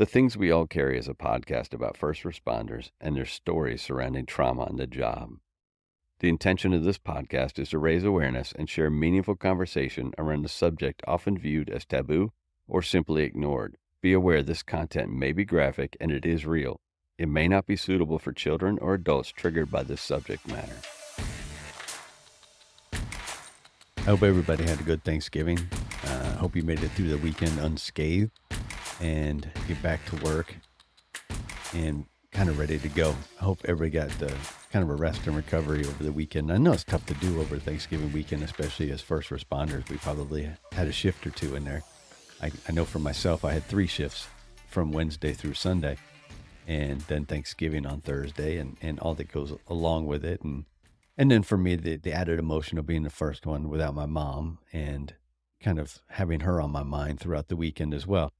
The Things We All Carry is a podcast about first responders and their stories surrounding trauma on the job. The intention of this podcast is to raise awareness and share meaningful conversation around a subject often viewed as taboo or simply ignored. Be aware this content may be graphic and it is real. It may not be suitable for children or adults triggered by this subject matter. I hope everybody had a good Thanksgiving. I hope you made it through the weekend unscathed and get back to work and kind of ready to go. I hope everybody got kind of a rest and recovery over the weekend. I know it's tough to do over Thanksgiving weekend, especially as first responders. We probably had a shift or two in there. I know for myself, I had 3 shifts from Wednesday through Sunday, and then Thanksgiving on Thursday and all that goes along with it. And then for me, the added emotion of being the first one without my mom and kind of having her on my mind throughout the weekend as well.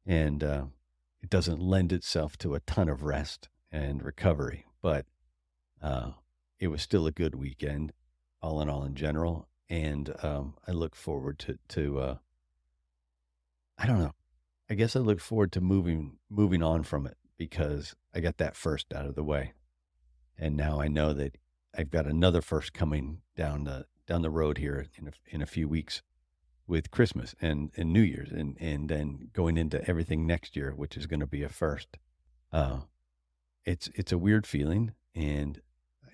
And it doesn't lend itself to a ton of rest and recovery, but it was still a good weekend, all in general. And I look forward to I don't know. I guess I look forward to moving on from it because I got that first out of the way, and now I know that I've got another first coming down the road here in a few weeks with Christmas and New Year's and then going into everything next year, which is going to be a first. Uh, it's a weird feeling, and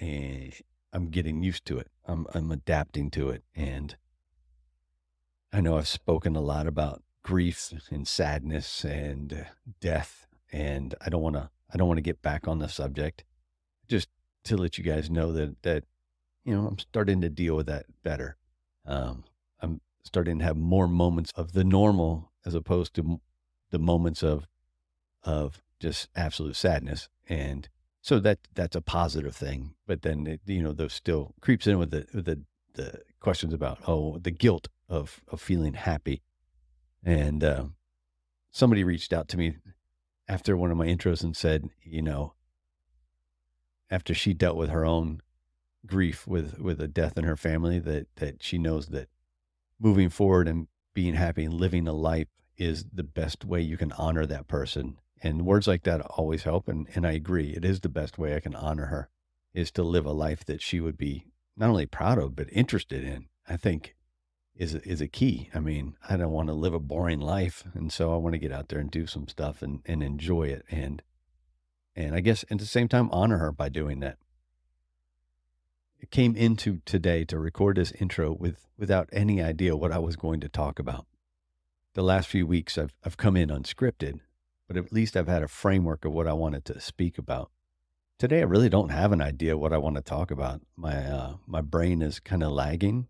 I'm getting used to it. I'm adapting to it, and I know I've spoken a lot about grief and sadness and death, and I don't want to get back on the subject. Just to let you guys know that I'm starting to deal with that better. I'm starting to have more moments of the normal as opposed to the moments of just absolute sadness, and so that's a positive thing. But then those still creeps in with the questions about the guilt of feeling happy. And somebody reached out to me after one of my intros and said, after she dealt with her own grief with a death in her family, that she knows that moving forward and being happy and living a life is the best way you can honor that person. And words like that always help. And I agree. It is the best way I can honor her, is to live a life that she would be not only proud of, but interested in. I think is a key. I mean, I don't want to live a boring life. And so I want to get out there and do some stuff and enjoy it. And I guess at the same time, honor her by doing that. It came into today to record this intro without any idea what I was going to talk about. The last few weeks I've come in unscripted, but at least I've had a framework of what I wanted to speak about. Today I really don't have an idea what I want to talk about. My brain is kind of lagging,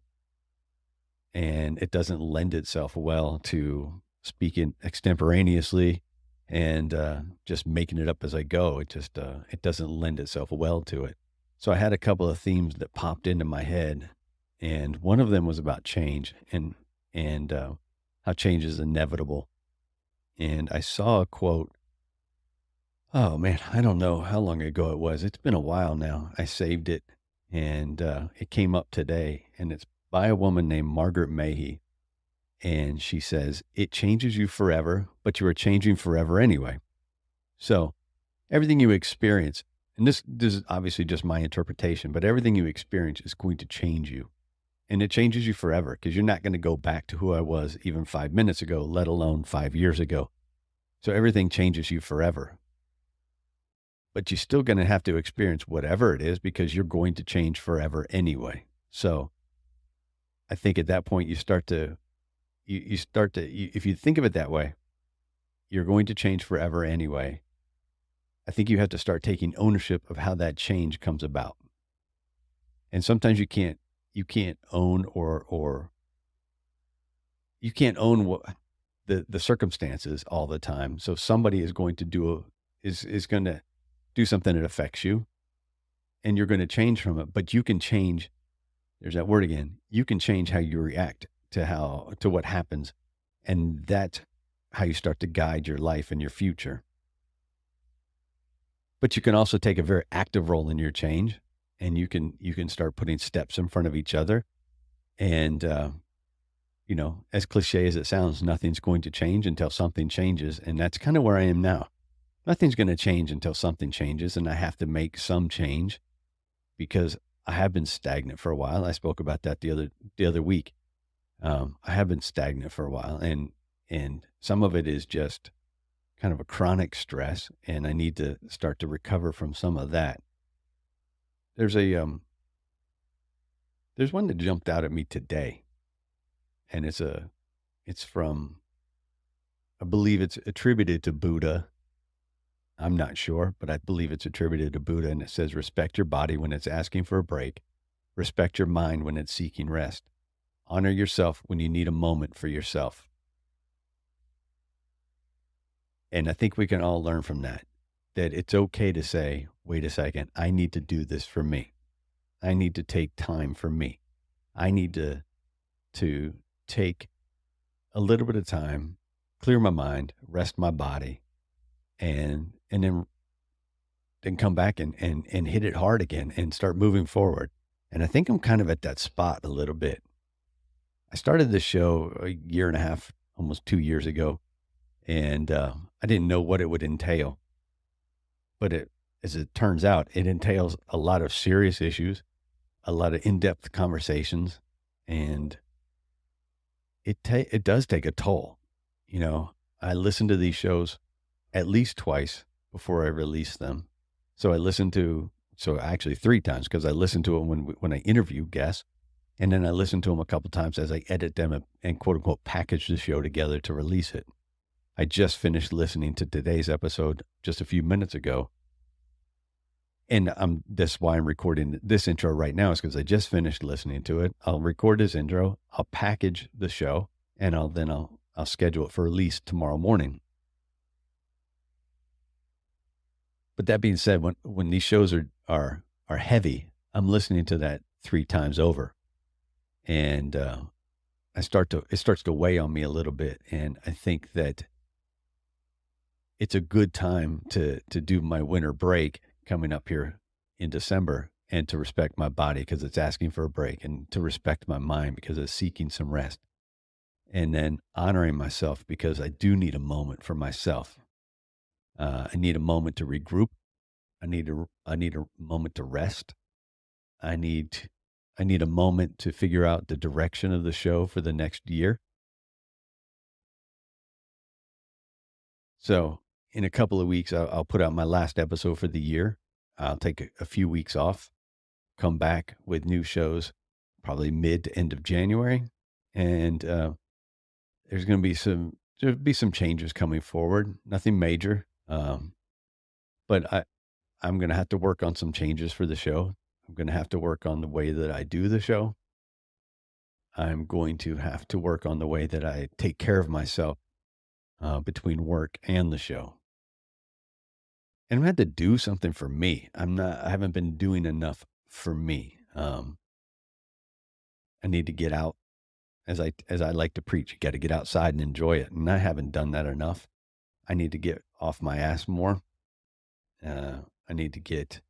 and it doesn't lend itself well to speaking extemporaneously and just making it up as I go. It doesn't lend itself well to it. So I had a couple of themes that popped into my head, and one of them was about change and how change is inevitable. And I saw a quote. Oh man, I don't know how long ago it was. It's been a while now. I saved it, and it came up today, and it's by a woman named Margaret Mahy. And she says, "It changes you forever, but you are changing forever anyway." So everything you experience, and this is obviously just my interpretation, but everything you experience is going to change you. And it changes you forever because you're not going to go back to who I was even 5 minutes ago, let alone 5 years ago. So everything changes you forever. But you're still going to have to experience whatever it is because you're going to change forever anyway. So I think at that point you start to if you think of it that way, you're going to change forever anyway. I think you have to start taking ownership of how that change comes about. And sometimes you can't own or you can't own what the circumstances all the time. So somebody is going to is going to do something that affects you, and you're going to change from it, but you can change. There's that word again. You can change how you react to what happens. And that's how you start to guide your life and your future. But you can also take a very active role in your change, and you can start putting steps in front of each other and as cliche as it sounds, nothing's going to change until something changes. And that's kind of where I am now. Nothing's going to change until something changes. And I have to make some change because I have been stagnant for a while. I spoke about that the other week. I have been stagnant for a while, and some of it is just kind of a chronic stress, and I need to start to recover from some of that. There's a there's one that jumped out at me today, and it's from, I believe it's attributed to Buddha. I'm not sure, but I believe it's attributed to Buddha, and it says, "Respect your body when it's asking for a break. Respect your mind when it's seeking rest. Honor yourself when you need a moment for yourself." And I think we can all learn from that, that it's okay to say, wait a second, I need to do this for me. I need to take time for me. I need to take a little bit of time, clear my mind, rest my body, and then come back and hit it hard again and start moving forward. And I think I'm kind of at that spot a little bit. I started this show a year and a half, almost 2 years ago, and I didn't know what it would entail. But as it turns out, it entails a lot of serious issues, a lot of in-depth conversations, and it does take a toll. You know, I listen to these shows at least twice before I release them. So I listen to so actually three times because I listen to them when I interview guests, and then I listen to them a couple times as I edit them and quote unquote package the show together to release it. I just finished listening to today's episode just a few minutes ago. And that's why I'm recording this intro right now, is because I just finished listening to it. I'll record this intro, I'll package the show, and I'll schedule it for release tomorrow morning. But that being said, when these shows are heavy, I'm listening to that three times over, and it starts to weigh on me a little bit. And I think that it's a good time to do my winter break coming up here in December, and to respect my body because it's asking for a break, and to respect my mind because it's seeking some rest, and then honoring myself because I do need a moment for myself. I need a moment to regroup. I need a moment to rest. I need I need a moment to figure out the direction of the show for the next year. So in a couple of weeks, I'll put out my last episode for the year. I'll take a few weeks off, come back with new shows, probably mid to end of January, and there's going to be some changes coming forward. Nothing major, but I'm going to have to work on some changes for the show. I'm going to have to work on the way that I do the show. I'm going to have to work on the way that I take care of myself between work and the show. And I had to do something for me. I haven't been doing enough for me. I need to get out, as I like to preach. You got to get outside and enjoy it. And I haven't done that enough. I need to get off my ass more. I need to get,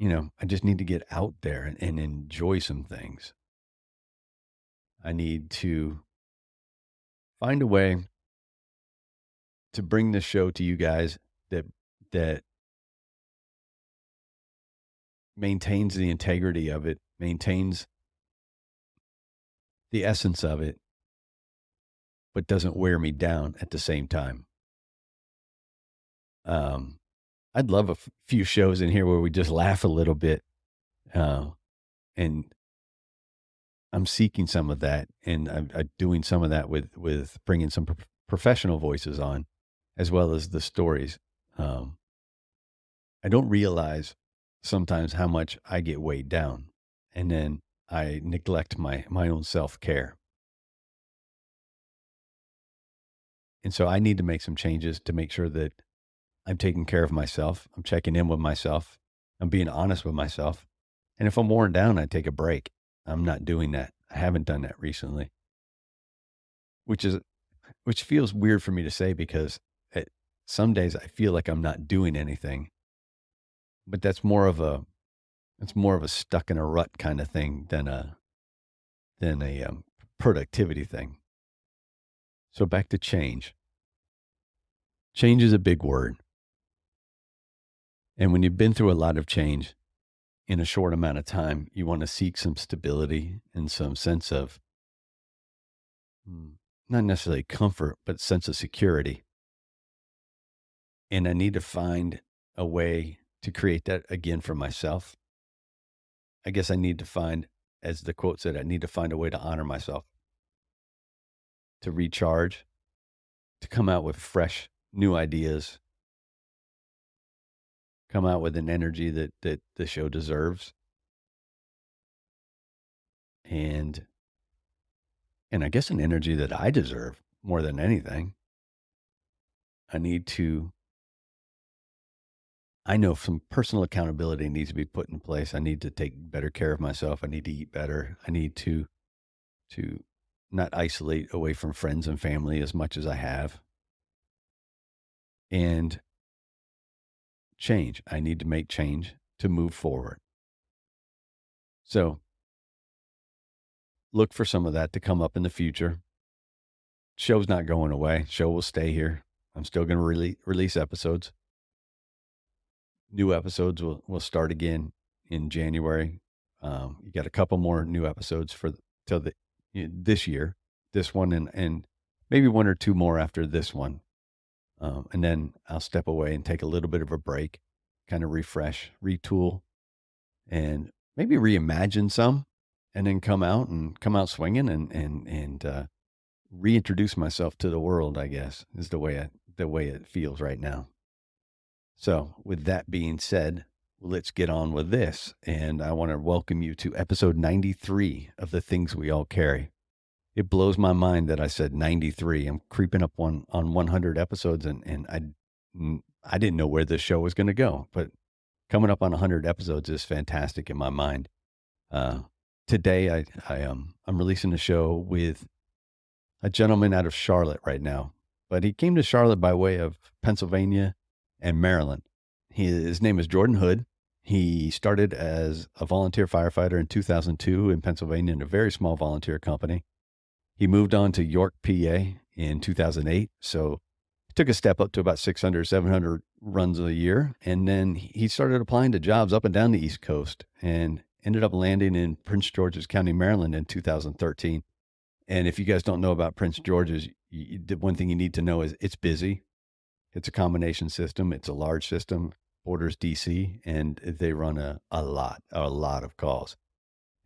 I just need to get out there and enjoy some things. I need to find a way to bring this show to you guys that that maintains the integrity of it, maintains the essence of it, but doesn't wear me down at the same time. Um, I'd love a few shows in here where we just laugh a little bit, uh, and I'm seeking some of that, and I'm doing some of that with bringing some professional voices on, as well as the stories. Um, I don't realize sometimes how much I get weighed down, and then I neglect my own self care. And so I need to make some changes to make sure that I'm taking care of myself. I'm checking in with myself. I'm being honest with myself. And if I'm worn down, I take a break. I'm not doing that. I haven't done that recently, which is which feels weird for me to say because some days I feel like I'm not doing anything, but that's more of a stuck in a rut kind of thing than a productivity thing. So back to change. Change is a big word. And when you've been through a lot of change in a short amount of time, you want to seek some stability and some sense of not necessarily comfort, but sense of security. And I need to find a way to create that again for myself. I guess I need to find, as the quote said, I need to find a way to honor myself, to recharge, to come out with fresh, new ideas, come out with an energy that the show deserves. And I guess an energy that I deserve more than anything. I know some personal accountability needs to be put in place. I need to take better care of myself. I need to eat better. I need to not isolate away from friends and family as much as I have. And change. I need to make change to move forward. So look for some of that to come up in the future. Show's not going away. Show will stay here. I'm still going to release episodes. New episodes will start again in January. You got a couple more new episodes this year, this one, and maybe one or two more after this one. And then I'll step away and take a little bit of a break, kind of refresh, retool, and maybe reimagine some, and then come out swinging and reintroduce myself to the world, I guess, is the way it feels right now. So with that being said, let's get on with this. And I want to welcome you to episode 93 of The Things We All Carry. It blows my mind that I said 93. I'm creeping up on 100 episodes, and I didn't know where this show was going to go, but coming up on 100 episodes is fantastic in my mind. Today I'm releasing a show with a gentleman out of Charlotte right now, but he came to Charlotte by way of Pennsylvania and Maryland. His name is JordanH. He started as a volunteer firefighter in 2002 in Pennsylvania in a very small volunteer company. He moved on to York, PA in 2008. So he took a step up to about 600, 700 runs a year. And then he started applying to jobs up and down the East Coast and ended up landing in Prince George's County, Maryland in 2013. And if you guys don't know about Prince George's, the one thing you need to know is it's busy. It's a combination system. It's a large system, borders DC, and they run a lot of calls.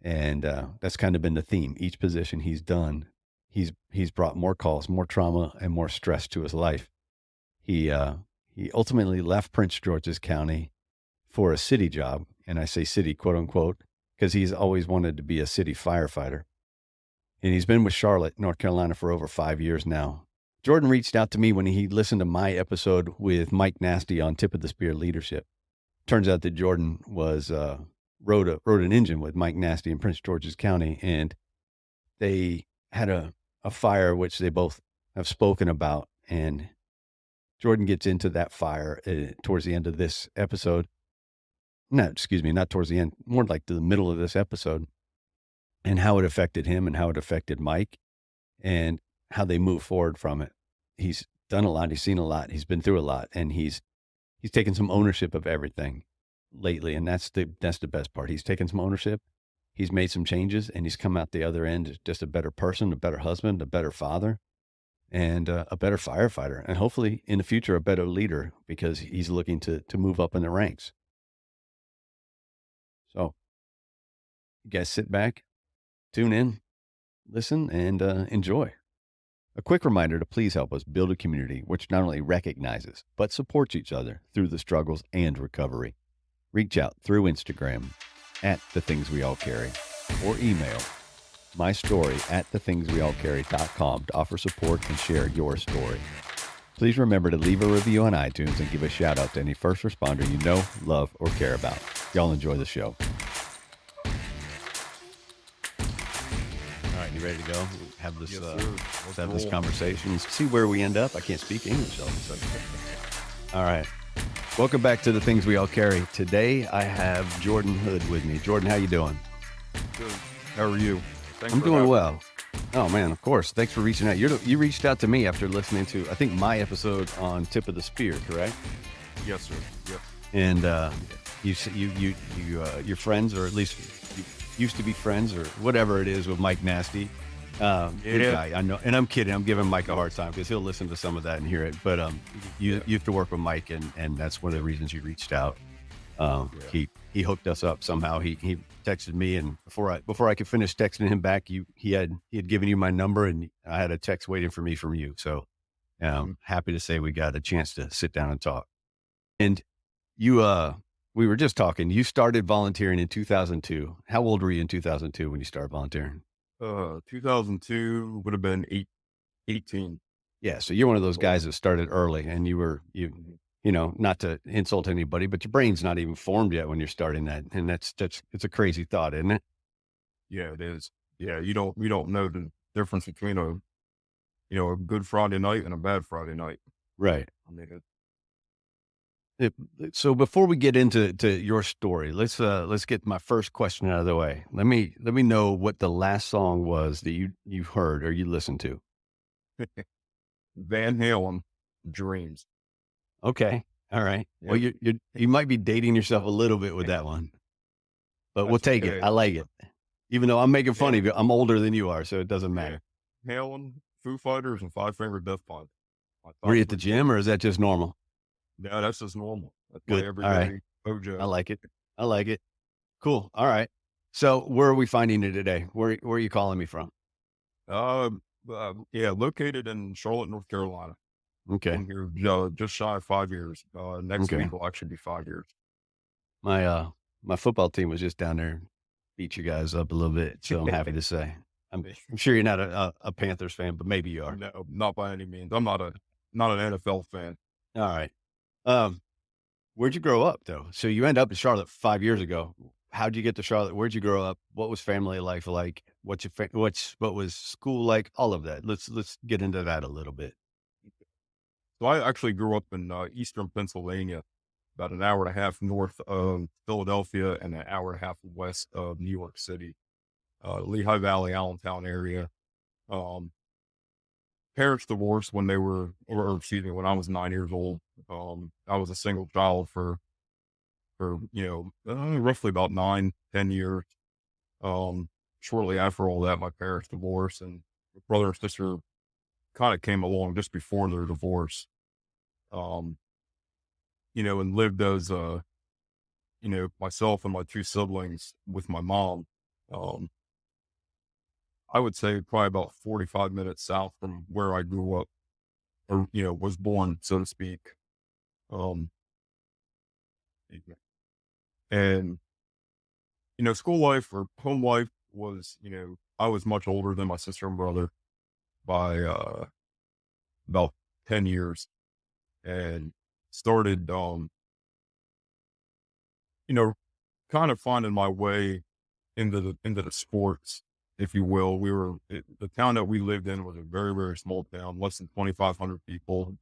And that's kind of been the theme. Each position he's done, he's brought more calls, more trauma, and more stress to his life. He ultimately left Prince George's County for a city job, and I say city, quote unquote, because he's always wanted to be a city firefighter. And he's been with Charlotte, North Carolina for over 5 years now. Jordan reached out to me when he listened to my episode with Mike Nasty on Tip of the Spear Leadership. Turns out that Jordan was rode an engine with Mike Nasty in Prince George's County, and they had a fire which they both have spoken about. And Jordan gets into that fire towards the end of this episode. Not towards the end, more like to the middle of this episode, and how it affected him and how it affected Mike and how they move forward from it. He's done a lot. He's seen a lot. He's been through a lot, and he's taken some ownership of everything lately. And that's the best part. He's taken some ownership. He's made some changes, and he's come out the other end just a better person, a better husband, a better father, and a better firefighter. And hopefully in the future, a better leader, because he's looking to move up in the ranks. So you guys sit back, tune in, listen, and enjoy. A quick reminder to please help us build a community which not only recognizes, but supports each other through the struggles and recovery. Reach out through Instagram at The Things We All Carry, or email mystory@thethingsweallcarry.com to offer support and share your story. Please remember to leave a review on iTunes and give a shout out to any first responder you know, love, or care about. Y'all enjoy the show. All right, you ready to go? Have this, this conversation. See where we end up. I can't speak English all of a sudden. All right. Welcome back to The Things We All Carry. Today I have JordanH with me. Jordan, how you doing? Good. How are you? I'm doing well. Oh man, of course. Thanks for reaching out. You reached out to me after listening to I think my episode on Tip of the Spear, correct? Yes, sir. Yep. And you're friends, or at least you used to be friends, or whatever it is with Mike Nasty. Good Yeah. guy, I know. And I'm kidding. I'm giving Mike a hard time because he'll listen to some of that and hear it. But you Yeah. you have to work with Mike, and that's one of the reasons you reached out. Yeah. He hooked us up somehow. He texted me, and before I could finish texting him back, he had given you my number, and I had a text waiting for me from you. So Mhm. happy to say we got a chance to sit down and talk. And you we were just talking. You started volunteering in 2002. How old were you in 2002 when you started volunteering? 2002 would have been 18. Yeah, so you're one of those Oh, guys that started early, and mhm. not to insult anybody, but your brain's not even formed yet when you're starting that, and that's it's a crazy thought, isn't it? Yeah, it is. Yeah, you don't know the difference between a good Friday night and a bad Friday night. Right. I mean, It so before we get into your story, let's get my first question out of the way. Let me know what the last song was that you heard or you listened to. Van Halen, Dreams. Okay. All right. Well, Yep. you might be dating yourself a little bit with that one, but we'll That's take it. okay. I like it. Even though I'm making fun of Halen, you, I'm older than you are, so it doesn't yeah. matter. Halen, Foo Fighters, and Five Finger Death Punch. My Were top you at the three gym or is favorites. that just normal? Yeah, that's just normal. That's my Good. All right. everyday I mojo. like it. I like it. Cool. All right. So where are we finding you today? Where are you calling me from? Yeah, located in Charlotte, North Carolina. Okay. Been here just shy of 5 years. Next Okay. week will actually be 5 years. My my football team was just down there, beat you guys up a little bit. So I'm happy to say. I'm sure you're not a Panthers fan, but maybe you are. No, not by any means. I'm not an NFL fan. All right. Um, where'd you grow up though? So you end up in Charlotte 5 years ago. How'd you get to Charlotte? Where'd you grow up? What was family life like? What was school like? All of that. Let's get into that a little bit. So I actually grew up in eastern Pennsylvania, about an hour and a half north of Philadelphia and an hour and a half west of New York City, Lehigh Valley, Allentown area. Um, Parents divorced when excuse me, when I was 9 years old. I was a single child for roughly about 9, 10 years. Um, Shortly after all that, my parents divorced, and my brother and sister kind of came along just before their divorce. Um, and lived as myself and my two siblings with my mom. Um, I would say probably about 45 minutes south from where I grew up, or was born, so to speak. Um, and school life or home life was, I was much older than my sister and brother by about 10 years, and started, you know, kind of finding my way into the sports, if you will. The town that we lived in was a very, very small town, less than 2,500 people.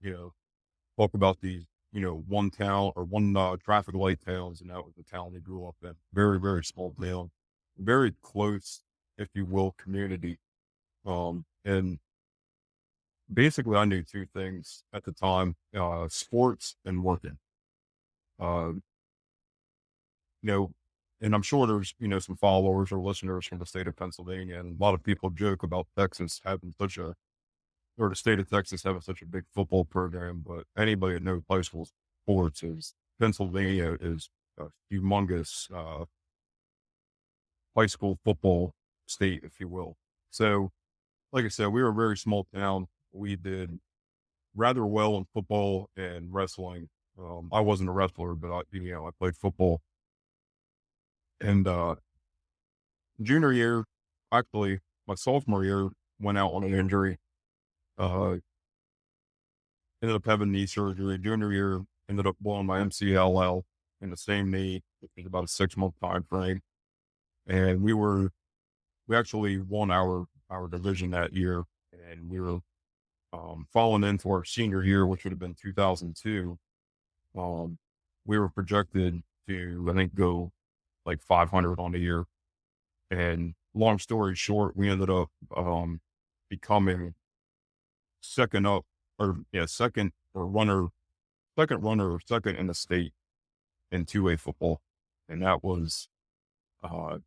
Talk about these, one town or one traffic light towns, and that was the town they grew up in. Very, very small town, very close, if you will, community. And basically, I knew two things at the time: sports and working. Uh, you know, and I'm sure there's, some followers or listeners from the state of Pennsylvania, and a lot of people joke about Texas having or the state of Texas having such a big football program, but anybody that knows high school sports is Pennsylvania is a humongous high school football state, if you will. So, like I said, we were a very small town. We did rather well in football and wrestling. I wasn't a wrestler, but I played football. And junior year, actually, my sophomore year, went out on an injury. Uh, Ended up having knee surgery. Junior year, ended up blowing my MCLL in the same knee, which was about a 6 month time frame. And we actually won our division that year, and we were falling into our senior year, which would have been 2002. Um, we were projected to, I think, go like 500 on the year, and long story short, we ended up becoming second up, or yeah, second runner or second in the state in 2A football. And that was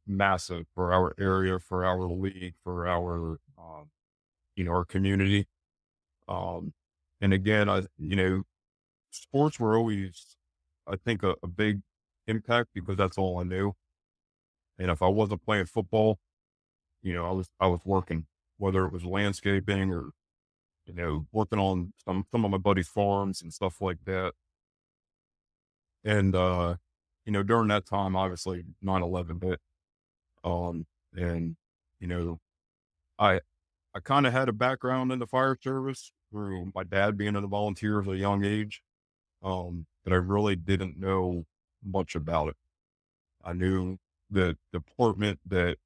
massive for our area, for our league, for our, our community. Um, and again, sports were always, I think, a big impact because that's all I knew. And if I wasn't playing football, I was working, whether it was landscaping or, working on some of my buddies' farms and stuff like that. And during that time, obviously 9/11 hit. Um, and you know, I I kind of had a background in the fire service through my dad being in the volunteers at a young age. But I really didn't know much about it. I knew the department that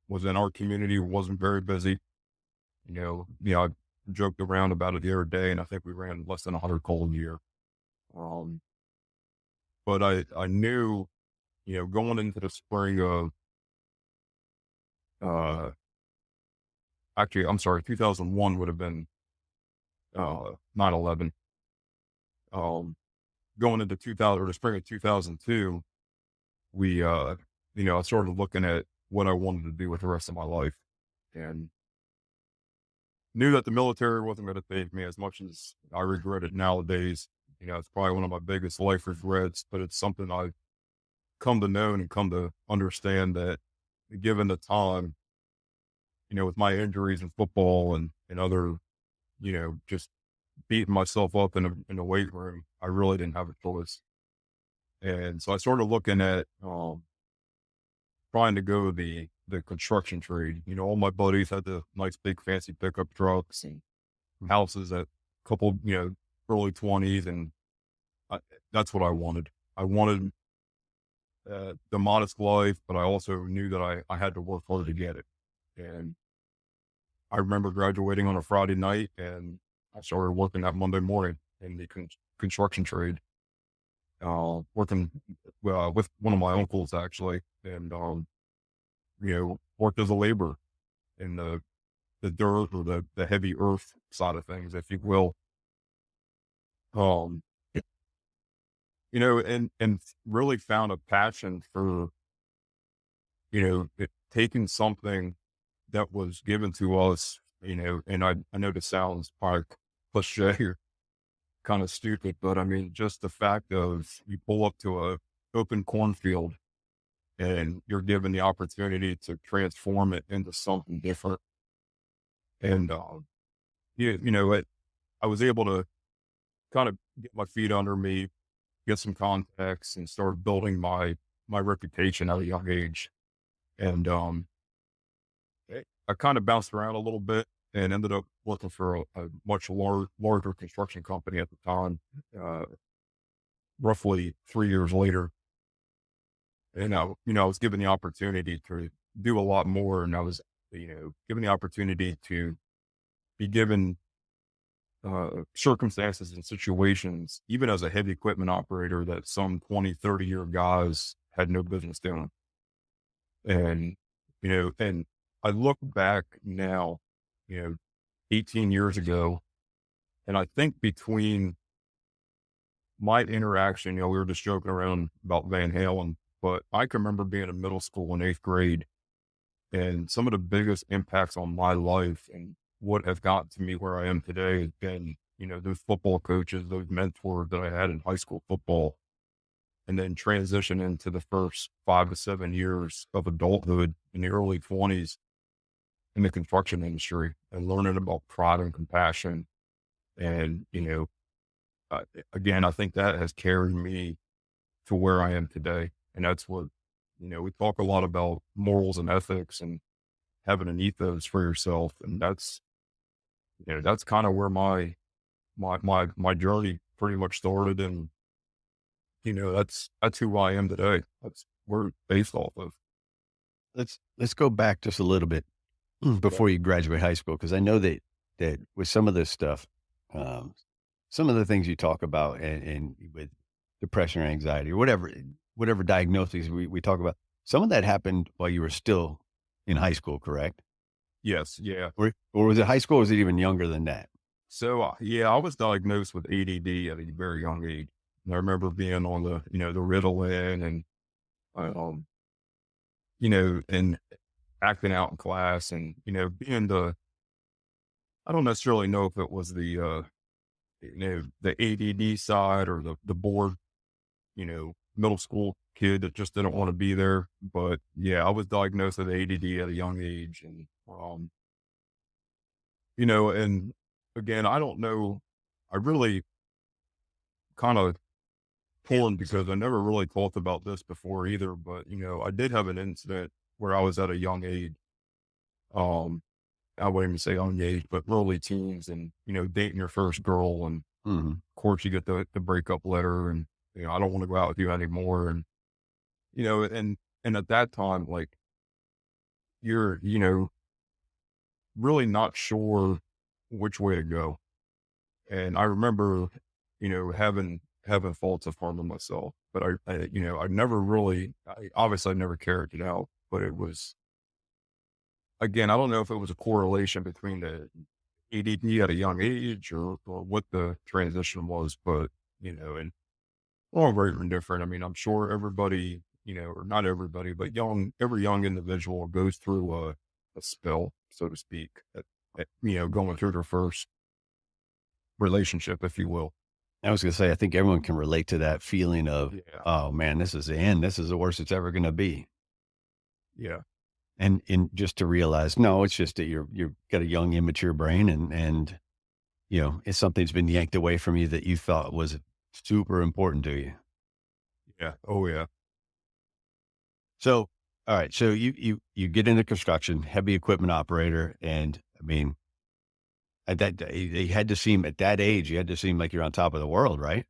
was in our community wasn't very busy. I joked around about it the other day, and I think we ran less than 100 calls a year. Um, but I knew, going into the spring of, uh, actually, I'm sorry, 2001 would have been 9/11. Um, Going into 2000 or the spring of 2002, I started looking at what I wanted to do with the rest of my life, and knew that the military wasn't going to take me as much as I regret it nowadays. It's probably one of my biggest life regrets, but it's something I've come to know and come to understand that given the time, with my injuries in football and other, just beating myself up in the weight room, I really didn't have a choice. And so I started looking at trying to go the construction trade. All my buddies had the nice big fancy pickup trucks and houses at couple, early 20s, and I, that's what I wanted. I wanted the modest life, but I also knew that I had to work hard to get it. And I remember graduating on a Friday night, and I started working that Monday morning in the construction trade, working with one of my uncles actually, and worked as a laborer in the dirt or the heavy earth side of things, if you will. Um, and really found a passion for, taking something that was given to us, and I know this sounds probably cliche or kind of stupid, but I mean, just the fact of you pull up to a open cornfield and you're given the opportunity to transform it into something different. And, I was able to kind of get my feet under me, get some contacts, and start building my reputation at a young age. And I kind of bounced around a little bit and ended up working for a much larger construction company at the time. Roughly 3 years later, and I was given the opportunity to do a lot more, and I was, given the opportunity to be given circumstances and situations, even as a heavy equipment operator, that some 20, 30-year guys had no business doing. And, and I look back now, you know, 18 years ago, and I think between my interaction, we were just joking around about Van Halen, but I can remember being in middle school in 8th grade, and some of the biggest impacts on my life and what have gotten to me where I am today has been, those football coaches, those mentors that I had in high school football, and then transition into the first 5 to 7 years of adulthood in the early 20s in the construction industry and learning about pride and compassion. And, again, I think that has carried me to where I am today. And that's what, we talk a lot about morals and ethics and having an ethos for yourself. And that's kind of where my journey pretty much started. And, that's who I am today. That's where it's based off of. Let's go back just a little bit Yeah. before you graduate high school, because I know that with some of this stuff, um, some of the things you talk about and with depression or anxiety or whatever diagnoses we talk about, some of that happened while you were still in high school, correct? Yes, yeah. Or was it high school, or was it even younger than that? So, yeah, I was diagnosed with ADD at a very young age. And I remember being on the Ritalin and, um, and acting out in class and, being I don't necessarily know if it was the ADD side or the bored, middle school kid that just didn't want to be there. But yeah, I was diagnosed with ADD at a young age. And, and again, I don't know. I really kind of torn because I never really thought about this before either. But, I did have an incident where I was at a young age. Um, I wouldn't even say young age, but early teens and, dating your first girl. And Mhm. of course you get the breakup letter and, I don't want to go out with you anymore. And, and at that time, like you're, really not sure which way to go. And I remember, having thoughts of harming myself, but I never really, obviously I never carried it out, but it was, again, I don't know if it was a correlation between the ADD at a young age or what the transition was, but, and all very different. I mean, I'm sure everybody, or not everybody, but every young individual goes through a spell, so to speak, going through their first relationship, if you will. I was gonna say, I think everyone can relate to that feeling of, Yeah. "Oh, man, this is the end. This is the worst it's ever gonna be." Yeah. And just to realize, no, it's just that you've got a young, immature brain and, it's something's been yanked away from you that you thought was super important to you. Yeah. Oh, yeah. So, all right, so you get into construction, heavy equipment operator, and, I mean, at that day, you had to seem at that age, you had to seem like you're on top of the world, right?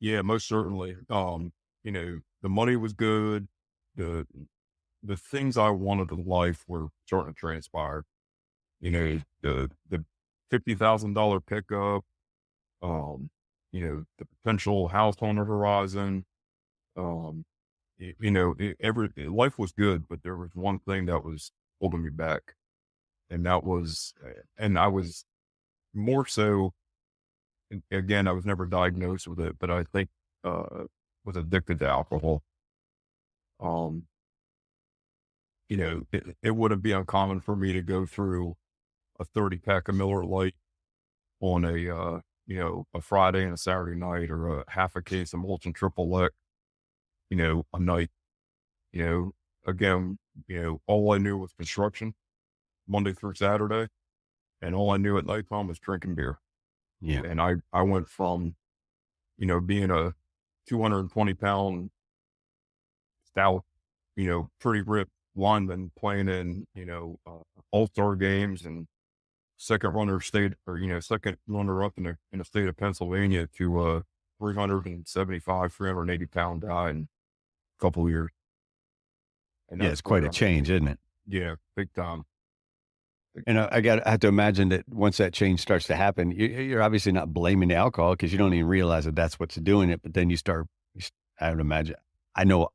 Yeah, most certainly. The money was good. The the things I wanted in life were starting to transpire. The $50,000 pickup, the potential house on the horizon. Um, life was good, but there was one thing that was holding me back, and that was, and I was more so. Again, I was never diagnosed with it, but I think was addicted to alcohol. Um, it wouldn't be uncommon for me to go through a 30 pack of Miller Lite on a Friday and a Saturday night, or a half a case of Molson Triple Lick, a night. You know, again, all I knew was construction Monday through Saturday, and all I knew at nighttime was drinking beer. Yeah. And I went from, being a 220-pound stout, pretty ripped lineman playing in, all-star games and second runner up in the state of Pennsylvania, to 375, 380-pound guy in a couple of years. And Yeah, that's it's quite where a change, isn't it? yeah, big time. Big And I have to imagine that once that change starts to happen, you're obviously not blaming the alcohol because you don't even realize that that's what's doing it, but then I would imagine I know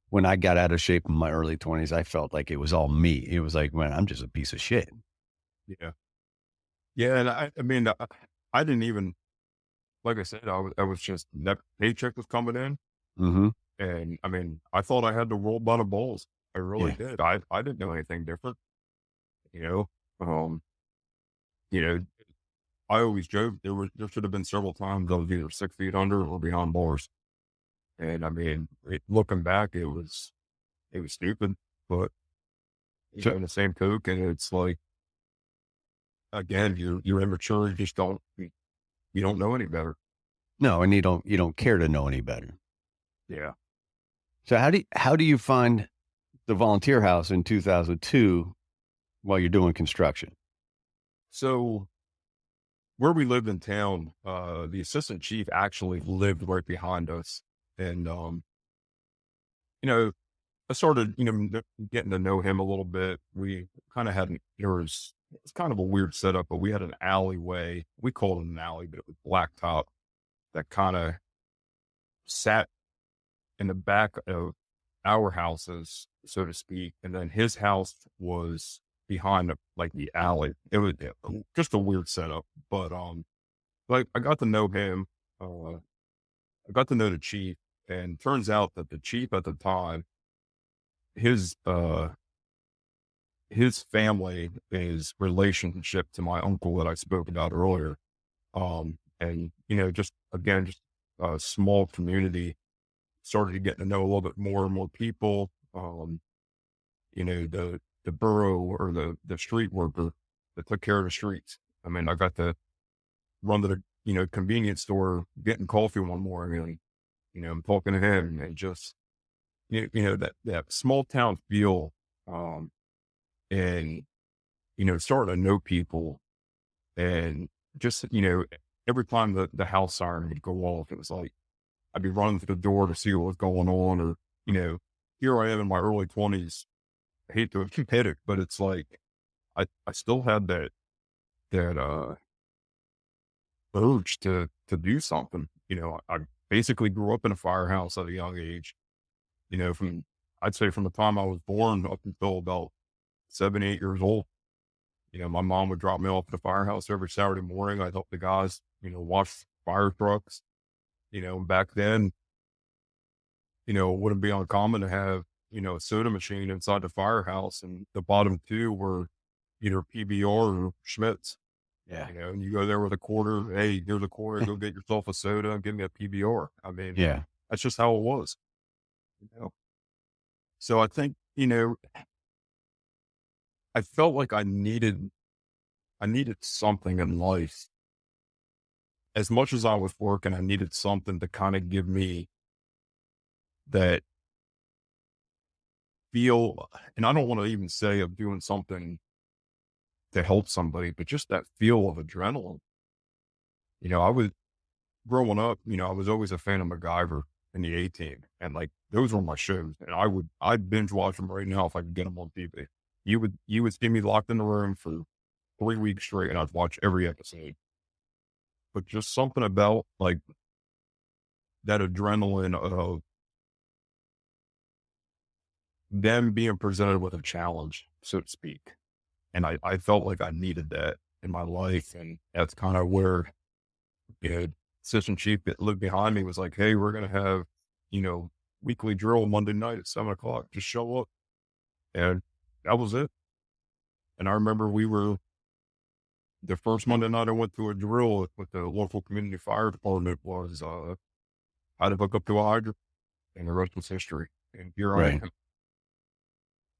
when I got out of shape in my early 20s, I felt like it was all me. It was like, "Man, I'm just a piece of shit." yeah. Yeah, and I mean, I didn't even, like I said, I was just, that paycheck was coming in, Mhm. and I mean, I thought I had the world by the balls. I really Yeah. did. I didn't know anything different, you know? Um, you know, I always joke there should have been several times I was either 6 feet under or behind bars. And I mean, looking back, it was stupid, but, So in the same token, it's like, again, you're immature, you just you don't know any better. no, and you don't care to know any better. Yeah. So how do you find the volunteer house in 2002 while you're doing construction? So where we lived in town, the assistant chief actually lived right behind us. And, you know, I started, getting to know him a little bit. We kind of it's kind of a weird setup, but we had an alleyway. We called it an alley, but it was blacktop that kind of sat in the back of our houses. so to speak. And then his house was behind like the alley. It was just a weird setup, but, like I got to know him, uh, I got to know the chief, and turns out that the chief at the time, his, uh, his family is relationship to my uncle that I spoke about earlier. And, just again, just a small community, started getting to know a little bit more and more people. The borough or the street worker that took care of the streets. I mean, I got to run to the, convenience store, getting coffee one morning, and, I'm talking to him, and just, that small town feel, um, and, starting to know people, and just, every time the house siren would go off, it was like, I'd be running to the door to see what was going on, or, you know, here I am in my early 20s. I hate to admit it, but it's like I still had that urge to do something. I basically grew up in a firehouse at a young age. From I'd say from the time I was born up until about 7, 8 years old. My mom would drop me off at the firehouse every Saturday morning. I'd help the guys, wash fire trucks. Back then, it wouldn't be uncommon to have, a soda machine inside the firehouse, and the bottom two were either PBR or Schmitz. Yeah. And you go there with a quarter. Hey, here's a quarter. Go get yourself a soda and give me a PBR. I mean, Yeah. that's just how it was. You know. So I think, I felt like I needed something in life. As much as I was working, I needed something to kind of give me that feel. And I don't want to even say of doing something to help somebody, but just that feel of adrenaline. I was growing up, I was always a fan of MacGyver and the A-Team, and like those were my shows, and I'd binge watch them right now if I could get them on TV. You would see me locked in the room for 3 weeks straight, and I'd watch every episode. But just something about like that adrenaline of them being presented with a challenge, so to speak. And I felt like I needed that in my life. And that's kind of where, you know, assistant chief that lived behind me was like, hey, we're going to have, you know, weekly drill Monday night at 7 o'clock. Just show up. And that was it. And I remember we were the first Monday night I went to a drill with the local community fire department was how to hook up to a hydrant, and the rest was history. And here I Right. am.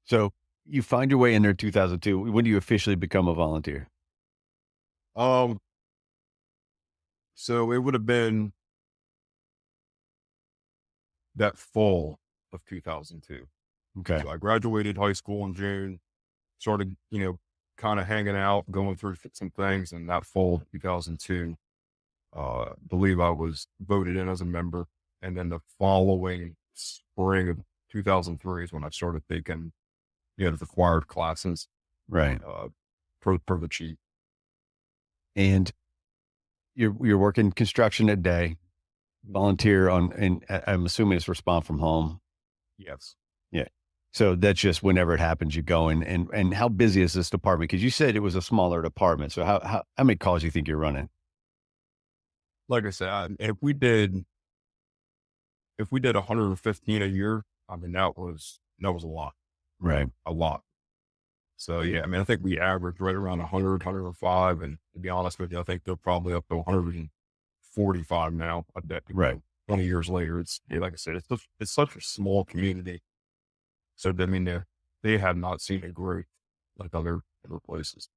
So you find your way in there 2002. When do you officially become a volunteer? Um, so it would have been that fall of 2002. Okay. So I graduated high school in June, started, kind of hanging out, going through some things, and that fall of 2002, believe I was voted in as a member. And then the following spring of 2003 is when I started taking, the required classes, Right. uh, per the chief. And you're working construction a day, volunteer on, and I'm assuming it's respond from home. Yes. Yeah. So that's just whenever it happens, you go in. And how busy is this department? Because you said it was a smaller department. So how many calls you think you're running? Like I said, if we did 115 a year, I mean, that was a lot, Right. a lot. So yeah, I mean, I think we averaged right around 100, 105. And to be honest with you, I think they're probably up to 145 now. I bet, Right. 20 years later, like I said, it's such a small community. So I mean, they have not seen a growth like other places.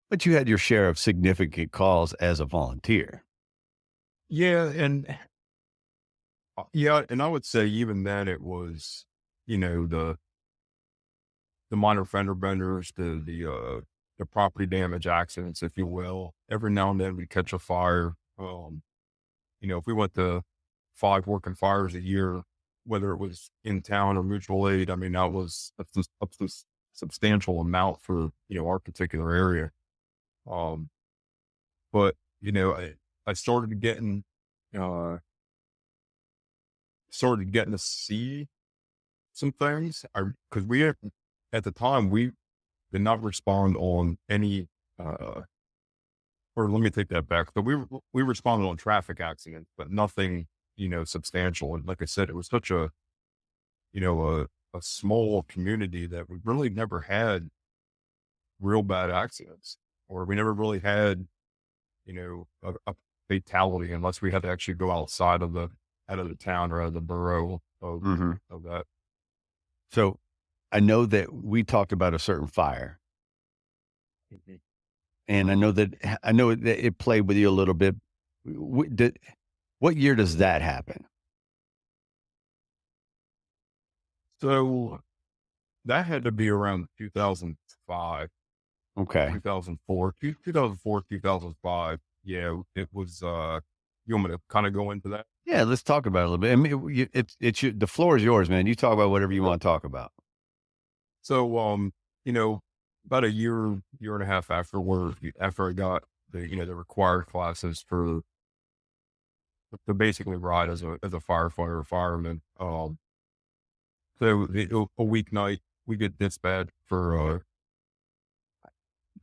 But you had your share of significant calls as a volunteer. Yeah. And I would say even then it was, the minor fender benders, the property damage accidents, if you will. Every now and then we catch a fire. If we went to 5 working fires a year, whether it was in town or mutual aid, I mean, that was a substantial amount for, our particular area. Um, but, I uh, started getting to see some things. Because at the time, we did not respond on any, uh, or let me take that back. So we responded on traffic accidents, but nothing, substantial. And like I said, it was such a, a small community that we really never had real bad accidents, or we never really had, a fatality unless we had to actually go out of the town or out of the borough Mhm. of that. So, I know that we talked about a certain fire, Mhm. and I know that it played with you a little bit. Did what year does that happen? So that had to be around 2005, Okay. 2004, 2004, 2005. Yeah, it was, you want me to kind of go into that? Yeah, let's talk about it a little bit. I mean, it's the floor is yours, man. You talk about whatever you Okay. wanna talk about. So, you know, about a year and a half after I got the required classes for to basically ride as a firefighter or fireman. So a weeknight we get dispatched for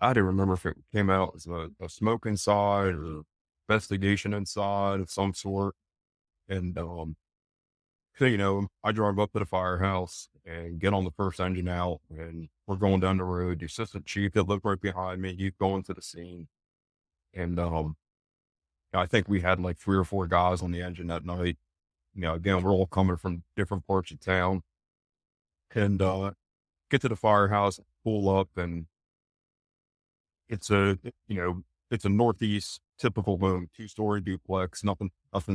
I don't remember if it came out as a smoke inside or investigation inside of some sort. And so I drive up to the firehouse and get on the first engine out, and we're going down the road. The assistant chief that lived right behind me, he's going to the scene, and I think we had like 3 or 4 guys on the engine that night. Again, we're all coming from different parts of town, and get to the firehouse, pull up, and it's a it's a northeast typical home, 2-story duplex, nothing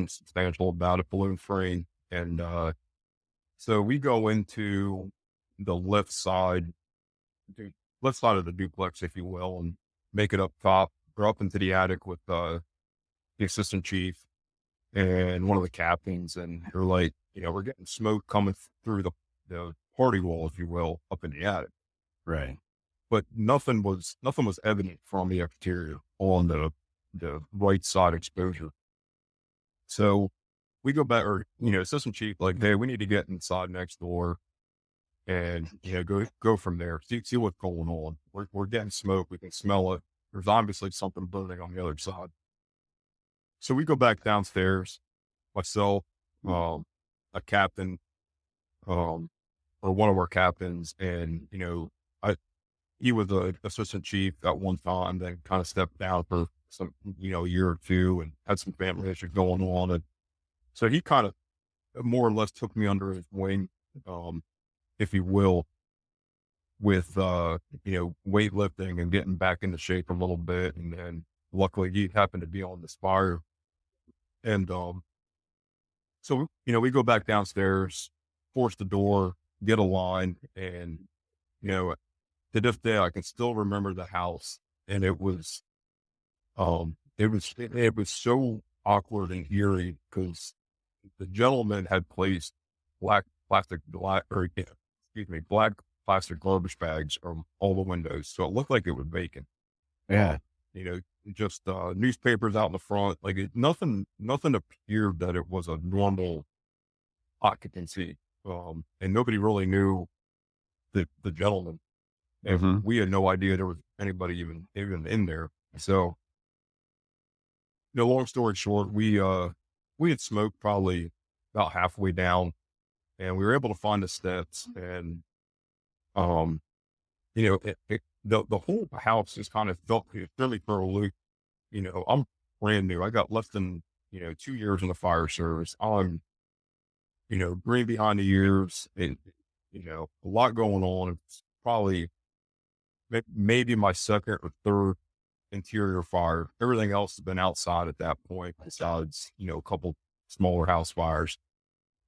substantial about it, balloon frame, and so we go into the du left side of the duplex, if you will, and make it up top. We're up into the attic with the assistant chief and one of the captains, and they're like, we're getting smoke coming through the party wall, if you will, up in the attic. Right. But nothing was evident from the exterior on the right side exposure. So we go back, or assistant chief like, hey, we need to get inside next door and go from there. See what's going on. We're getting smoke. We can smell it. There's obviously something burning on the other side. So we go back downstairs. Myself, um, a captain, um, or one of our captains, and I he was a assistant chief at one time, then kind of stepped down for some a year or two, and had some family issues going on, and so he kind of more or less took me under his wing, um, if you will, with weightlifting and getting back into shape a little bit, and then luckily he happened to be on this fire, and so we go back downstairs, force the door, get a line, and you know to this day I can still remember the house, and it was so awkward and eerie because the gentleman had placed black plastic garbage bags on all the windows, so it looked like it was vacant. Yeah. Um, you know, just newspapers out in the front, like nothing appeared that it was a normal occupancy. And nobody really knew the gentleman, and Mhm. we had no idea there was anybody even in there. So, long story short, we had smoked probably about halfway down, and we were able to find the steps, and um, the whole house just kind of felt really for a loop. I'm brand new. I got less than 2 years in the fire service. I'm green behind the ears, and a lot going on. It's probably maybe my second or third interior fire. Everything else has been outside at that point, besides a couple smaller house fires.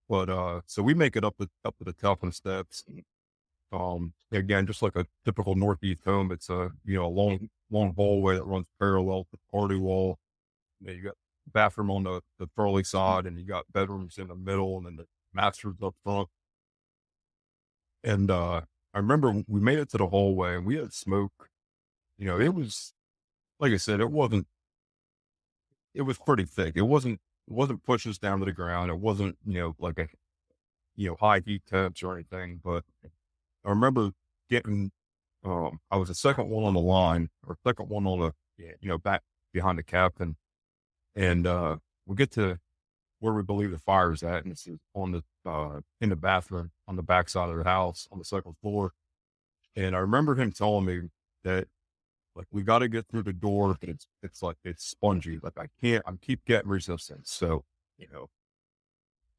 But so we make it up to the top of the steps. Again, just like a typical Northeast home, it's a long hallway that runs parallel to the party wall. You got bathroom on the trolley side, and you got bedrooms in the middle, and then the master's up front. And I remember we made it to the hallway, and we had smoke. It was like I said, it was pretty thick. It wasn't pushing us down to the ground. It wasn't like high heat temps or anything, but I remember getting, I was the second one on the line or second one on the, back behind the captain. And, we get to where we believe the fire is at. And it's on the, in the bathroom on the back side of the house on the second floor. And I remember him telling me that, like, we got to get through the door, but it's like, it's spongy. Like, I keep getting resistance. So, you know,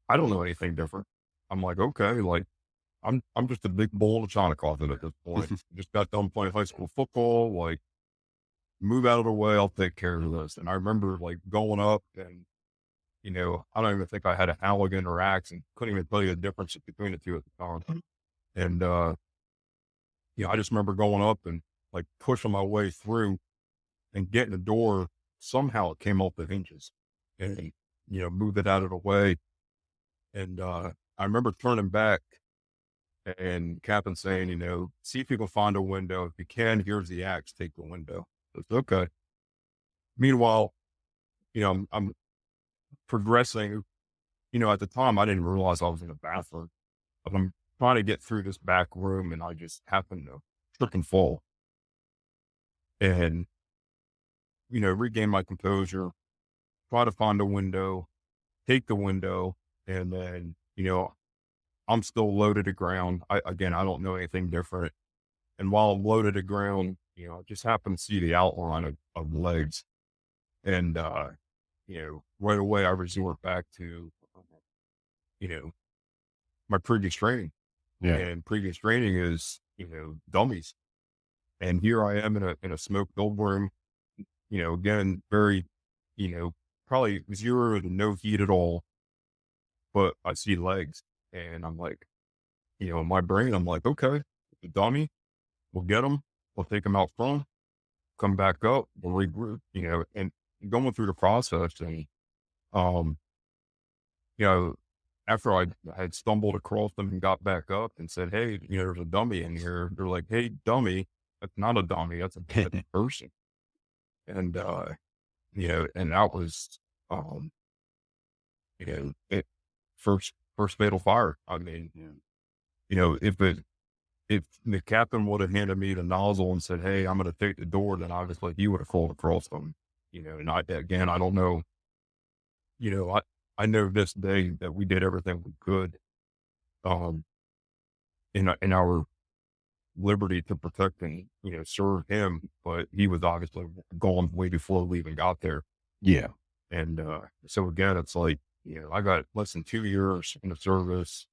I don't know anything different. I'm like, okay, like, I'm just a big bowl of China closet at this point. Just got done playing high school football. Like, move out of the way. I'll take care of this. And I remember like going up and, I don't even think I had an Allegan or axe and couldn't even tell you the difference between the two at the time. And, I just remember going up and like pushing my way through and getting the door. Somehow it came off the hinges and, moved it out of the way. And, I remember turning back and Captain saying, see if you can find a window. If you can, here's the axe, take the window. It's okay. Meanwhile, I'm progressing. At the time, I didn't realize I was in a bathroom, but I'm trying to get through this back room and I just happened to trip and fall and, regain my composure, try to find a window, take the window. And then, I'm still low to the ground. Again, I don't know anything different. And while I'm low to the ground, I just happen to see the outline of legs. And, right away I resort back to, you know, my previous training. Yeah. And previous training is, dummies. And here I am in a smoke filled room, again, very, you know, probably 0 to no heat at all, but I see legs and I'm like, in my brain, I'm like, okay, the dummy, we'll get them, we'll take them out front, come back up, we'll regroup, and going through the process. And, um, you know, after I had stumbled across them and got back up and said, hey, there's a dummy in here. They're like, hey, dummy, that's not a dummy. That's a person. And, and that was, um, it first fatal fire. I mean, Yeah. if the captain would have handed me the nozzle and said, hey, I'm going to take the door, then obviously he would have crawled across them, and again, I don't know, I know this day that we did everything we could, um, in our liberty to protect and, serve him, but he was obviously gone way before we even got there. Yeah. And, so again, it's like, I got less than 2 years in the service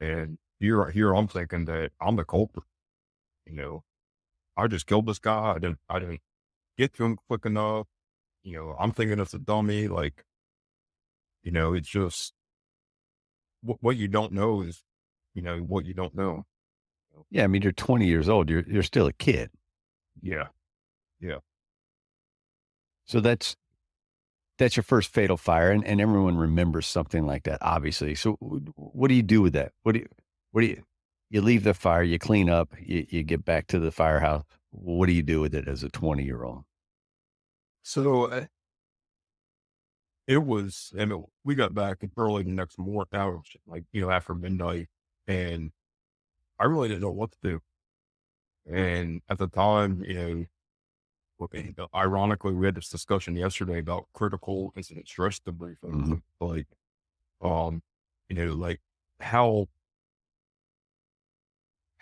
and here I'm thinking that I'm the culprit, you know, I just killed this guy. I didn't get to him quick enough. I'm thinking it's a dummy. Like, it's just what you don't know is, what you don't know. Yeah. I mean, you're 20 years old. You're still a kid. Yeah. Yeah. So that's your first fatal fire, and everyone remembers something like that, obviously. So what do you do with that? You leave the fire, you clean up, you get back to the firehouse. What do you do with it as a 20-year-old? So I mean, we got back early the next morning, hours, like, after midnight, and I really didn't know what to do. And at the time, ironically, we had this discussion yesterday about critical incident stress Mhm. debriefing, like, um, like how,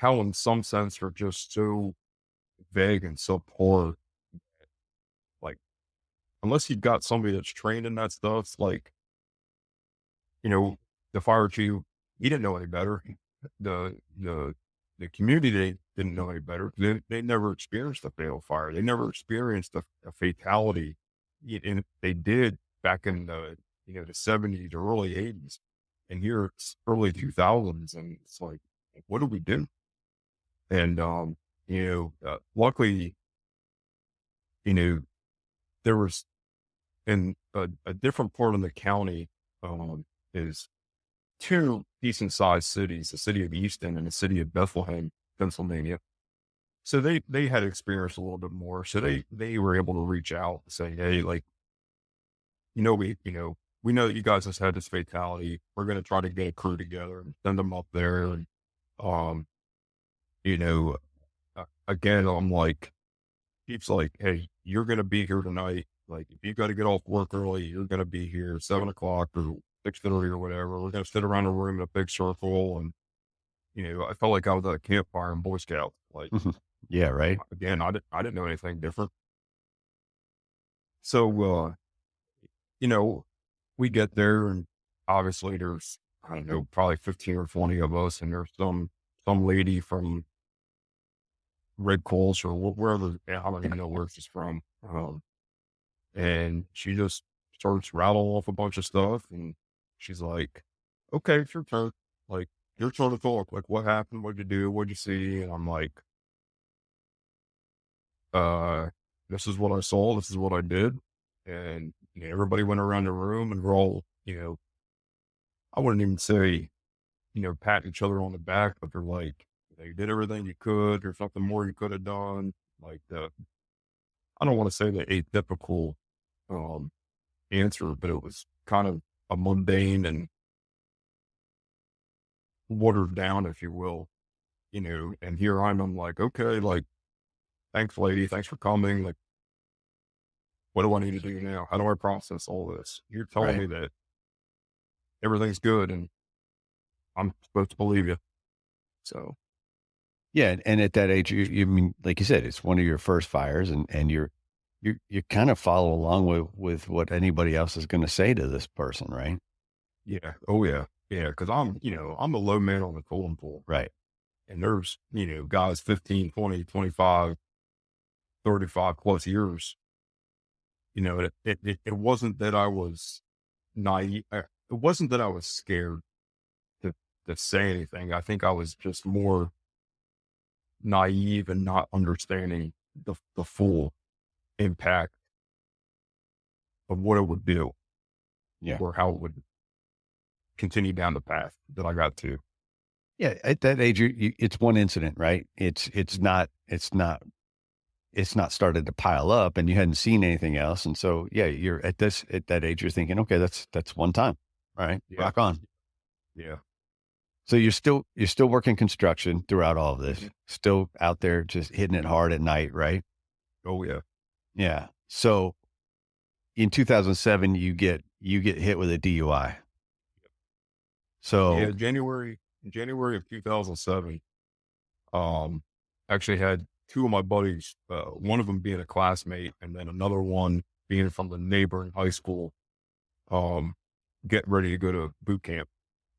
in some sense are just so vague and so poor. Like, unless you've got somebody that's trained in that stuff, like, you know, the fire chief, he didn't know any better. The community, they didn't know any better. They never experienced a fatal fire. They never experienced a fatality. And they did back in the 70s or early 80s. And here it's early 2000s. And it's like, what do we do? And, luckily, you know, there was in a different part of the county, is two decent sized cities, the city of Easton and the city of Bethlehem, Pennsylvania. So they had experienced a little bit more. So they were able to reach out and say, hey, like, we we know that you guys just had this fatality. We're going to try to get a crew together and send them up there. And, um, you know, again, I'm like, Keith's like, hey, you're going to be here tonight. Like, if you got to get off work early, you're going to be here 7 o'clock or 6:30 or whatever. We're going to sit around the room in a big circle. And, I felt like I was at a campfire in Boy Scouts. Like, Yeah, right. again, I didn't know anything different. So, you know, we get there and obviously there's, I don't know, probably 15 or 20 of us. And there's some lady from Red Cross or wherever, I don't even know where she's from. And she just starts rattling off a bunch of stuff. And she's like, okay, it's your turn. Like, your turn to talk. Like, what happened? What'd you do? What'd you see? And I'm like, uh, this is what I saw. This is what I did. And everybody went around the room and we're all, I wouldn't even say, patting each other on the back, but they're like, you did everything you could. There's nothing more you could have done. Like I don't want to say the atypical um, answer, but it was kind of a mundane and watered down, if you will, and here I'm like, okay, like, thanks, lady. Thanks for coming. Like, what do I need to do now? How do I process all this? You're telling Right. me that everything's good and I'm supposed to believe you. So, Yeah, and at that age, you mean, like you said, it's one of your first fires, and you kind of follow along with what anybody else is going to say to this person, right? yeah. Oh, yeah. Yeah. Cause I'm a low man on the totem pole. Right. And there's, guys 15, 20, 25, 35 plus years, it wasn't that I was naive. It wasn't that I was scared to, to say anything. I think I was just more naive and not understanding the full impact of what it would do Yeah. or how it would continue down the path that I got to. Yeah. At that age, it's one incident, right? It's not started to pile up, and you hadn't seen anything else, and so yeah, you're at that age, you're thinking, okay, that's one time, all right, Yeah. rock on. Yeah. So you're still working construction throughout all of this, Mhm. still out there just hitting it hard at night, right? Oh, yeah. Yeah. So in 2007, you get hit with a DUI. Yeah. So January of 2007, um, actually had two of my buddies, one of them being a classmate and then another one being from the neighboring high school, um, getting ready to go to boot camp.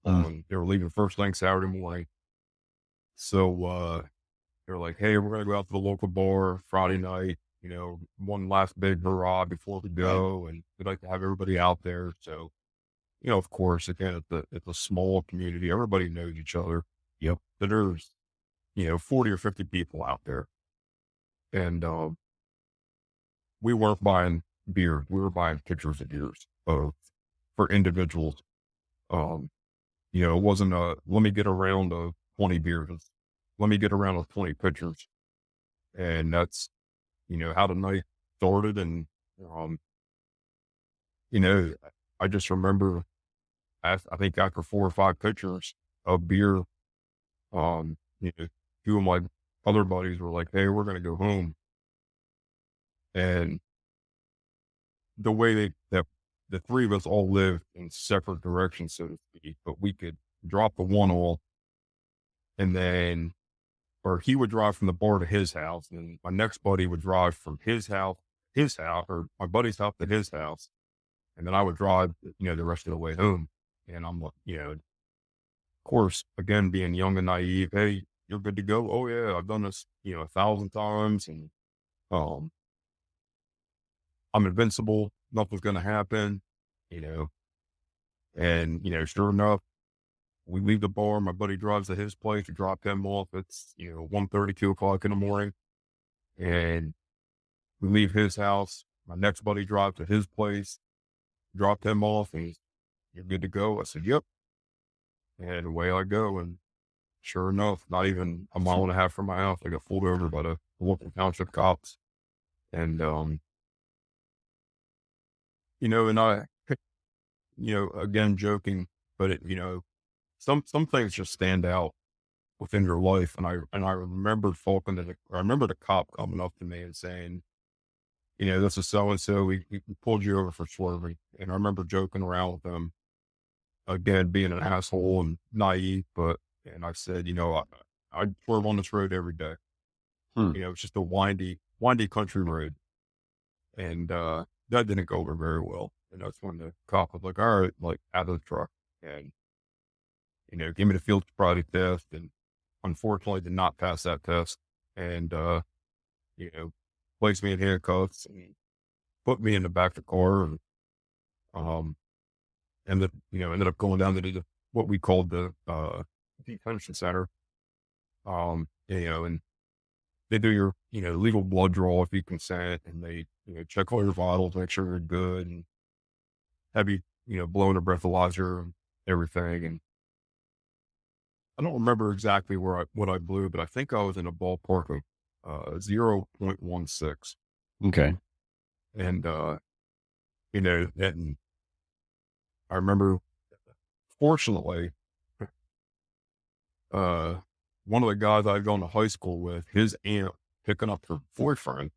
mm, They were leaving first thing Saturday morning. So, they were like, hey, we're going to go out to the local bar Friday night, one last big hurrah before we right. go. And we'd like to have everybody out there. So, of course, again, it's a small community. Everybody knows each other. Yep. But there's, 40 or 50 people out there. And, we weren't buying beer. We were buying pitchers of beers, for individuals. Um, it wasn't let me get around 20 beers. Let me get around with 20 pitchers. And that's, how the night started. And, um, you know, I just remember, I think after 4 or 5 pitchers of beer, you know, two of my other buddies were like, hey, we're going to go home. And the way that the three of us all lived in separate directions, so to speak, but we could drop the one off and then, or he would drive from the bar to his house, and my next buddy would drive from his house, or my buddy's house to his house. And then I would drive, the rest of the way home. And I'm like, of course, again, being young and naive, hey, you're good to go. Oh yeah, I've done this, 1,000 times and, um, I'm invincible. Nothing's going to happen, you know, and, sure enough, we leave the bar. My buddy drives to his place to drop him off. It's, 1:30, 2 o'clock in the morning. And we leave his house. My next buddy drives to his place, dropped him off, and you're good to go. I said, yep. And away I go. And sure enough, not even a mile and a half from my house, I got pulled over by the local township cops. And, and again, joking, but some things just stand out within your life. And I remember I remember the cop coming up to me and saying, this is so and so. We pulled you over for swerving. And I remember joking around with him again, being an asshole and naive, and I said, I swerve on this road every day. Hmm. It's just a windy country road. And that didn't go over very well. And that's when the cop was like, all right, like out of the truck. And, gave me the field sobriety test, and unfortunately did not pass that test. And, you know, placed me in handcuffs and put me in the back of the car, and um, ended up going down to what we called the detention center. And they do your, legal blood draw if you consent, and they, check all your vitals, make sure you're good, and have you, blowing a breathalyzer and everything. And I don't remember exactly what I blew, but I think I was in a ballpark of 0.16. Okay. And and I remember, fortunately, uh one of the guys I'd gone to high school with, his aunt picking up her boyfriend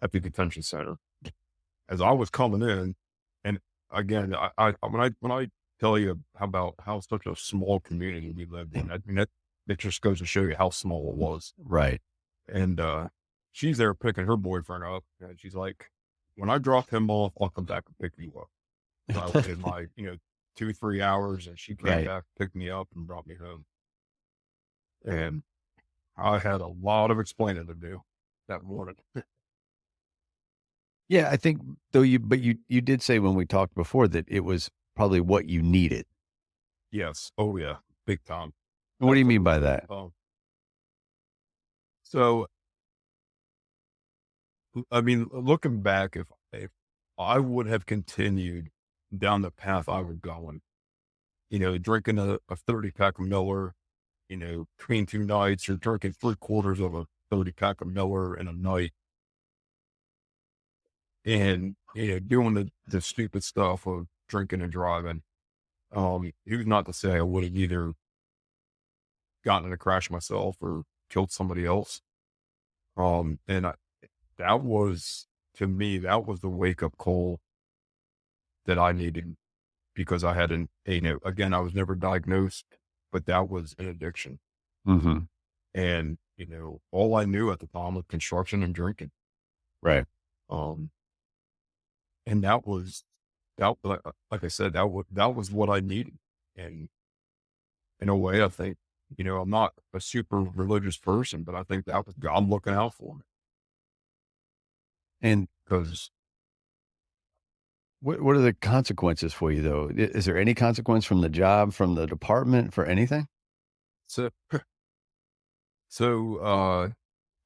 at the detention center as I was coming in. And again, when I tell you about how such a small community we lived in, I mean, that just goes to show you how small it was. Right. And she's there picking her boyfriend up, and she's like, "When I drop him off, I'll come back and pick you up." So I waited my 2-3 hours, and she came Right. back, picked me up, and brought me home. And I had a lot of explaining to do that morning. Yeah, I think though you did say when we talked before that it was probably what you needed. Yes. Oh yeah. Big time. What do you mean Absolutely by big that? time. So, I mean, looking back, if I would have continued down the path I was going, drinking a 30 pack of Miller, between 2 nights, you're drinking 3/4 of a 30 pack of Miller in a night, and, doing the stupid stuff of drinking and driving. Who's not to say I would have either gotten in a crash myself or killed somebody else. And that was, to me, that was the wake up call that I needed, because I had again, I was never diagnosed, but that was an addiction. Mhm. And, all I knew at the time was construction and drinking. Right. Um, and like I said, that was what I needed. And in a way, I think, I'm not a super religious person, but I think that was God looking out for me, And because what are the consequences for you though? Is there any consequence from the job, from the department, for anything? so,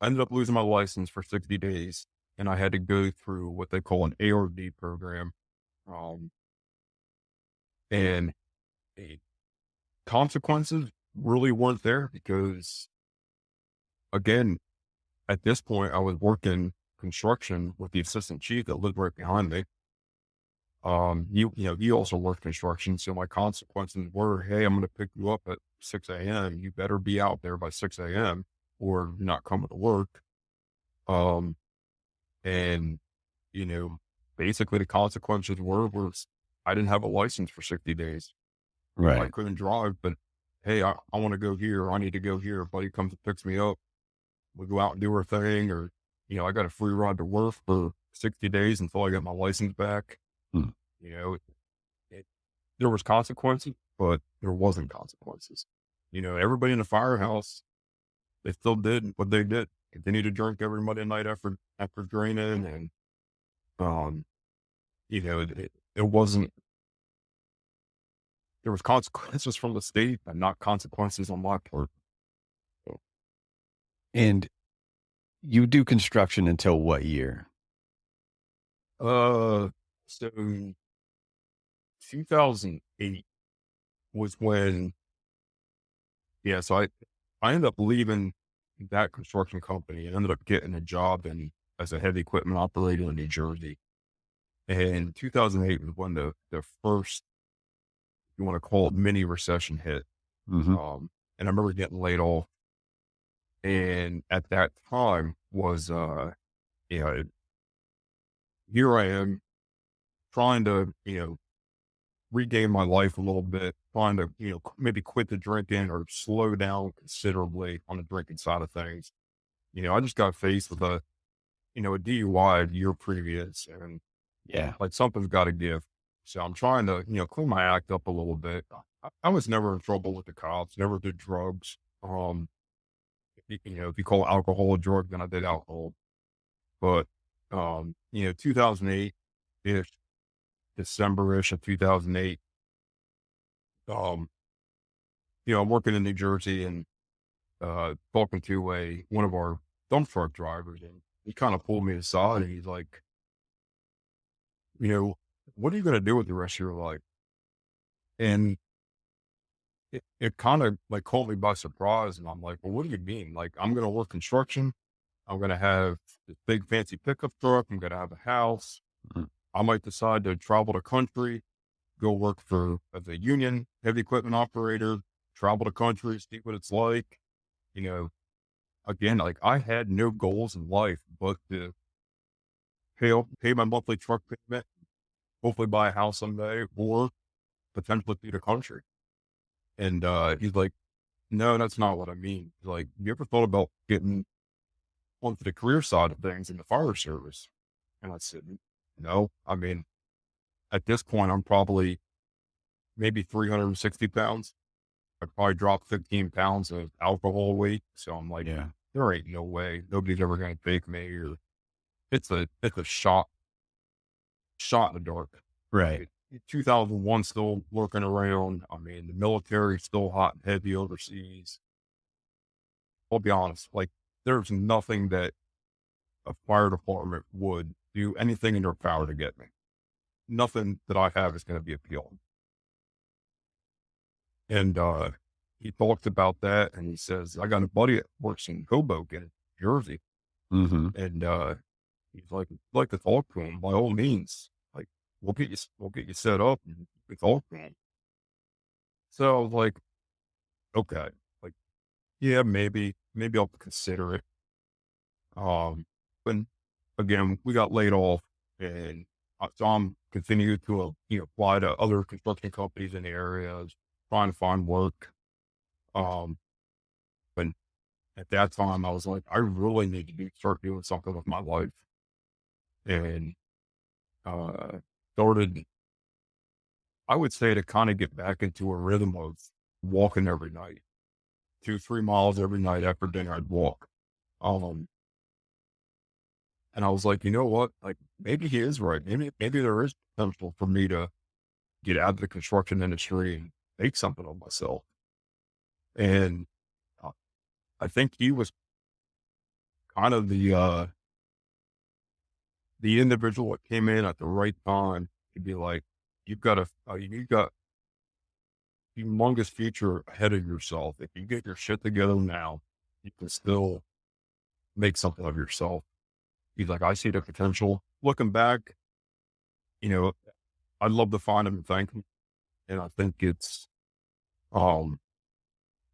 I ended up losing my license for 60 days, and I had to go through what they call an ARD program. Um, and the consequences really weren't there, because, again, at this point, I was working construction with the assistant chief that lived right behind me. He also worked construction. So my consequences were, hey, I'm going to pick you up at 6 a.m. You better be out there by 6 a.m. or you're not coming to work. Um, and, you know, basically the consequences was I didn't have a license for 60 days. I Right. couldn't drive, but hey, I want to go here. I need to go here. A buddy comes and picks me up. We go out and do our thing, or, I got a free ride to work for 60 days until I got my license back. Hmm. You know, it, there was consequences, but there wasn't consequences. Everybody in the firehouse, they still did what they did. Continued to drink every Monday night after draining, and um, it wasn't. There was consequences from the state, but not consequences on my part. So, And you do construction until what year? uh, so 2008 was when, yeah. So I ended up leaving that construction company and ended up getting a job as a heavy equipment operator in New Jersey. And 2008 was when the first, you want to call it, mini recession hit. Mhm. And I remember getting laid off. And at that time was, you know, here I am trying to, regain my life a little bit, trying to, maybe quit the drinking or slow down considerably on the drinking side of things. I just got faced with a DUI the year previous, and Yeah. like something's got to give. So I'm trying to, clean my act up a little bit. I was never in trouble with the cops, never did drugs. If you call alcohol a drug, then I did alcohol. But, 2008 ish, December ish of 2008, um, I'm working in New Jersey and talking to one of our dump truck drivers, and he kind of pulled me aside and he's like, you know, what are you going to do with the rest of your life? And it kind of like caught me by surprise. And I'm like, well, what do you mean? Like, I'm going to work construction. I'm going to have this big fancy pickup truck. I'm going to have a house. Mm. I might decide to travel the country, go work for as a union heavy equipment operator, travel the country, see what it's like. You know, again, like I had no goals in life but to pay my monthly truck payment, hopefully buy a house someday, or potentially feed a country. And he's like, no, that's not what I mean. He's like, you ever thought about getting onto the career side of things in the fire service? And I said, no. I mean, at this point, I'm probably maybe 360 pounds. I'd probably drop 15 pounds of alcohol a week. So I'm like, Yeah. there ain't no way. Nobody's ever going to take me. Or it's a shot in the dark. Right. 2001 still lurking around. I mean, the military still hot and heavy overseas. I'll be honest, like there's nothing that a fire department would do anything in their power to get me. Nothing that I have is going to be appealing. And he talks about that, and he says, I got a buddy that works in Hoboken, Jersey, Mhm. and he's like, "If you'd like to talk to him, by all means, like we'll get you set up and you can talk to him." So I was like, okay, like yeah, maybe I'll consider it. But again, we got laid off, and so I'm continuing to apply to other construction companies in the area, trying to find work. Um, but at that time, I was like, I really need to start doing something with my life, and uh, started. I would say to kind of get back into a rhythm of walking every night, 2, 3 miles every night after dinner. I'd walk. Um, and I was like, you know what? Like maybe he is right. Maybe there is potential for me to get out of the construction industry and make something of myself. And uh, I think he was kind of the individual that came in at the right time to be like, you've got humongous future ahead of yourself. If you get your shit together now, you can still make something of yourself. He's like, I see the potential. Looking back, you know, I'd love to find him and thank him. And I think it's um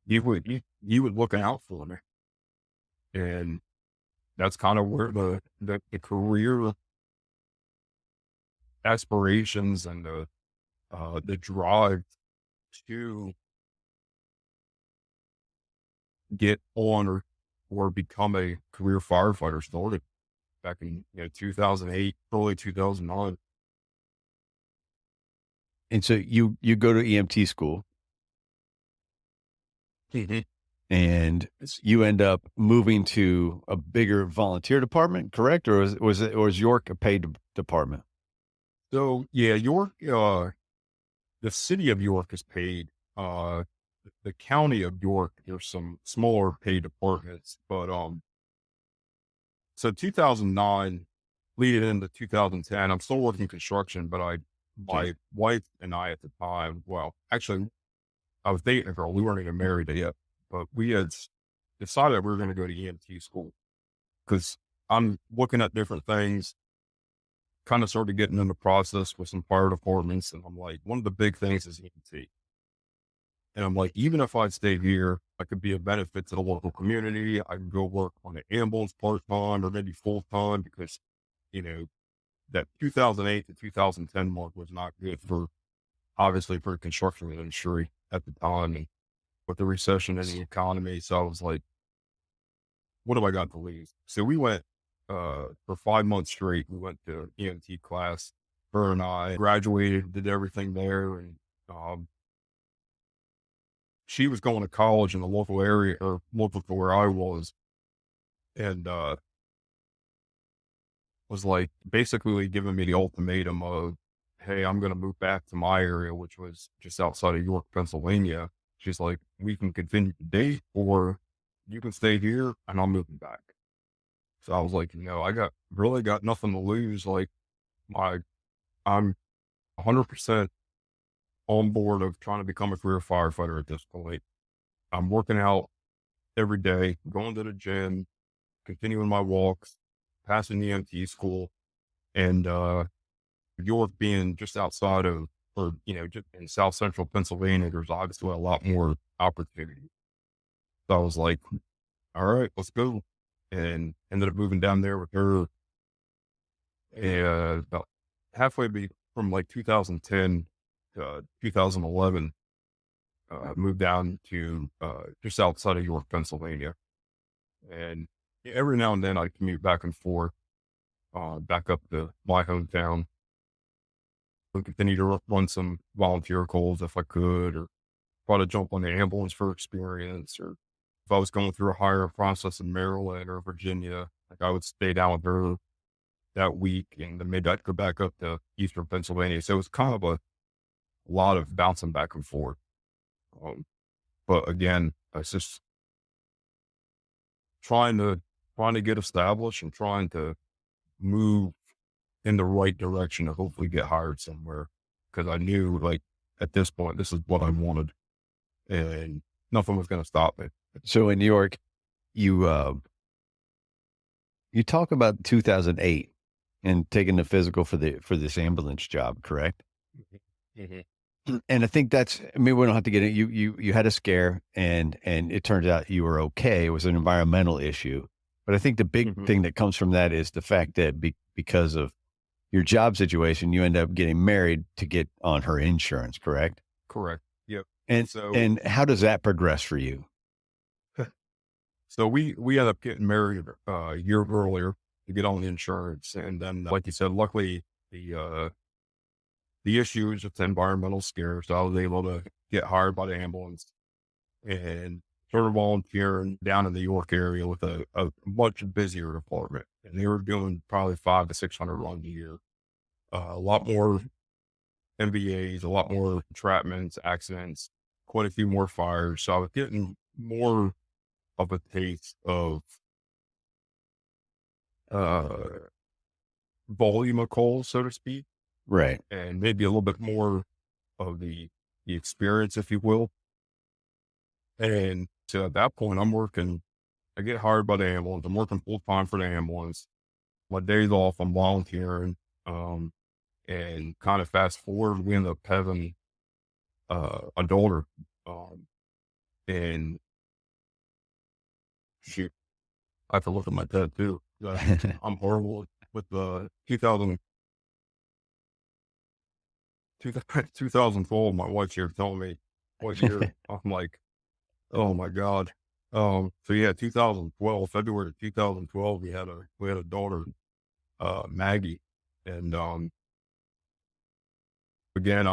he would looking out for me. And that's kind of where the career aspirations and the drive to get on or become a career firefighter started back in 2008, early 2009. And so you go to EMT school Mhm. and It's- you end up moving to a bigger volunteer department, correct? Or was York a paid department? So yeah, York, the city of York is paid. The county of York, there's some smaller paid departments, but so 2009 leading into 2010, I'm still working construction, but Okay. my wife and I at the time, well, actually, I was dating a girl. We weren't even married yet, but we had decided we were going to go to EMT school because I'm looking at different things, kind of started getting in the process with some fire departments. And I'm like, one of the big things is EMT. And I'm like, even if I stayed here, I could be a benefit to the local community. I can go work on the ambulance part time or maybe full time because, you know, that 2008 to 2010 mark was not good for obviously for the construction industry at the time and with the recession in the economy. So I was like, what do I got to lose? So we went for 5 months straight. We went to EMT class. Her and I graduated, did everything there, and um, she was going to college in the local area or local to where I was, and was like basically giving me the ultimatum of, "Hey, I'm going to move back to my area, which was just outside of York, Pennsylvania." She's like, "We can continue to date, or you can stay here, and I'm moving back." So I was like, I got nothing to lose. Like my, I'm 100% on board of trying to become a career firefighter at this point. I'm working out every day, going to the gym, continuing my walks, passing the MT school, and York being just outside of, or just in South Central Pennsylvania, there's obviously a lot more opportunity. So I was like, all right, let's go, and ended up moving down there with her. About halfway from like 2010 to 2011, moved down to just outside of York, Pennsylvania, and every now and then I commute back and forth, back up to my hometown and continue to run some volunteer calls if I could, or try to jump on the ambulance for experience, or if I was going through a hiring process in Maryland or Virginia, like I would stay down with her that week, and then maybe I'd go back up to Eastern Pennsylvania. So it was kind of a lot of bouncing back and forth. Um, but again, it's just trying to trying to get established and trying to move in the right direction to hopefully get hired somewhere. Because I knew, like, at this point, this is what I wanted, and nothing was going to stop me. So in New York, you you talk about 2008 and taking the physical for this ambulance job, correct? Mhm. And I think that's, I mean, we don't have to get it. You had a scare and it turns out you were okay. It was an environmental issue. But I think the big Mhm. thing that comes from that is the fact that because of your job situation, you end up getting married to get on her insurance, correct? Correct. Yep. And So, and how does that progress for you? so we ended up getting married a year earlier to get on the insurance, and then, like you said, luckily the issue is just environmental scare, so I was able to get hired by the ambulance and started volunteering down in the York area with a much busier department, and they were doing probably 500 to 600 runs a year. A lot more MVAs, a lot more entrapments, accidents, quite a few more fires. So I was getting more of a taste of uh, volume of calls, so to speak, Right. and maybe a little bit more of the experience, if you will. And so at that point, I get hired by the ambulance. I'm working full time for the ambulance. My days off, I'm volunteering. Um, and kind of fast forward, we end up having a daughter. Um, and shoot, I have to look at my tattoo. I'm horrible with the 2012. My wife's here telling me what year. I'm like, oh my God. So yeah, 2012, February of 2012, we had a daughter, Maggie. And again,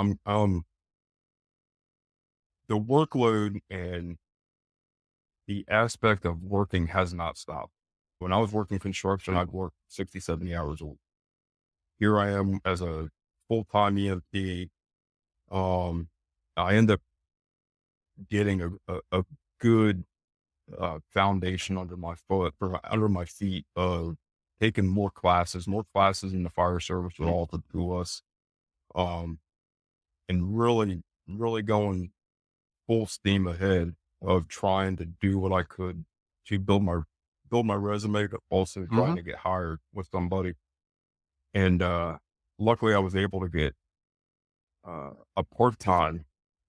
the workload and the aspect of working has not stopped. When I was working construction, I'd work 60, 70 hours a week. Here I am as a full-time EMT. Um, I end up getting a good foundation under my feet of taking more classes in the fire service were offered to us. Um, and really going full steam ahead of trying to do what I could to build my resume, but also trying Mhm. to get hired with somebody. And luckily, I was able to get a part-time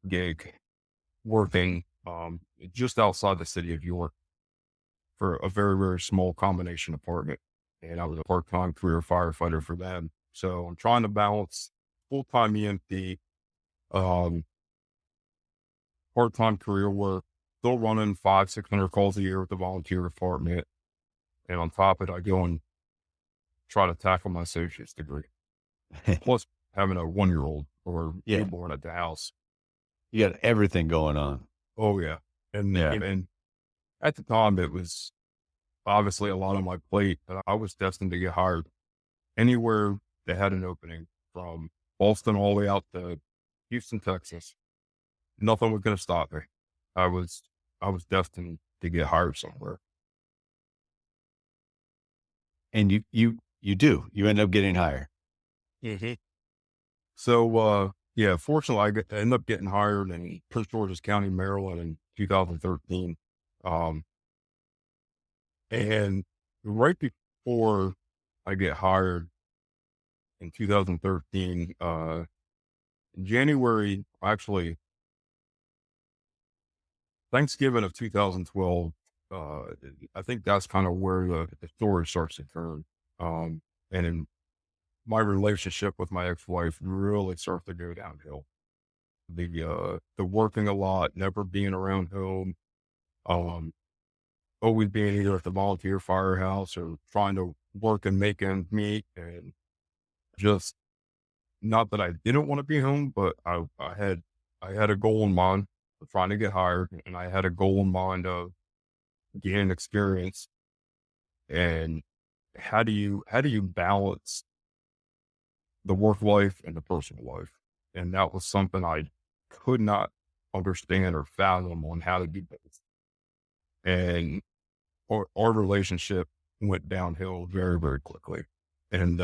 gig working just outside the city of York for a very, very small combination apartment. And I was a part-time career firefighter for them. So I'm trying to balance full-time EMT, um, part-time career work, still running 600 calls a year with the volunteer department. And on top of it, I go and try to tackle my associate's degree. Plus having a 1-year-old or Yeah. newborn at the house. You got everything going on. Oh yeah. Yeah. And at the time it was obviously a lot on my plate, but I was destined to get hired anywhere that had an opening from Boston all the way out to Houston, Texas. Nothing was going to stop me. I was, I was destined to get hired somewhere. And you do. You end up getting higher. hmm So, yeah, fortunately I ended up getting hired in Prince George's County, Maryland in 2013. Um, and right before I get hired in 2013, January, actually Thanksgiving of 2012, uh, I think that's kind of where the story starts to turn. And in my relationship with my ex-wife really starts to go downhill. The working a lot, never being around home, um, always being either at the volunteer firehouse or trying to work and make ends meet, and just not that I didn't want to be home, but I had a goal in mind of trying to get hired, and I had a goal in mind of gaining experience. And how do you balance the work life and the personal life? And that was something I could not understand or fathom on how to do both. And our relationship went downhill very, very quickly. And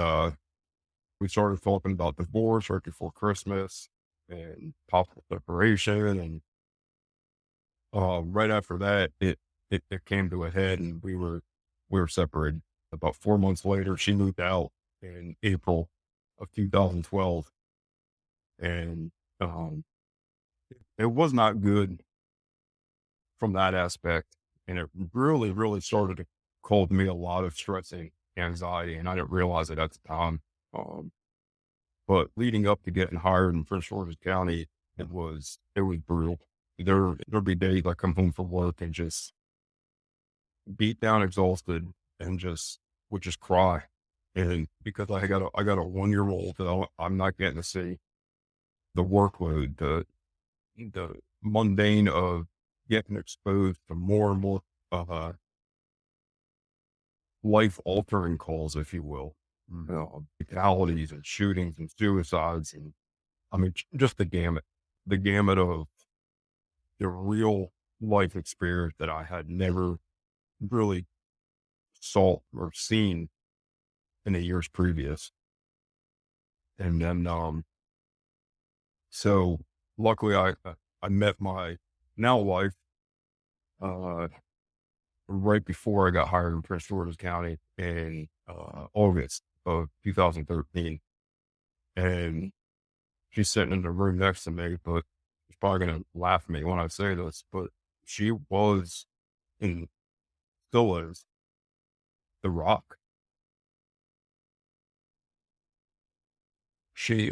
we started talking about divorce right before Christmas and possible separation. And right after that, it came to a head, and we were separated. About 4 months later, she moved out in April of 2012, and um, it was not good from that aspect. And it really, really started to cause me a lot of stress and anxiety, and I didn't realize it at the time. Um, but leading up to getting hired in Prince George's County, it was brutal. There'd be days I come home from work and just beat down, exhausted, and just would just cry. And because I got a 1-year old that I'm not getting to see the workload, the mundane of getting exposed to more and more uh, life altering calls, if you will, Mhm. fatalities and shootings and suicides, and I mean just the gamut of the real life experience that I had never really saw or seen in the years previous. And then, so luckily I met my now wife, uh, right before I got hired in Prince George's County in, August of 2013. And she's sitting in the room next to me, but she's probably going to laugh at me when I say this, but she was and still is the rock. She,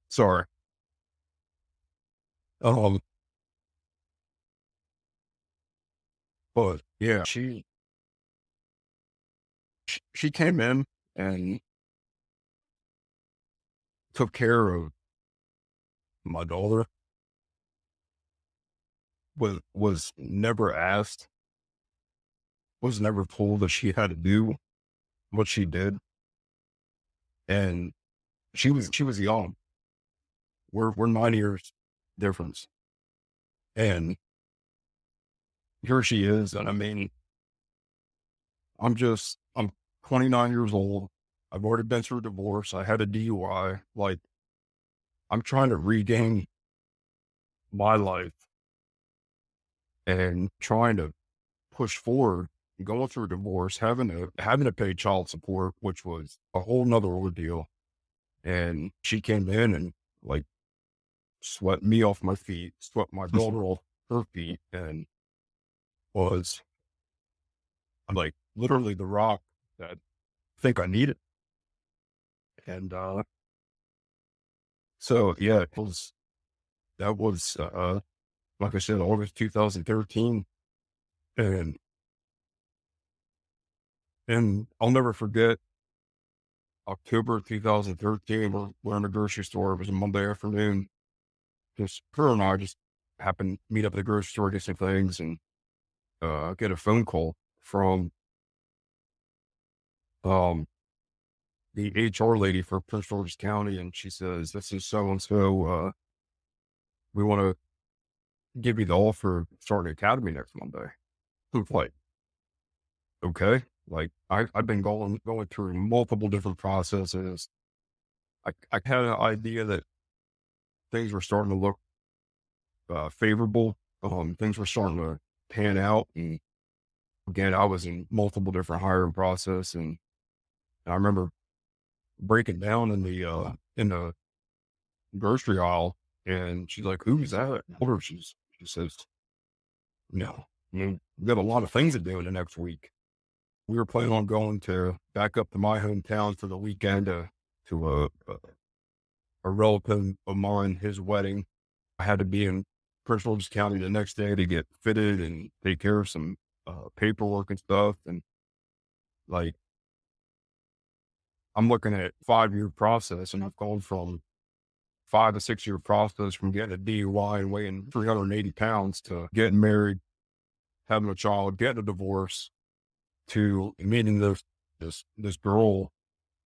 sorry. Um, but yeah, she came in and took care of my daughter, was never asked, was never told that she had to do what she did. And she was young. We're 9 years difference. And here she is. And I mean, I'm 29 years old. I've already been through a divorce. I had a DUI. Like, I'm trying to regain my life and trying to push forward going through a divorce, having to pay child support, which was a whole nother ordeal. And she came in and like swept me off my feet, swept my daughter off her feet, and was like literally the rock that I think I needed. And so yeah, that was like I said, August 2013. And I'll never forget October 2013. We're in a grocery store. It was a Monday afternoon. Just her and I just happened to meet up at the grocery store, get some things, and get a phone call from um the HR lady for Prince George's County, and she says, "This is so and so. We want to give you the offer of starting academy next Monday." I was like, okay. Like I've been going through multiple different processes. I had an idea that things were starting to look favorable. Things were starting to pan out, and again, I was in multiple different hiring process, and I remember breaking down in the grocery aisle, and she's like, "Who's that?" I told her, she says, "No, we got a lot of things to do in the next week." We were planning on going to back up to my hometown for the weekend to a relative of mine, his wedding. I had to be in Prince George's County the next day to get fitted and take care of some paperwork and stuff. And like, I'm looking at 5 year process, and I've gone from 5 to 6 year process from getting a DUI and weighing 380 pounds to getting married, having a child, getting a divorce, to meeting this girl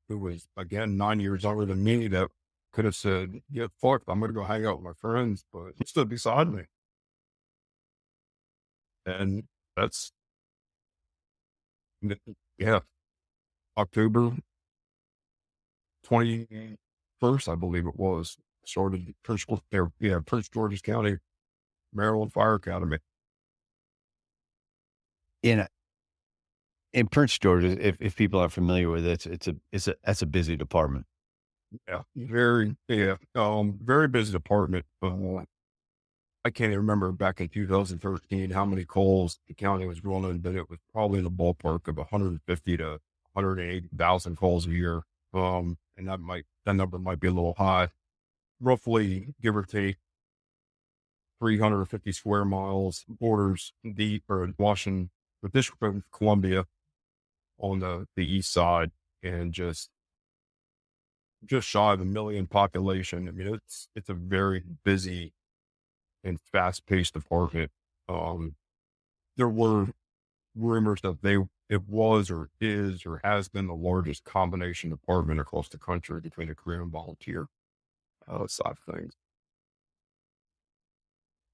who was again 9 years younger than me that could have said, "Yeah, fuck, I'm gonna go hang out with my friends," but he stood beside me, and that's yeah, October 21st, I believe it was. Started Prince George's County, Maryland Fire Academy. In in Prince George, if people are familiar with it, that's a busy department. Yeah, very busy department. I can't even remember back in 2013 how many calls the county was running, but it was probably in the ballpark of 150 to 180,000 calls a year. And that number might be a little high. Roughly, give or take, 350 square miles, borders deep, or Washington, the District of Columbia on the east side, and just shy of a million population. I mean, it's a very busy and fast paced department. Um, there were rumors that it was or is or has been the largest combination department across the country between a career and volunteer side of things.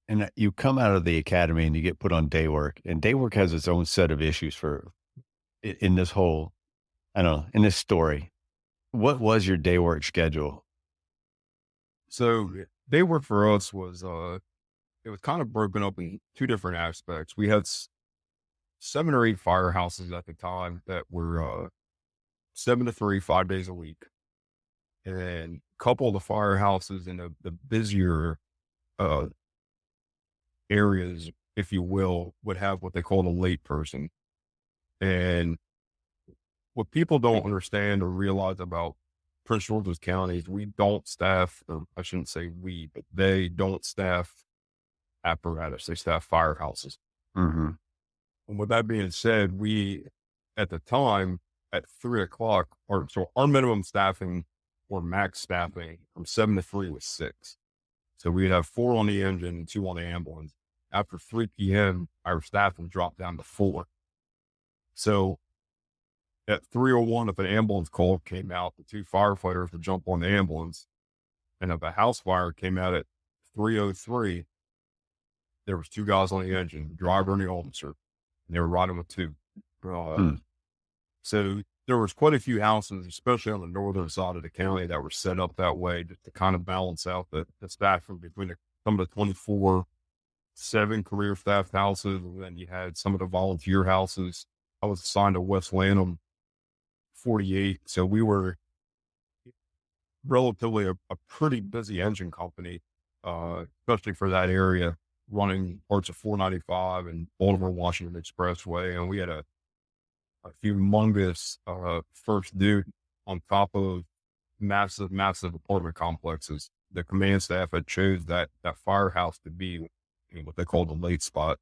And you come out of the academy and you get put on day work, and day work has its own set of issues in this whole, I don't know, in this story. What was your day work schedule? So day work for us was it was kind of broken up in two different aspects. We had 7 or 8 firehouses at the time that were 7 to 3, 5 days a week, and a couple of the firehouses in the busier uh, areas, if you will, would have what they call a late person. And what people don't understand or realize about Prince George's County is we don't staff, or I shouldn't say we, but they don't staff apparatus. They staff firehouses. Mhm. And with that being said, we, at the time, at 3 o'clock, our minimum staffing or max staffing from 7 to 3 was 6. So we'd have 4 on the engine and 2 on the ambulance. After 3 p.m., our staffing dropped down to 4. So at 3:01, if an ambulance call came out, the 2 firefighters would jump on the ambulance. And if a house fire came out at 3:03, there was 2 guys on the engine, the driver and the officer, and they were riding with 2. Uh, Hmm. so there was quite a few houses, especially on the northern side of the county, that were set up that way just to kind of balance out the staffing between some of the 24/7 career staff houses, and then you had some of the volunteer houses. I was assigned to West Lanham 48. So we were relatively a pretty busy engine company, especially for that area, running parts of 495 and Baltimore Washington Expressway. And we had a humongous first due on top of massive, massive apartment complexes. The command staff had chose that firehouse to be what they call the late spot.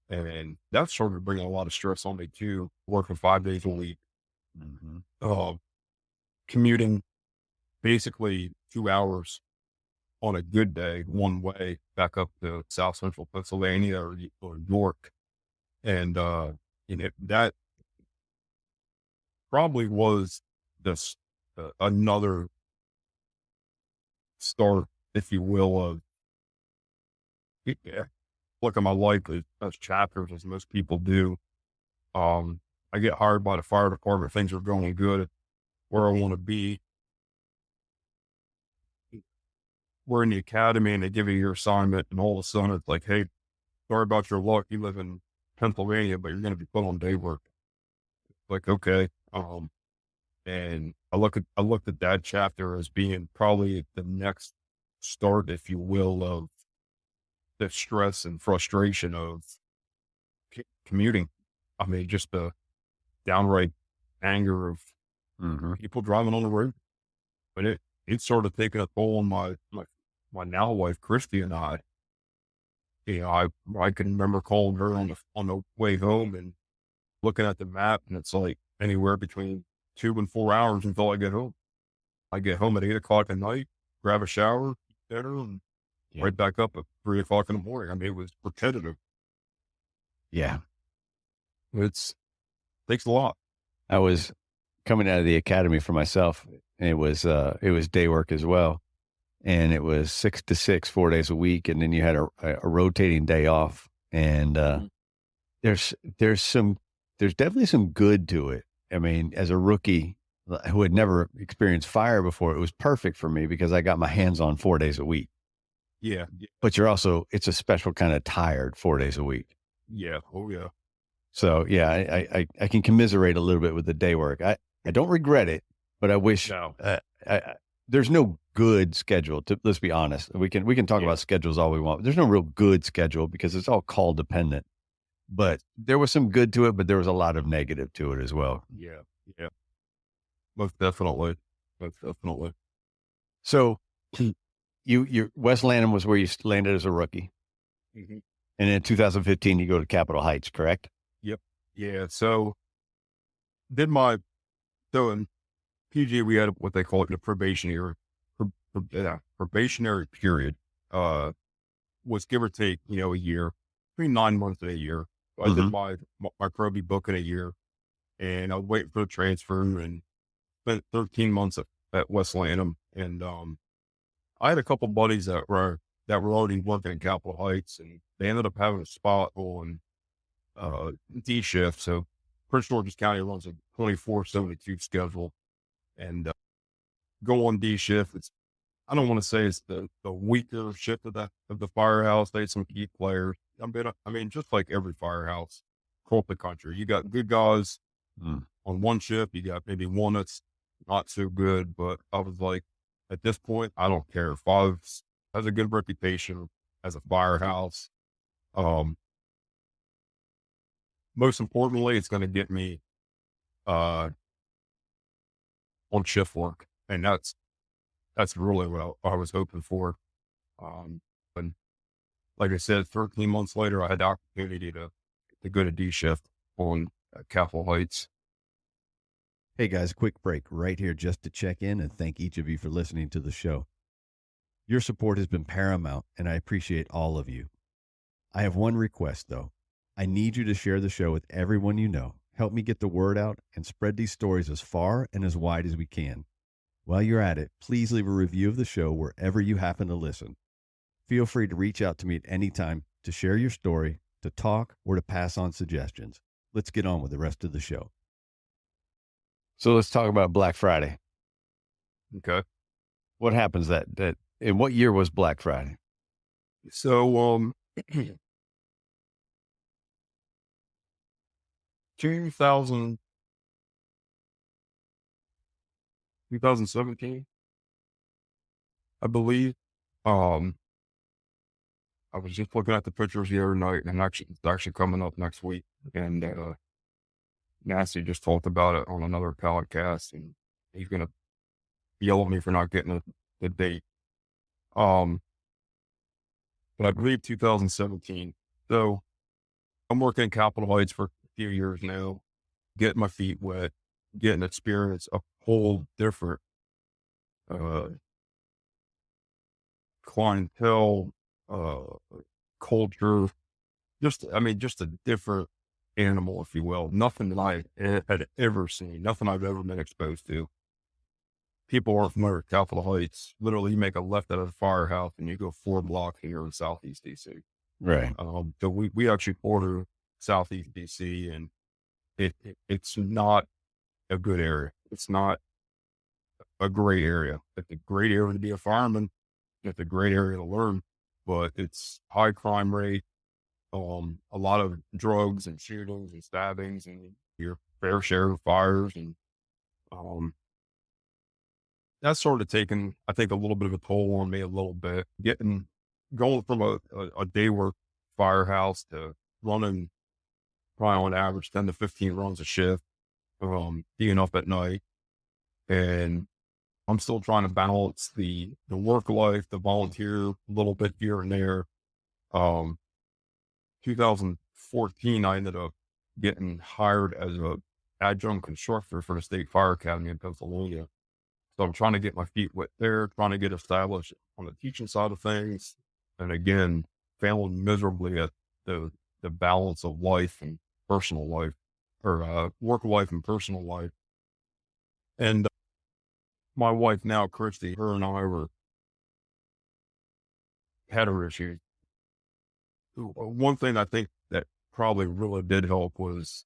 And that started bringing a lot of stress on me too, working 5 days a week, Mhm. uh, commuting basically 2 hours on a good day, one way back up to South Central Pennsylvania or York. And, that probably was this, another start, if you will, of, yeah, look at my life as chapters as most people do. Um, I get hired by the fire department. Things are going good where I want to be. We're in the academy and they give you your assignment, and all of a sudden it's like, hey, sorry about your luck. You live in Pennsylvania, but you're going to be put on day work. Like, okay. And I looked at that chapter as being probably the next start, if you will, of the stress and frustration of commuting. I mean, just the downright anger of Mhm. people driving on the road. But it sort of taken a toll on my now wife, Christy, and I. I can remember calling her on the way home and looking at the map, and it's like anywhere between 2 and 4 hours until I get home. I get home at 8 o'clock at night, grab a shower, eat dinner, and Yeah. right back up at 3 o'clock in the morning. I mean, it was repetitive. Yeah. It's takes a lot. I was coming out of the academy for myself, and it was day work as well, and it was 6 to 6, 4 days a week, and then you had a rotating day off, and, Mhm. there's there's some there's definitely some good to it. I mean, as a rookie, who had never experienced fire before, it was perfect for me because I got my hands on 4 days a week, Yeah, but it's a special kinda tired 4 days a week. yeah, oh yeah. So, yeah, I can commiserate a little bit with the day work. I don't regret it, but I wish, No, I there's no good schedule to let's be honest. We can talk yeah, about schedules all we want. There's no real good schedule because it's all call dependent, but there was some good to it, but there was a lot of negative to it as well. yeah, yeah. Most definitely, most definitely. So, you West Lanham was where you landed as a rookie, Mhm. and in 2015, you go to Capitol Heights, correct? Yep. Yeah. So did my so in PG we had what they call it the probationary period. Uh, was give or take, a year, between 9 months and a year. So I did Mhm. my Kirby book in a year, and I was waiting for the transfer and spent 13 months at West Lanham. And I had a couple buddies that were already working in Capitol Heights, and they ended up having a spot on D shift. So Prince George's County runs a 24/72 schedule, and go on D shift. I don't want to say it's the weaker shift of the firehouse. They had some key players. I mean, just like every firehouse across the country, you got good guys Mm. on one shift. You got maybe one that's not so good. But I was like, at this point, I don't care. Fives has a good reputation as a firehouse. Um, Most importantly, it's going to get me uh, on shift work, and that's really what I was hoping for. And like I said, 13 months later, I had the opportunity to go to D shift on Capitol Heights. Hey guys, quick break right here just to check in and thank each of you for listening to the show. Your support has been paramount, and I appreciate all of you. I have one request, though. I need you to share the show with everyone you know. Help me get the word out and spread these stories as far and as wide as we can. While you're at it, please leave a review of the show wherever you happen to listen. Feel free to reach out to me at any time to share your story, to talk, or to pass on suggestions. Let's get on with the rest of the show. So let's talk about Black Friday. Okay. What happens in what year was Black Friday? So, 2000, 2017, I believe. Um, I was just looking at the pictures the other night, and it's actually coming up next week. And Nasty just talked about it on another podcast, and he's gonna yell at me for not getting the date. Um, but I believe 2017. So I'm working in Capitol Heights for a few years now, getting my feet wet, getting experience a whole different uh, clientele, uh, culture. Just a different animal, if you will. Nothing that I had ever seen, nothing I've ever been exposed to. People aren't familiar with Capitol Heights. Literally, you make a left out of the firehouse and you go 4 blocks here in Southeast DC. Right. So we actually border Southeast DC, and it's not a good area. It's not a great area. It's a great area to be a fireman. It's a great area to learn, but it's high crime rate, a lot of drugs and shootings and stabbings and your fair share of fires. And, um, that's sort of taken, I think, a little bit of a toll on me a little bit. Going from a day work firehouse to running probably on average 10 to 15 runs a shift, being up at night. And I'm still trying to balance the work life, the volunteer a little bit here and there. Um, 2014, I ended up getting hired as a adjunct instructor for the State Fire Academy in Pennsylvania. So I'm trying to get my feet wet there, trying to get established on the teaching side of things. And again, failing miserably at the balance of life and personal life, or work life and personal life. And my wife now, Christy, her and I had our issues. One thing I think that probably really did help was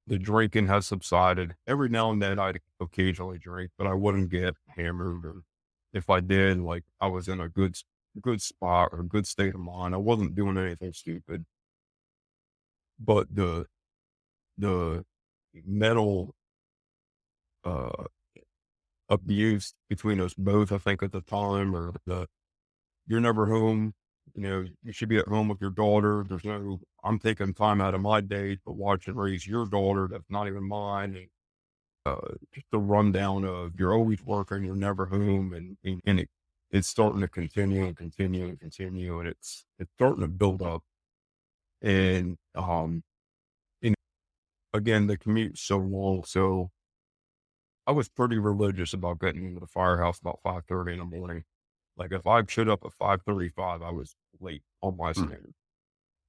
the drinking has subsided. Every now and then I'd occasionally drink, but I wouldn't get hammered. Or if I did, like I was in a good spot or a good state of mind. I wasn't doing anything stupid. But the mental uh, abuse between us both, I think at the time, or you're never home. You should be at home with your daughter. I'm taking time out of my day to watch and raise your daughter that's not even mine. And just a rundown of you're always working, you're never home. And it's starting to continue and continue and continue. And it's starting to build up. And, you know, again, the commute's so long. So I was pretty religious about getting into the firehouse about 5:30 in the morning. Like if I showed up at 5:35, I was late on my Hmm. standard.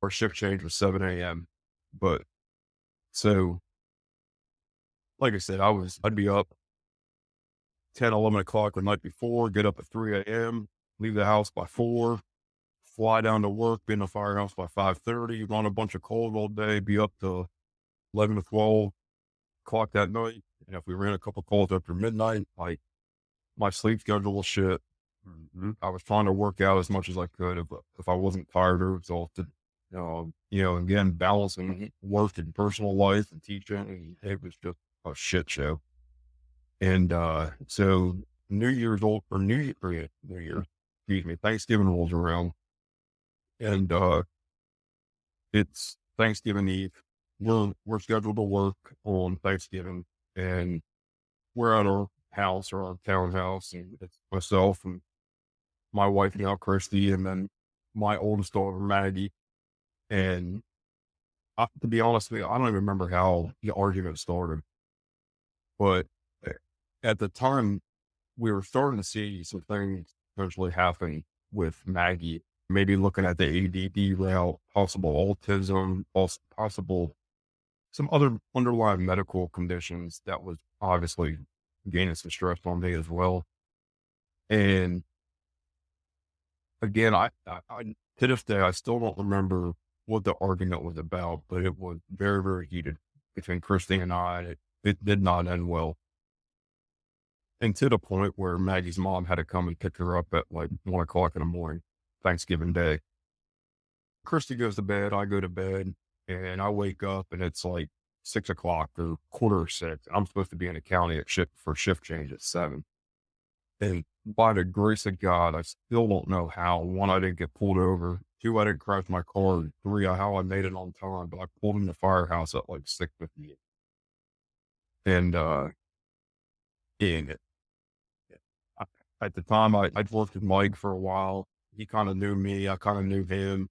Our shift change was 7 a.m. But so, like I said, I'd be up 10, 11 o'clock the night before, get up at 3 a.m., leave the house by 4, fly down to work, be in the firehouse by 5:30, run a bunch of calls all day, be up to 11 to 12 o'clock that night. And if we ran a couple calls after midnight, like my sleep schedule was shit. I was trying to work out as much as I could if I wasn't tired or exhausted. Again, balancing work and personal life and teaching, and it was just a shit show. And so New Year, excuse me, Thanksgiving rolls around, and it's Thanksgiving Eve. We're scheduled to work on Thanksgiving, and we're at our house or our townhouse, and it's myself and my wife now, Christy, and then my oldest daughter, Maggie. And to be honest with you, I don't even remember how the argument started, but uh, at the time, we were starting to see some things potentially happen with Maggie, maybe looking at the ADD route, possible autism, possible some other underlying medical conditions that was obviously gaining some stress on me as well. And again, I to this day, I still don't remember what the argument was about, but it was very, very heated between Christine and I, and it did not end well. And to the point where Maggie's mom had to come and pick her up at like 1 o'clock in the morning, Thanksgiving Day. Christy goes to bed, I go to bed, and I wake up and it's like 6 o'clock or quarter of 6. I'm supposed to be in the county at shift for shift change at 7. And by the grace of God, I still don't know how. One, I didn't get pulled over. Two, I didn't crash my car. Three, how I made it on time. But I pulled in the firehouse at like 6:58. And and it, I, at the time, I'd worked with Mike for a while. He kind of knew me. I kind of knew him.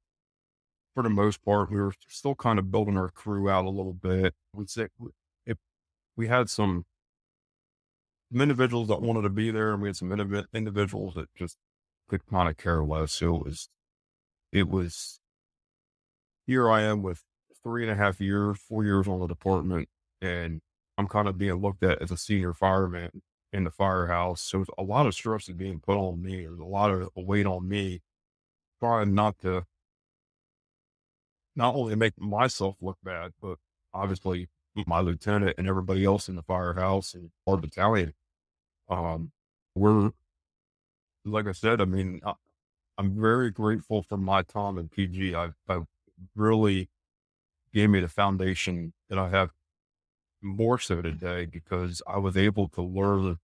For the most part, we were still kind of building our crew out a little bit. We'd say if we had some individuals that wanted to be there, and we had some individuals that just could kind of care less. So it was here I am with 3.5 years, 4 years on the department, and I'm kind of being looked at as a senior fireman in the firehouse. So a lot of stress is being put on me. There's a lot of weight on me, trying not to not only make myself look bad, but obviously my lieutenant and everybody else in the firehouse and our battalion. Um, we're like I said, I mean, I'm very grateful for my time in PG. I've really gave me the foundation that I have more so today because I was able to learn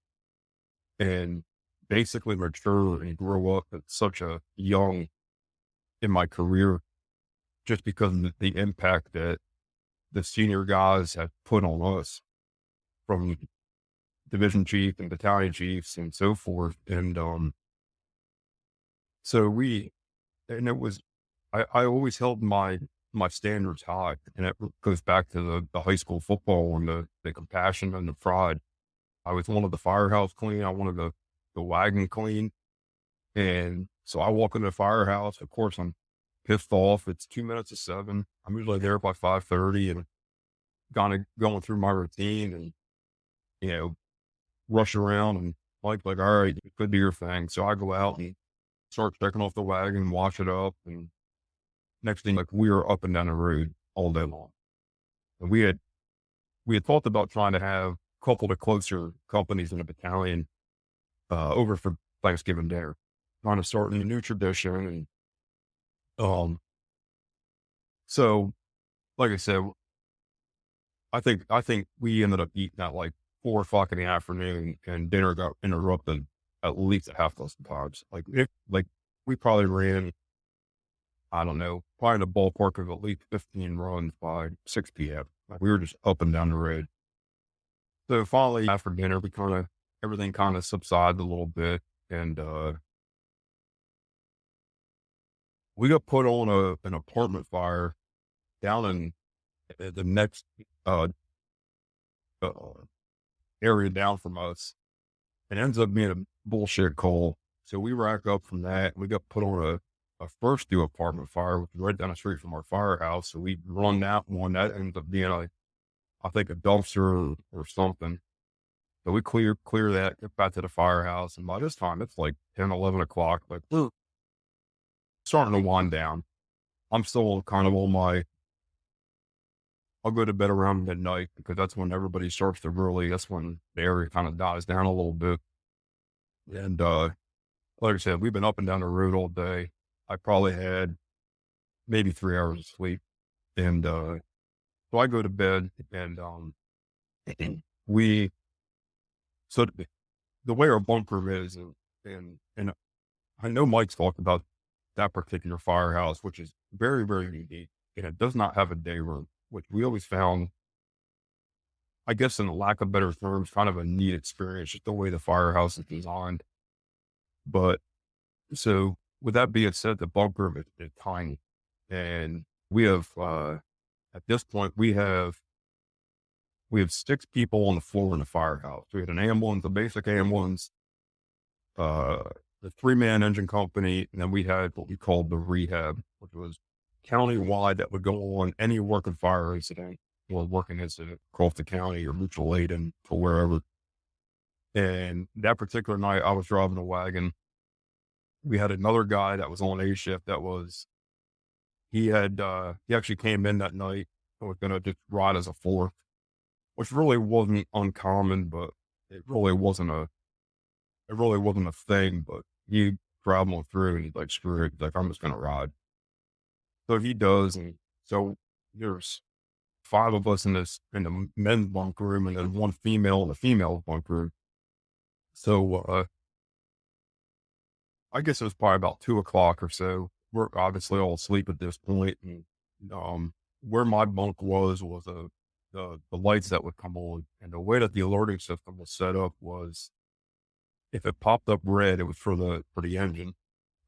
and basically mature and grow up at such a young in my career just because of the impact that the senior guys have put on us from division chief and battalion chiefs and so forth. And so we and it was I always held my standards high, and it goes back to the high school football and the compassion and the pride. I was wanted the firehouse clean. I wanted the wagon clean, and so I walk into the firehouse. Of course, I'm pissed off. It's 2 minutes to 7. I'm usually there by 5:30, and kind of going through my routine, and you know, rush around and like all right, it could be your thing. So I go out and start checking off the wagon, wash it up, and next thing, like, we were up and down the road all day long. And we had talked about trying to have a couple of closer companies in a battalion, over for Thanksgiving dinner, trying to start a new tradition. And, um, so like I said, I think we ended up eating at like 4 o'clock in the afternoon, and dinner got interrupted at least a half dozen times. Like we probably ran, I don't know, probably in the ballpark of at least 15 runs by 6 p.m. Like, we were just up and down the road. So finally, after dinner, everything kind of subsided a little bit. And we got put on an apartment fire down in the next uh, uh, area down from us. It ends up being a bullshit call. So we rack up from that. We got put on a first due apartment fire, which was right down the street from our firehouse. So we run that one. That ends up being I think a dumpster or something. So we clear that, get back to the firehouse. And by this time it's like 10, 11 o'clock, like starting to wind down. I'm still kind of on I'll go to bed around midnight because that's when everybody starts to that's when the area kind of dies down a little bit. And like I said, we've been up and down the road all day. I probably had maybe 3 hours of sleep. And so I go to bed, and we so the way our bunker is, and I know Mike's talked about that particular firehouse, which is very, very unique, and it does not have a day room, which we always found, I guess, in the lack of better terms, kind of a neat experience, just the way the firehouse is designed. But so with that being said, the bunker is tiny, and we have at this point we have 6 people on the floor in the firehouse. We had an ambulance, a basic ambulance, uh, the 3-man engine company, and then we had what we called the rehab, which was county-wide that would go on any working fire incident or working incident across the county or mutual aid and to wherever. And that particular night, I was driving a wagon. We had another guy that was on A shift he actually came in that night and was going to just ride as a fourth, which really wasn't uncommon, but it really wasn't a thing. But he traveling through, and he's like, screw it. He's like, I'm just going to ride. So he does. And so there's 5 of us in the men's bunk room and then 1 female in the female bunk room. So, I guess it was probably about 2 o'clock or so. We're obviously all asleep at this point, and, um, where my bunk was the lights that would come on, and the way that the alerting system was set up was if it popped up red, it was for the engine,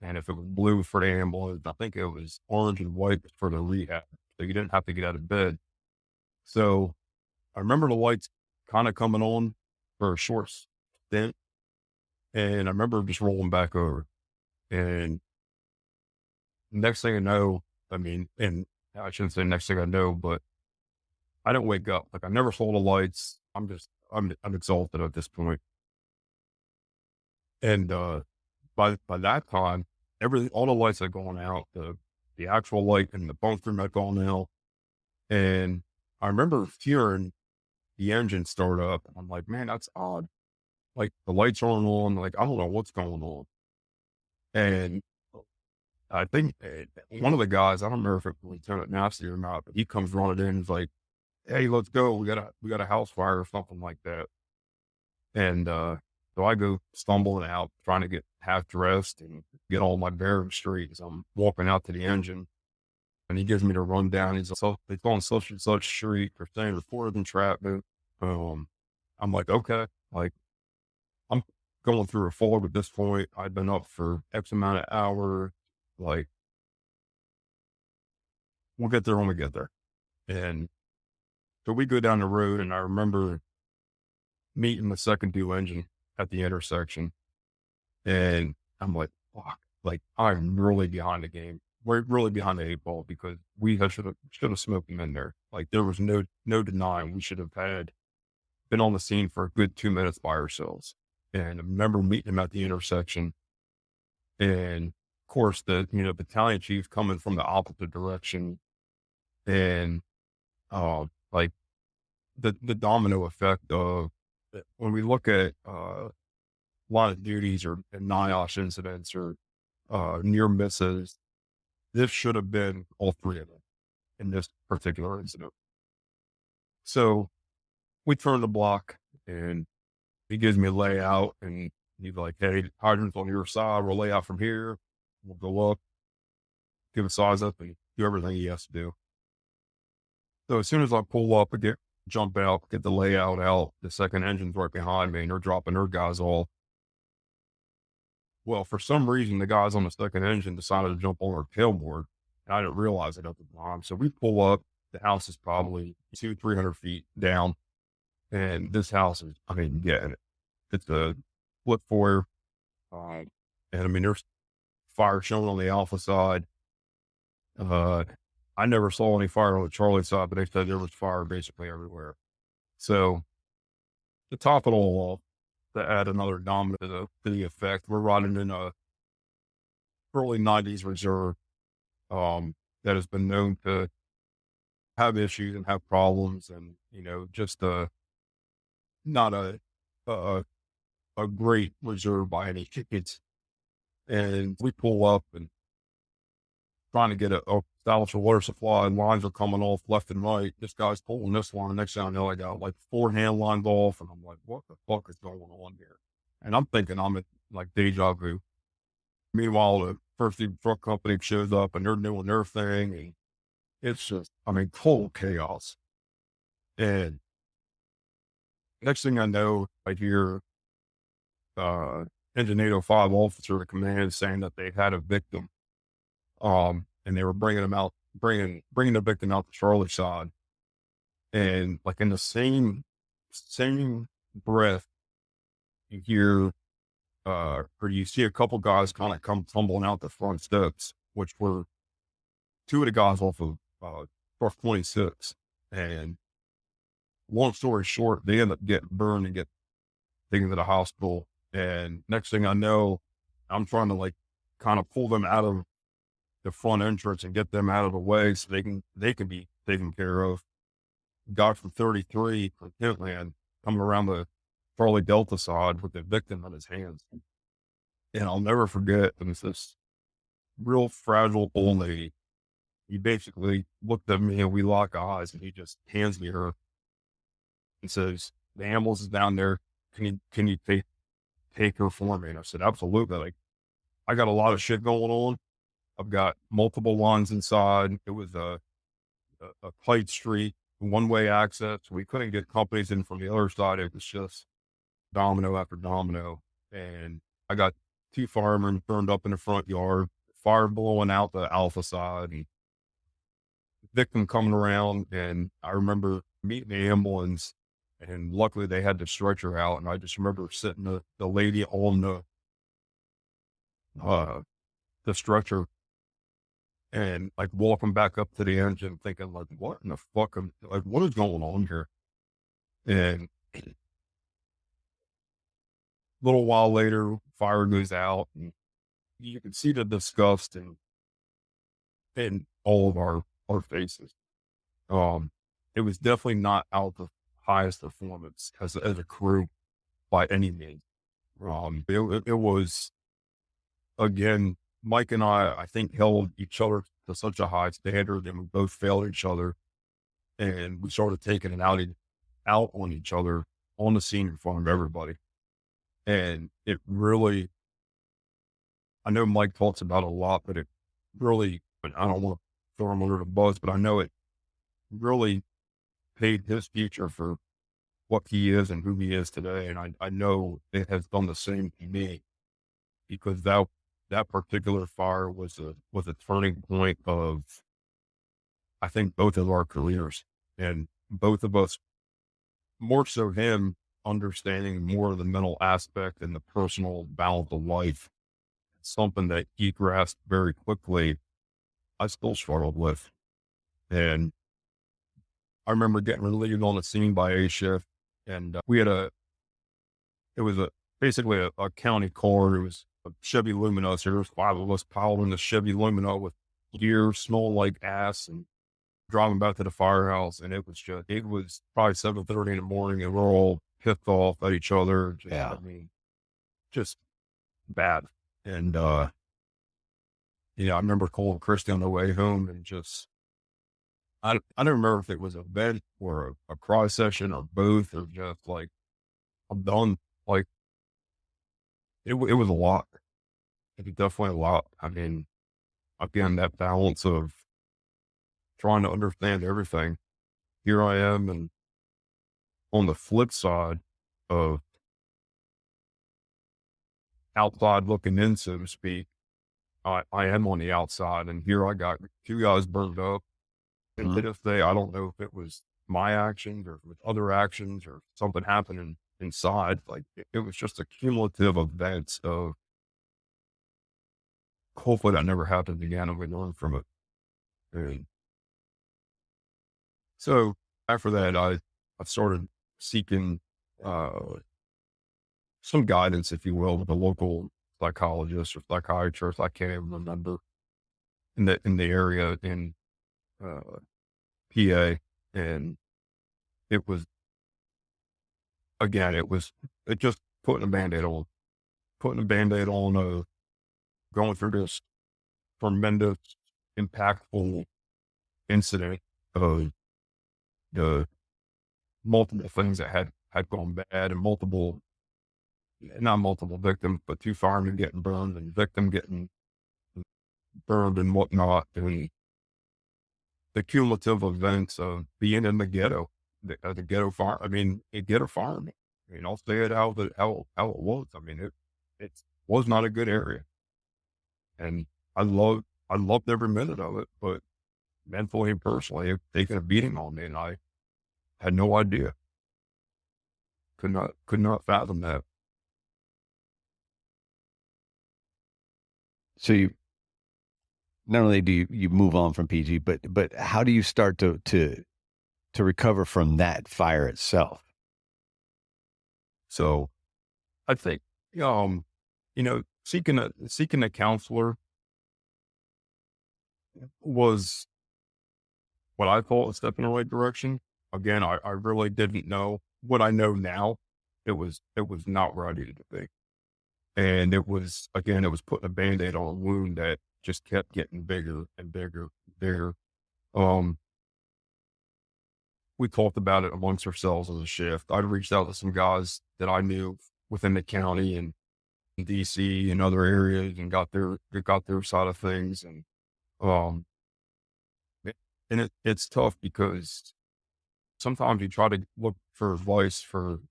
and if it was blue for the ambulance, I think it was orange and white for the rehab, so you didn't have to get out of bed. So, I remember the lights kinda coming on for a short stint, and I remember just rolling back over, and next thing I know, I mean, and I shouldn't say next thing I know, but I didn't wake up. Like I never saw the lights. I'm exhausted at this point. And by that time, everything all the lights had gone out. The actual light in the bunk room had gone out. And I remember hearing the engine start up. I'm like, man, that's odd. Like the lights aren't on. Like I don't know what's going on. And I think one of the guys, I don't remember if it was Lieutenant Nasty or not, but he comes running in and is like, "Hey, let's go. We got a house fire or something like that." And so I go stumbling out, trying to get half dressed and get all my bearings straight as I'm walking out to the engine. And he gives me the rundown. He's like, so it's on such and such street. They're saying reported entrapment. Um, I'm like, okay, like I'm going through a fog at this point. I'd been up for X amount of hours. Like we'll get there when we get there. And so we go down the road, and I remember meeting the second due engine at the intersection, and I'm like, "Fuck!" Like I'm really behind the game. We're really behind the 8 ball because we should have smoked him in there. Like there was no denying we should have had been on the scene for a good 2 minutes by ourselves. And I remember meeting him at the intersection, and of course the battalion chief coming from the opposite direction, and like the domino effect of when we look at a lot of duties or NIOSH incidents or near misses, this should have been all 3 of them in this particular incident. So we turn the block, and he gives me a layout, and he's like, "Hey, hydrant's on your side. We'll lay out from here. We'll go up, give a size up, and do everything he has to do." So as soon as I pull up, I jump out, get the layout out. The second engine's right behind me, and they're dropping their guys off. Well, for some reason, the guys on the second engine decided to jump on our tailboard, and I didn't realize it at the time. So we pull up. The house is probably 300 feet down, and this house is, I mean, yeah, it's a flip foyer, uh, and I mean, there's fire showing on the Alpha side. Uh, I never saw any fire on the Charlie side, but they said there was fire basically everywhere. So to top it all off, to add another domino to the effect, we're riding in a early '90s reserve that has been known to have issues and have problems, and just not a a great reserve by any tickets. And we pull up and trying to get a establish a water supply, and lines are coming off left and right. This guy's pulling this line. Next thing I know, I got like 4 hand lines off, and I'm like, what the fuck is going on here? And I'm thinking I'm at like deja vu. Meanwhile, the first Aid truck company shows up, and they're doing their thing, and it's just, I mean, total chaos. And next thing I know, I hear uh, Engine 805 officer of the command saying that they had a victim, and they were bringing him out, bringing the victim out the Charlie side, and like in the same breath, you hear or you see a couple guys kind of come tumbling out the front steps, which were 2 of the guys off of Truck 26. And long story short, they end up getting burned and get taken to the hospital. And next thing I know, I'm trying to like kind of pull them out of the front entrance and get them out of the way so they can be taken care of. Guy from 33 from Kentland coming around the Charlie Delta side with the victim on his hands. And I'll never forget, it was this real fragile old lady. He basically looked at me and we lock eyes and he just hands me her and says, "The ambulance is down there. Can you take her for me?" And I said, "Absolutely. Like, I got a lot of shit going on. I've got multiple lines inside. It was a tight street, one way access. We couldn't get companies in from the other side. It was just domino after domino. And I got two firemen burned up in the front yard, fire blowing out the alpha side, and victim coming around. And I remember meeting the ambulance, and luckily they had the stretcher out. And I just remember sitting the lady on uh, the stretcher and like walking back up to the engine thinking like, what in the fuck like, what is going on here? And a little while later, fire goes out and you can see the disgust in all of our faces. It was definitely not out the highest performance as a crew by any means. It was, again, Mike and I think held each other to such a high standard and we both failed each other. And we started taking it out on each other on the scene in front of everybody. And it really, I know Mike talks about it a lot, but it really, and I don't want to throw him under the bus, but I know it really paid his future for what he is and who he is today. And I know it has done the same to me because that particular fire was a turning point of, I think, both of our careers and both of us, more so him understanding more of the mental aspect and the personal balance of life, something that he grasped very quickly. I still struggled with. And I remember getting relieved on the scene by A shift. And we had it was basically a county car. It was a Chevy Lumina. So there was five of us piled in the Chevy Lumina with gear smelling like ass and driving back to the firehouse. And it was probably 7:30 in the morning and we're all pissed off at each other. Yeah. I mean, just bad. And, I remember calling Christy on the way home and just, I don't remember if it was a vent or a cry session or both or just like, I'm done. Like, it was a lot. It was definitely a lot. I mean, again, that balance of trying to understand everything. Here I am. And on the flip side of outside looking in, so to speak, I am on the outside and here I got two guys burned up. And Mhm. to this day, I don't know if it was my actions or with other actions or something happening inside. Like it was just a cumulative event of hopefully that never happens again and we learn from it. And so after that, I started seeking uh, some guidance, if you will, with a local psychologist or psychiatrist. I can't even remember in the area in uh, PA, and it was again, it just putting a band-aid on, going through this tremendous, impactful incident of the multiple things that had gone bad and not multiple victims, but two firemen getting burned and victim getting burned and whatnot, and the cumulative events of being in the ghetto, the ghetto fire. I mean, a ghetto fireman. I mean, I'll say it how it was. I mean, it was not a good area, and I loved every minute of it, but mentally and personally, it taken a beating on me, and I had no idea. Could not fathom that. So you not only do you move on from PG, but how do you start to recover from that fire itself? So I think, seeking a counselor was what I thought a step in the right direction. Again, I really didn't know what I know now. It was not where I needed to be. And it was putting a Band-Aid on a wound that just kept getting bigger and bigger. there. Um, we talked about it amongst ourselves as a shift. I'd reached out to some guys that I knew within the county and DC and other areas and got their side of things. And, um, a- and it's tough because sometimes you try to look for advice or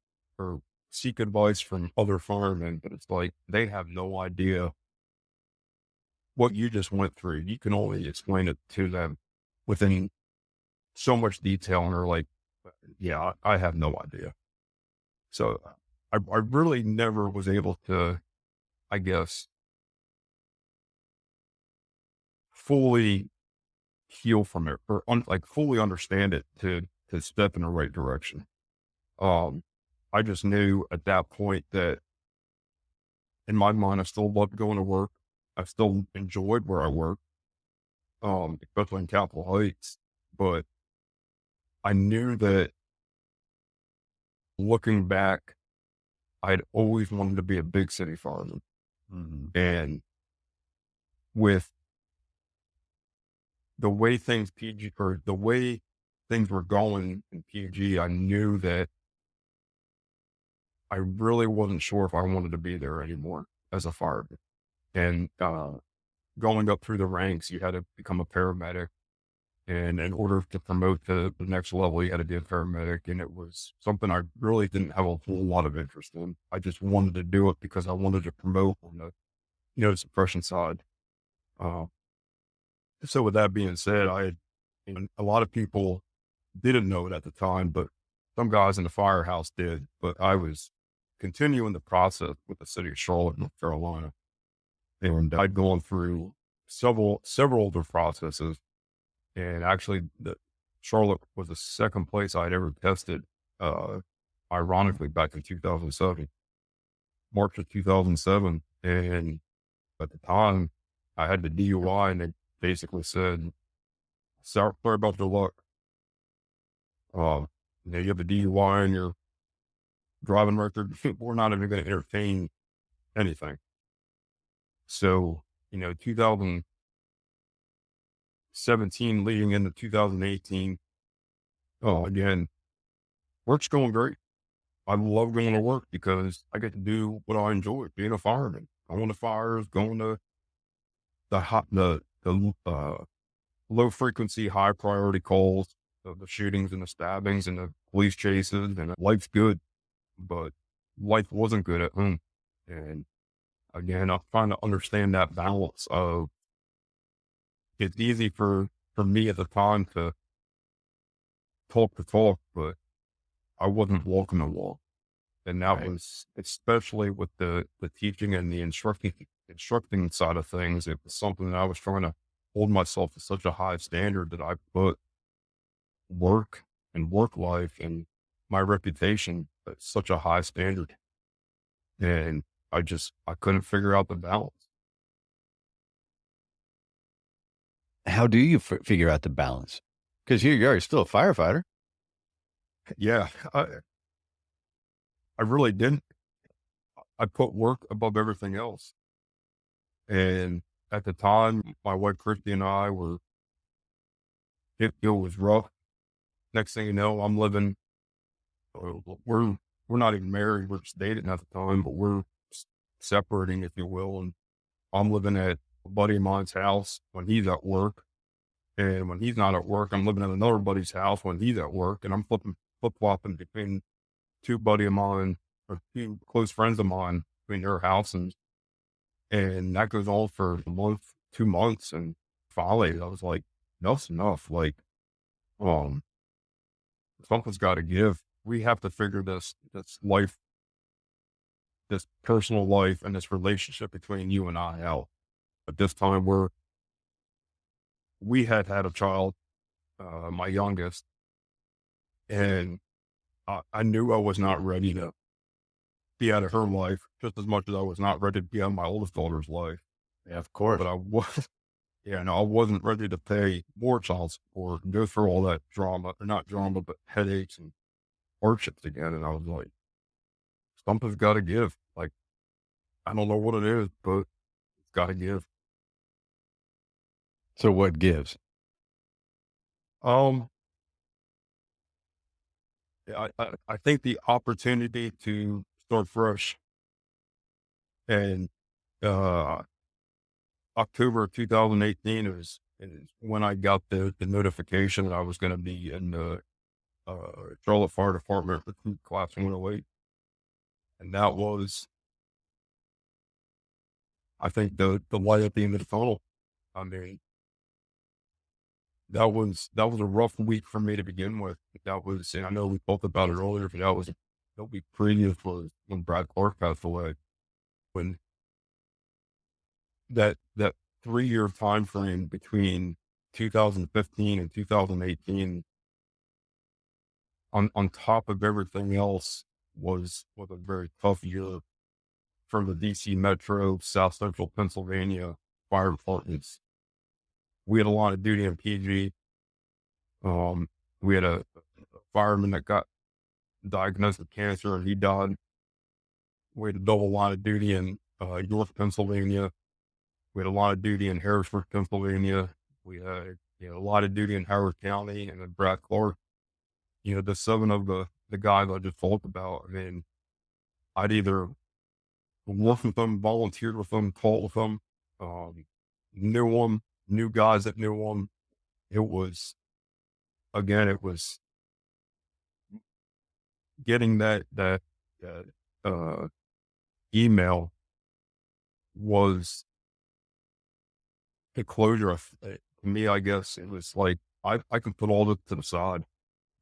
seek advice from other firemen, but it's like they have no idea what you just went through. You can only explain it to them within so much detail, and they're like, "Yeah, I have no idea." So I really never was able to, I guess, fully heal from it or like fully understand it to step in the right direction. Um, I just knew at that point that in my mind, I still loved going to work. I still enjoyed where I worked, especially in Capitol Heights. But I knew that looking back, I'd always wanted to be a big city fireman. Mhm. And with the way things PG or the way things were going in PG, I knew that I really wasn't sure if I wanted to be there anymore as a fireman. And going up through the ranks, you had to become a paramedic. And in order to promote to the next level, you had to be a paramedic. And it was something I really didn't have a whole lot of interest in. I just wanted to do it because I wanted to promote on the, suppression side. Uh, so with that being said, and a lot of people didn't know it at the time, but some guys in the firehouse did. But I was continuing the process with the city of Charlotte, North Carolina. And I'd gone through several of the processes. And actually, the Charlotte was the second place I'd ever tested, uh, ironically, back in 2007, March of 2007. And at the time, I had the DUI, and they basically said, sorry about your luck. You have a DUI and your driving record. We're not even going to entertain anything. So, 2017 leading into 2018, again, work's going great. I love going to work because I get to do what I enjoy, being a fireman, going to fires, going to the hot, the low frequency, high priority calls, the shootings and the stabbings and the police chases, and life's good, but life wasn't good at home. And again, I'm trying to understand that balance of it's easy for me at the time to talk the talk, but I wasn't walking the walk. And that Right. was especially with the teaching and the instructing side of things. It was something that I was trying to hold myself to such a high standard that I put work and work life and my reputation at such a high standard. And I couldn't figure out the balance. How do you figure out the balance? Because you're still a firefighter. Yeah, I really didn't. I put work above everything else. And at the time, my wife Christy and I were it was rough. Next thing you know, I'm living we're we're not even married. We're just dating at the time, but we're separating, if you will. And I'm living at a buddy of mine's house when he's at work, and when he's not at work, I'm living at another buddy's house when he's at work, and I'm flip flopping between two buddy of mine or two close friends of mine between their houses, and that goes on for a month, 2 months, and finally I was like, enough's enough. Like, um, something's got to give. We have to figure this life, this personal life, and this relationship between you and I out. At this time, we had had a child, my youngest, and I knew I was not ready to be out of her life just as much as I was not ready to be out of my oldest daughter's life. Yeah, of But course. I was, yeah, no, I wasn't ready to pay more child support and go through all that drama, or not drama, but headaches and hardships again. And I was like, something's got to give. Like, I don't know what it is, but it's got to give. So what gives? Um, yeah, I think the opportunity to start fresh and, uh, October of 2018 is when I got the notification that I was gonna be in the, Charlotte Fire Department recruit class 108, and that was, I think, the light at the end of the tunnel. I mean, that was a rough week for me to begin with. That was, and I know we talked about it earlier, but the week previous was when Brad Clark passed away. When that 3-year time frame between 2015 and 2018, on top of everything else, was a very tough year for the DC Metro, South Central Pennsylvania fire departments. We had a lot of duty in PG. We had a fireman that got diagnosed with cancer and he died. We had a double line of duty in York, Pennsylvania. We had a lot of duty in Harrisburg, Pennsylvania. We had, a lot of duty in Howard County, and then Brad Clark. The seven of the guys I just talked about. I mean, I'd either worked with them, volunteered with them, taught with them, um, knew them, knew guys that knew them. It was, again, it was getting that uh, email was a closure. To me, I guess it was like I can put all this to the side.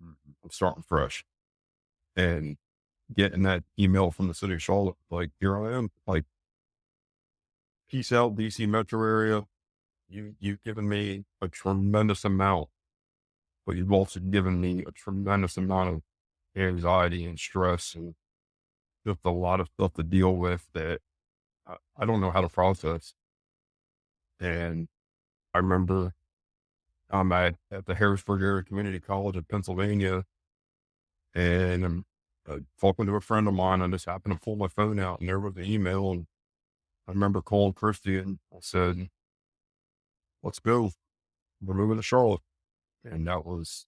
I'm starting fresh, and getting that email from the city of Charlotte, like, here I am, like, peace out, DC metro area. You've given me a tremendous amount, but you've also given me a tremendous amount of anxiety and stress and just a lot of stuff to deal with that I don't know how to process. And I remember I'm at the Harrisburg Area Community College in Pennsylvania, and I'm talking to a friend of mine. I just happened to pull my phone out, and there was the email. And I remember calling Christy and I said, "Let's go. We're moving to Charlotte." And that was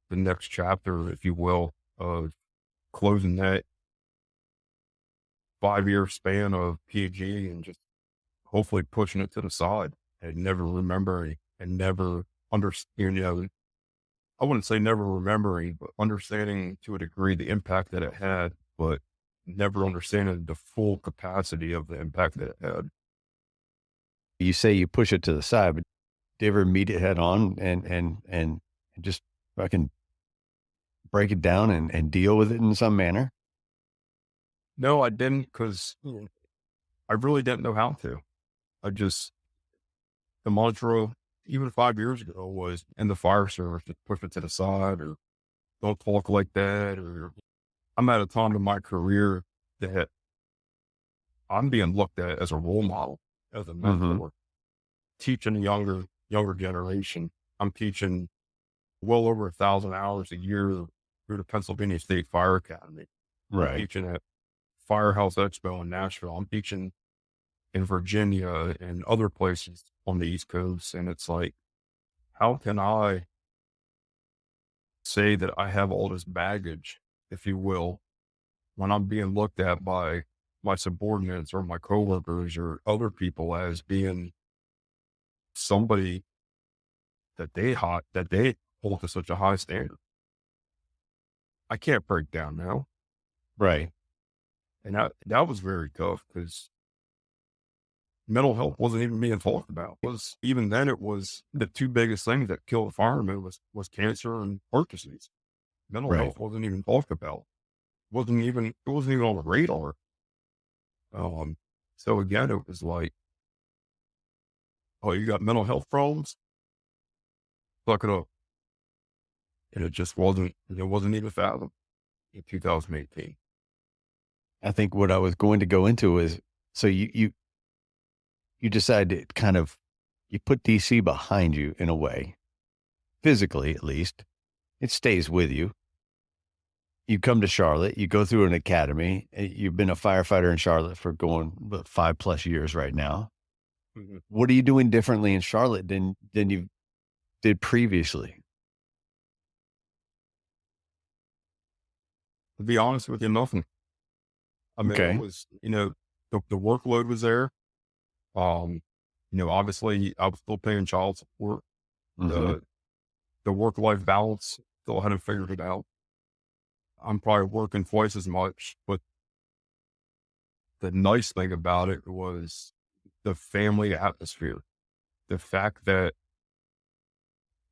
the next chapter, if you will, of closing that 5-year span of PG and just hopefully pushing it to the side and never remembering and never understanding. I wouldn't say never remembering, but understanding to a degree the impact that it had, but never understanding the full capacity of the impact that it had. You say you push it to the side, but do you ever meet it head on and just fucking break it down and deal with it in some manner? No, I didn't, because I really didn't know how to. I just, the mantra, even 5 years ago, was in the fire service, just push it to the side, or don't talk like that. Or I'm at a time in my career that I'm being looked at as a role model, as a Mhm. mentor, teaching the younger generation. I'm teaching well over 1,000 hours a year through the Pennsylvania State Fire Academy. I'm Right. teaching at Firehouse Expo in Nashville. I'm teaching in Virginia and other places on the East Coast. And it's like, how can I say that I have all this baggage, if you will, when I'm being looked at by my subordinates or my coworkers or other people as being somebody that they hold to such a high standard? I can't break down now. Right. And that was very tough, because mental health wasn't even being talked about. Was even then, it was the two biggest things that killed firemen was cancer and heart disease. Mental Right. health wasn't even talked about. It wasn't even on the radar. Um, so again, it was like, oh, you got mental health problems? Suck it up. And it wasn't even fathomed in 2018. I think what I was going to go into is, so you decided to kind of, you put DC behind you in a way, physically at least. It stays with you. You come to Charlotte, you go through an academy. You've been a firefighter in Charlotte for going, what, 5+ years right now. Mhm. What are you doing differently in Charlotte than you did previously? To be honest with you, nothing. I mean, it Okay. was, the workload was there. Um, obviously I was still paying child support. Mhm. The the work life balance still hadn't figured it out. I'm probably working twice as much, but the nice thing about it was the family atmosphere. The fact that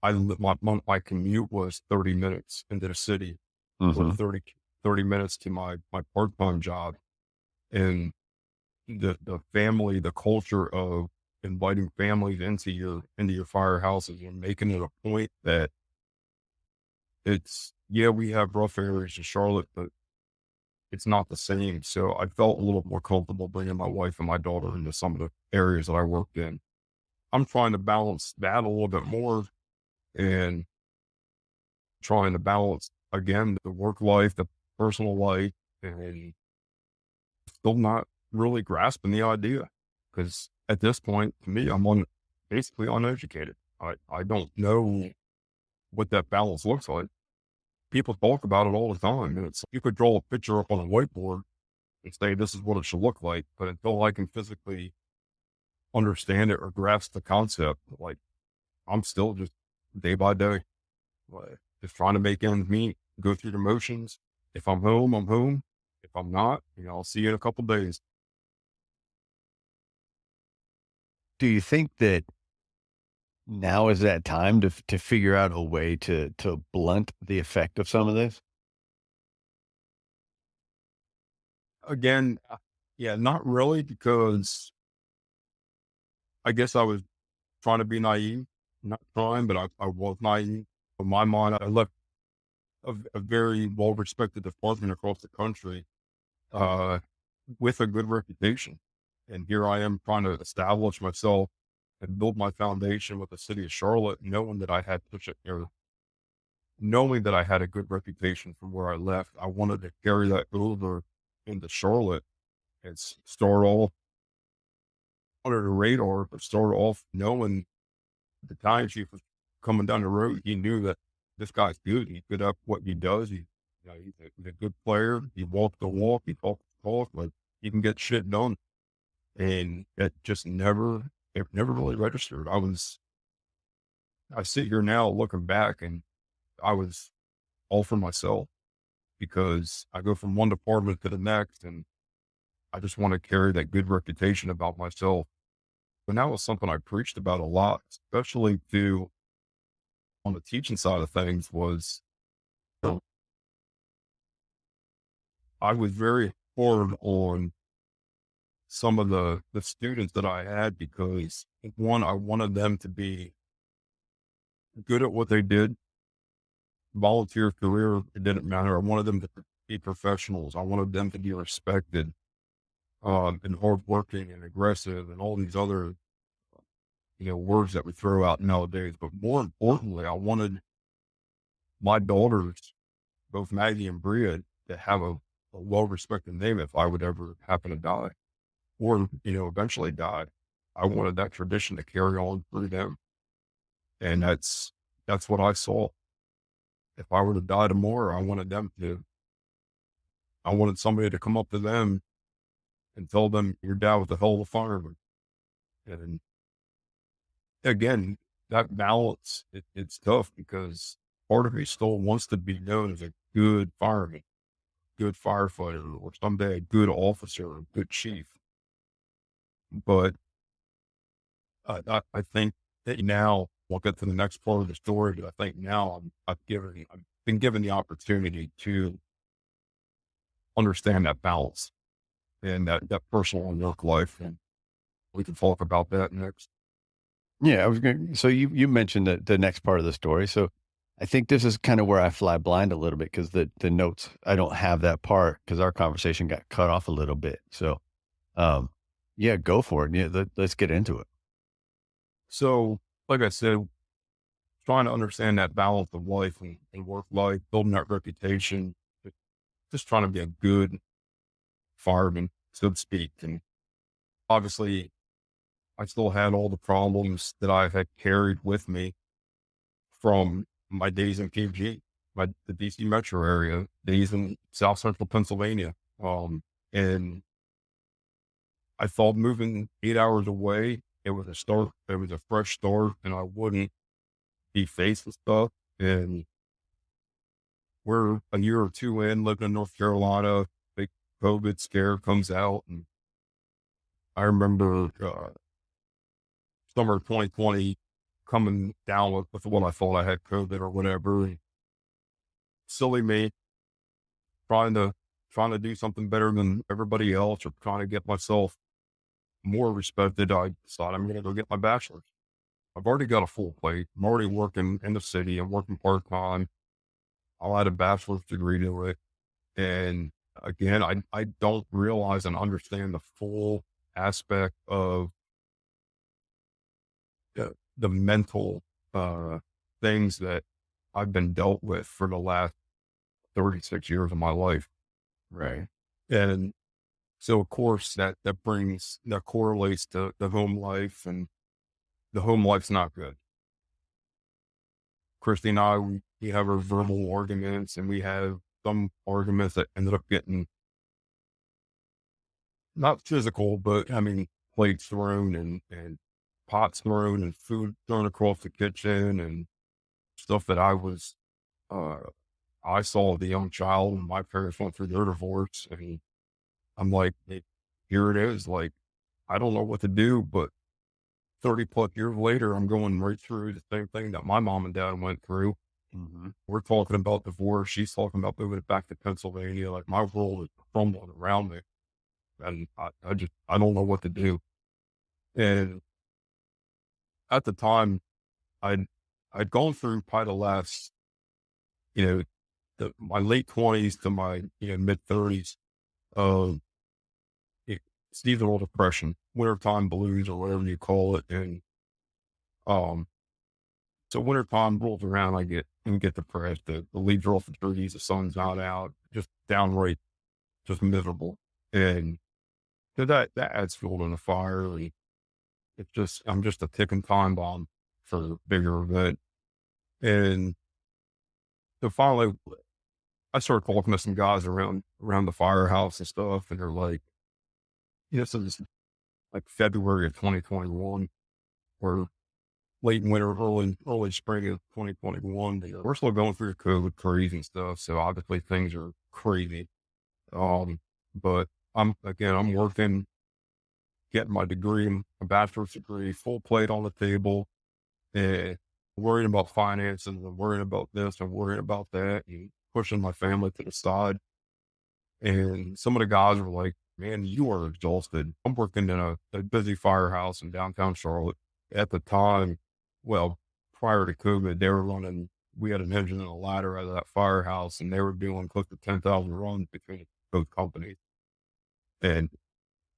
my commute was 30 minutes into the city or Mhm. 30 minutes to my part-time job. And the family, the culture of inviting families into your firehouses and making it a point that yeah, we have rough areas in Charlotte, but it's not the same. So I felt a little more comfortable bringing my wife and my daughter into some of the areas that I worked in. I'm trying to balance that a little bit more and trying to balance again the work life, the personal life, and still not really grasping the idea. Because at this point, to me, basically uneducated. I don't know what that balance looks like. People talk about it all the time. And you could draw a picture up on a whiteboard and say this is what it should look like, but until I can physically understand it or grasp the concept, like I'm still just day by day, just trying to make ends meet, go through the motions. If I'm home, I'm home. If I'm not, I'll see you in a couple days. Do you think that now is that time to figure out a way to blunt the effect of some of this? Again, yeah, not really, because I guess I was trying to be naive, not trying, but I was naive. In my mind, I left a very well respected department across the country uh, with a good reputation. And here I am trying to establish myself and build my foundation with the city of Charlotte, knowing that I had a good reputation from where I left. I wanted to carry that over into Charlotte and start off under the radar, but start off knowing the time chief was coming down the road. He knew that this guy's good. He's good at what he does. He's a good player. He walked the walk. He talked the talk. Like, he can get shit done. And it never really registered. I sit here now looking back, and I was all for myself because I go from one department to the next, and I just want to carry that good reputation about myself. But that was something I preached about a lot, especially on the teaching side of things. Was I was very hard on some of the students that I had because, one, I wanted them to be good at what they did. Volunteer career, it didn't matter. I wanted them to be professionals. I wanted them to be respected, and hardworking and aggressive and all these other, words that we throw out nowadays. But more importantly, I wanted my daughters, both Maggie and Bria, to have a well-respected name if I would ever happen to die or, eventually die. I wanted that tradition to carry on through them. And that's what I saw. If I were to die tomorrow, I wanted somebody to come up to them and tell them your dad was a hell of a fireman. And again, that balance, it's tough because part of me still wants to be known as a good fireman, good firefighter, or someday a good officer, a good chief. But I think that now we'll get to the next part of the story, but I think now I've been given the opportunity to understand that balance and that personal and work life. And we can talk about that next. Yeah, I was going. So you mentioned the next part of the story. So I think this is kind of where I fly blind a little bit because the notes I don't have that part because our conversation got cut off a little bit. So um, yeah, go for it. Yeah, let's get into it. So, like I said, trying to understand that balance of life and work life, building that reputation, just just trying to be a good fireman, so to speak. And obviously, I still had all the problems that I had carried with me from my days in PG. the DC metro area. He's in South Central Pennsylvania. And I thought moving 8 hours away, it was a start. It was a fresh start, and I wouldn't be facing stuff. And we're a year or two in, living in North Carolina. Big COVID scare comes out, and I remember summer 2020 coming down with what I thought I had COVID or whatever. And silly me, trying to trying to do something better than everybody else, or trying to get myself more respected. I decided I'm going to go get my bachelor's. I've already got a full plate. I'm already working in the city. I'm working part time. I'll add a bachelor's degree to it. And again, I don't realize and understand the full aspect of the mental things that I've been dealt with for the last 36 years of my life. Right. And so, of course, that correlates to the home life, and the home life's not good. Christy and I, we have our verbal arguments, and we have some arguments that ended up getting not physical, but I mean, plates thrown and pots thrown and food thrown across the kitchen and stuff that uh, I saw as a young child, and my parents went through their divorce. And I'm like, here it is. Like, I don't know what to do, but 30 plus years later, I'm going right through the same thing that my mom and dad went through. Hmm. We're talking about divorce. She's talking about moving back to Pennsylvania. Like, my world is crumbling around me. And I don't know what to do. And at the time, I'd, I'd gone through probably the last, you know, my late 20s to my, mid 30s of seasonal depression, wintertime blues, or whatever you call it. And, um, so wintertime rolls around, I get depressed. The leaves are off the trees, the sun's not out, just downright, just miserable. And so that adds fuel to the fire. And I'm just a ticking time bomb for the bigger event. And so finally, I started talking to some guys around the firehouse and stuff, and they're like, this is like February of 2021, or late winter, early spring of 2021. We're still going through the COVID craze and stuff, so obviously things are crazy. But I'm working, getting my degree, a bachelor's degree, full plate on the table, and worrying about finances, and worrying about this and worrying about that, and pushing my family to the side. And some of the guys were like, "Man, you are exhausted." I'm working in a busy firehouse in downtown Charlotte. At the time, well, prior to COVID, we had an engine and a ladder out of that firehouse, and they were doing close to 10,000 runs between both companies. And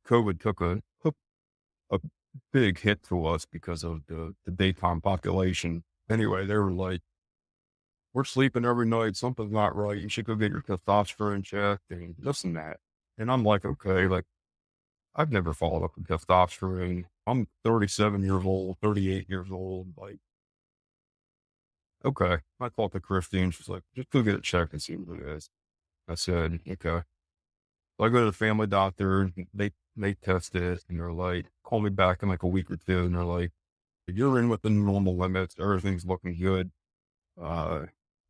COVID took a big hit to us because of the daytime population. Anyway, they were like, "We're sleeping every night. Something's not right. You should go get your testosterone checked and this and that." And I'm like, okay, like, I've never followed up with testosterone. I'm 37 years old, 38 years old. Like, okay. I talked to Christine. She's like, just go get it checked and see what it is. I said, okay. So I go to the family doctor, and they test it, and they're like, call me back in like a week or two. And they're like, you're in within normal limits. Everything's looking good. Uh,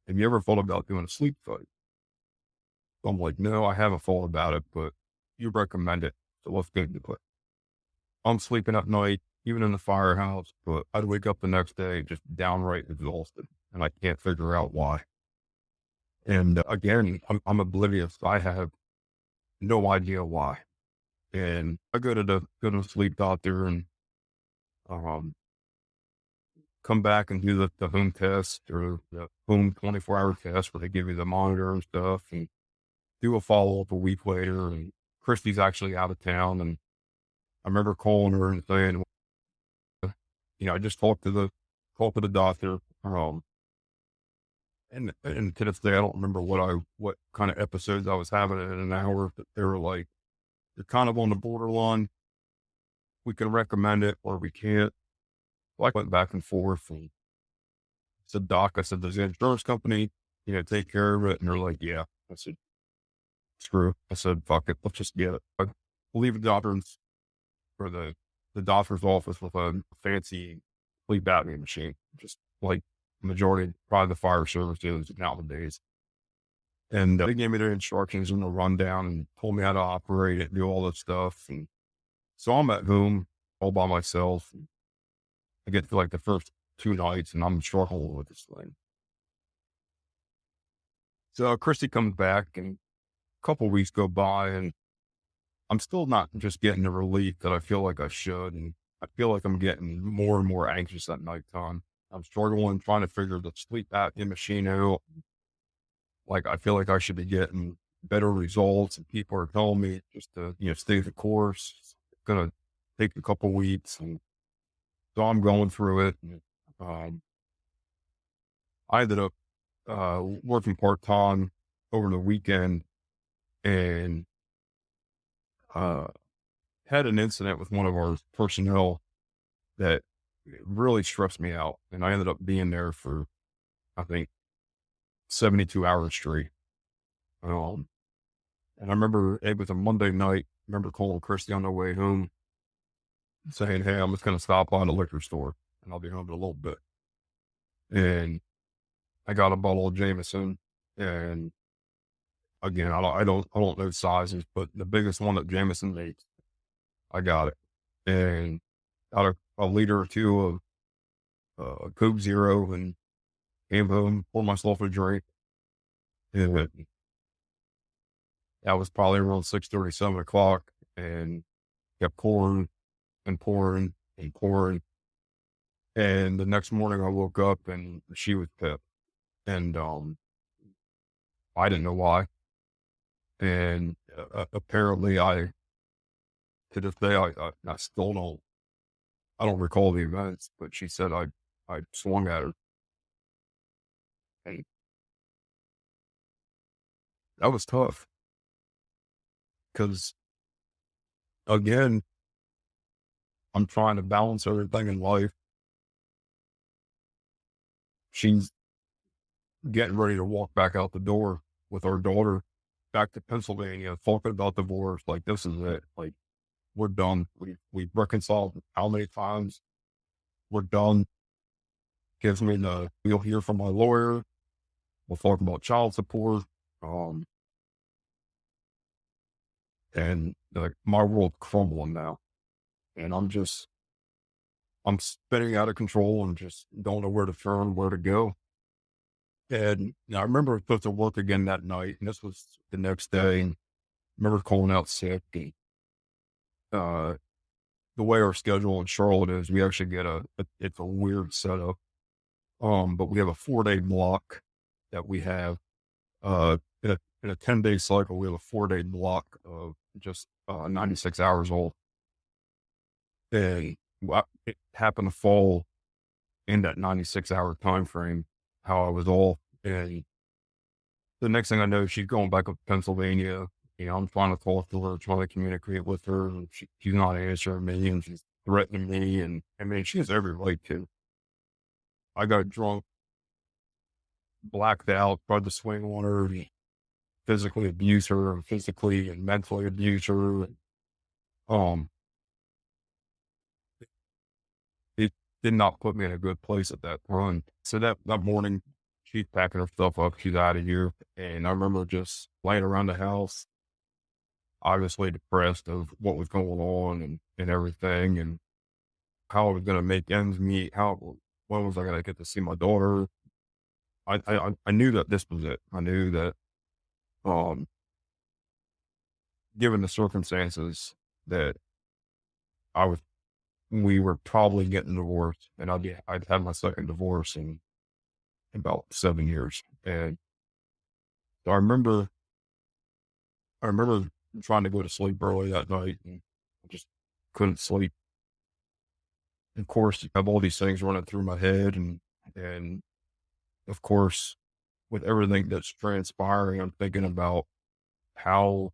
have you ever thought about doing a sleep study? So I'm like, no, I haven't thought about it, but you recommend it. So let's get into it. I'm sleeping at night, even in the firehouse, but I'd wake up the next day just downright exhausted, and I can't figure out why. And again, I'm oblivious. I have no idea why. And I go to the sleep doctor, and um, come back and do the home test, or the home 24-hour test where they give you the monitor and stuff, and do a follow up a week later. And Christy's actually out of town, and I remember calling her and saying, I just talked to the doctor. And to this day, I don't remember what kind of episodes I was having in an hour, but they were like, you're kind of on the borderline. We can recommend it or we can't. So I went back and forth and said, Doc, I said, does the insurance company take care of it. And they're like, yeah. I said, screw. I said, fuck it. Let's just get it. I leave the doctor's or the doctor's office with a fancy sleep apnea machine, just like majority, probably the fire service is nowadays. And they gave me the instructions and the rundown and told me how to operate it, do all this stuff. And so I'm at home all by myself. And I get to like the first 2 nights and I'm struggling with this thing. So Christy comes back and a couple weeks go by and I'm still not just getting the relief that I feel like I should. And I feel like I'm getting more and more anxious at nighttime. I'm struggling trying to figure the sleep apnea machine out. Like, I feel like I should be getting better results, and people are telling me just to, stay the course. It's gonna take a couple weeks, and so I'm going through it. And, um, I ended up working part time over the weekend, and uh, had an incident with one of our personnel that really stressed me out, and I ended up being there for I think 72 hours straight. Um, and I remember it was a Monday night. I remember calling Christy on the way home saying, "Hey, I'm just going to stop by the liquor store and I'll be home in a little bit." And I got a bottle of Jameson, and again, I don't know sizes, but the biggest one that Jameson makes, I got it, and got a liter or two of Coke Zero, and came home, poured myself a drink, and that was probably around 6:30, 7 o'clock, and kept pouring and pouring and pouring. And the next morning, I woke up and she was pissed, and I didn't know why. And, apparently to this day, I still I don't recall the events, but she said I swung at her, and that was tough because, again, I'm trying to balance everything in life. She's getting ready to walk back out the door with our daughter back to Pennsylvania, talking about divorce, like, "This is it, like, we're done. We've reconciled how many times? We're done." Gives me we'll hear from my lawyer. We'll talk about child support. Um, and like my world crumbling now. And I'm spinning out of control and just don't know where to turn, where to go. And I remember I was supposed to work again that night. And this was the next day. And I remember calling out sick. And, uh, the way our schedule in Charlotte is, we actually get it's a weird setup. But we have a 4-day block that we have. In a 10-day cycle, we have a 4-day block of just 96 hours old. And it happened to fall in that 96-hour time frame, how I was off. And the next thing I know, she's going back up to Pennsylvania. I'm trying to talk to her, trying to communicate with her, and she's not answering me, and she's threatening me. And I mean, she has every right to. I got drunk, blacked out, tried to swing on her, and physically abuse her, and physically and mentally abuse her. And, um, it did not put me in a good place at that point. So that morning, she's packing her stuff up. She's out of here. And I remember just laying around the house, obviously depressed of what was going on and everything, and how I was going to make ends meet. When was I going to get to see my daughter? I knew that this was it. I knew that, um, given the circumstances, that I was, we were probably getting divorced, and I'd had my second divorce in about 7 years. And so I remember trying to go to sleep early that night, and I just couldn't sleep. Of course, I have all these things running through my head, and of course, with everything that's transpiring, I'm thinking about how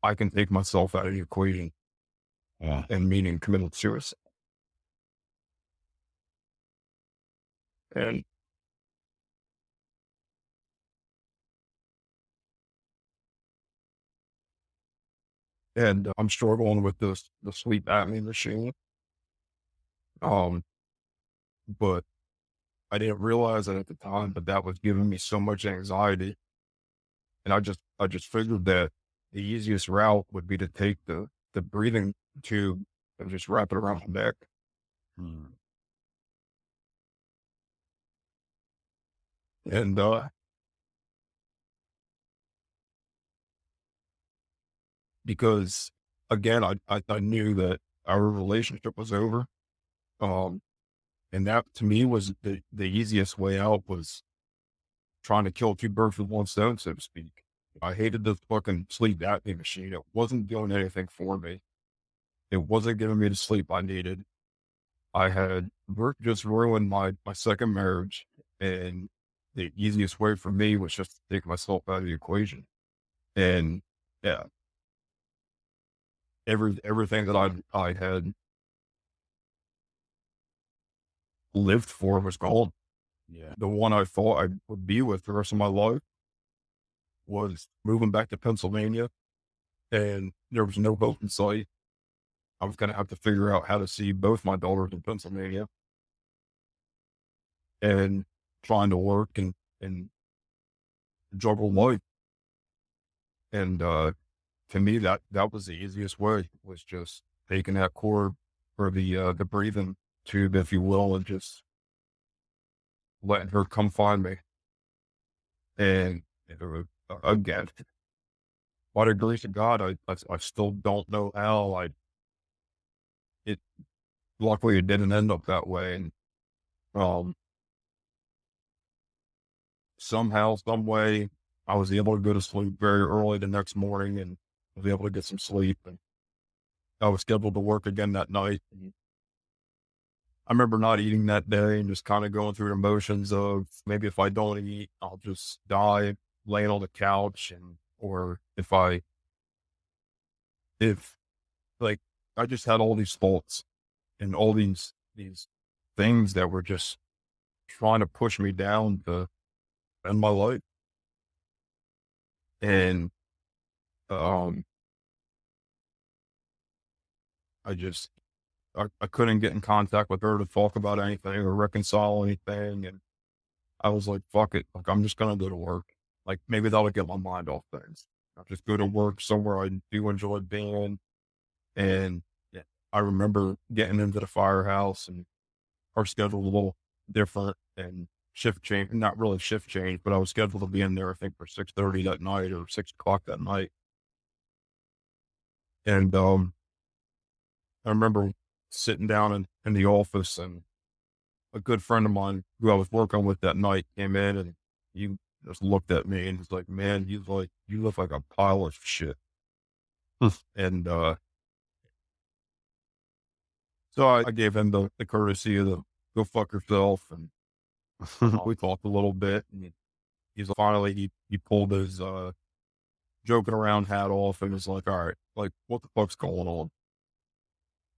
I can take myself out of the equation, Yeah. and meaning committing suicide. And and I'm struggling with this the sleep apnea machine. Um, but I didn't realize it at the time, but that was giving me so much anxiety, and I just figured that the easiest route would be to take the breathing tube and just wrap it around my neck. Mm. And because again, I knew that our relationship was over. Um, and that to me was the easiest way out was trying to kill two birds with one stone, so to speak. I hated this fucking sleep apnea machine. It wasn't doing anything for me. It wasn't giving me the sleep I needed. I had just ruined my second marriage, and the easiest way for me was just to take myself out of the equation. And yeah, everything that I had lived for was gone. Yeah. The one I thought I would be with the rest of my life was moving back to Pennsylvania, and there was no hope in sight. I was gonna have to figure out how to see both my daughters in Pennsylvania and trying to work and juggle life. And to me, that was the easiest way, was just taking that cord or the breathing tube, if you will, and just letting her come find me. And again, by the grace of God, I still don't know how it luckily it didn't end up that way. And um, somehow, some way, I was able to go to sleep very early the next morning and was able to get some sleep. And I was scheduled to work again that night. And I remember not eating that day and just kind of going through the motions of maybe if I don't eat, I'll just die laying on the couch. And, or if like, I just had all these thoughts and all these things that were just trying to push me down to end my life. And um, I just I couldn't get in contact with her to talk about anything or reconcile anything. And I was like, fuck it. Like, I'm just going to go to work. Like, maybe that'll get my mind off things. I'll just go to work somewhere I do enjoy being. And yeah, I remember getting into the firehouse, and our schedule was a little different and shift change, not really shift change, but I was scheduled to be in there, I think, for 6:30 that night or 6 o'clock that night. And I remember sitting down in the office, and a good friend of mine who I was working with that night came in, and he just looked at me and was like, man, you look like a pile of shit. And so I gave him the courtesy of the go fuck yourself. And we talked a little bit, and finally he pulled his joking around hat off and was like, all right, like, what the fuck's going on?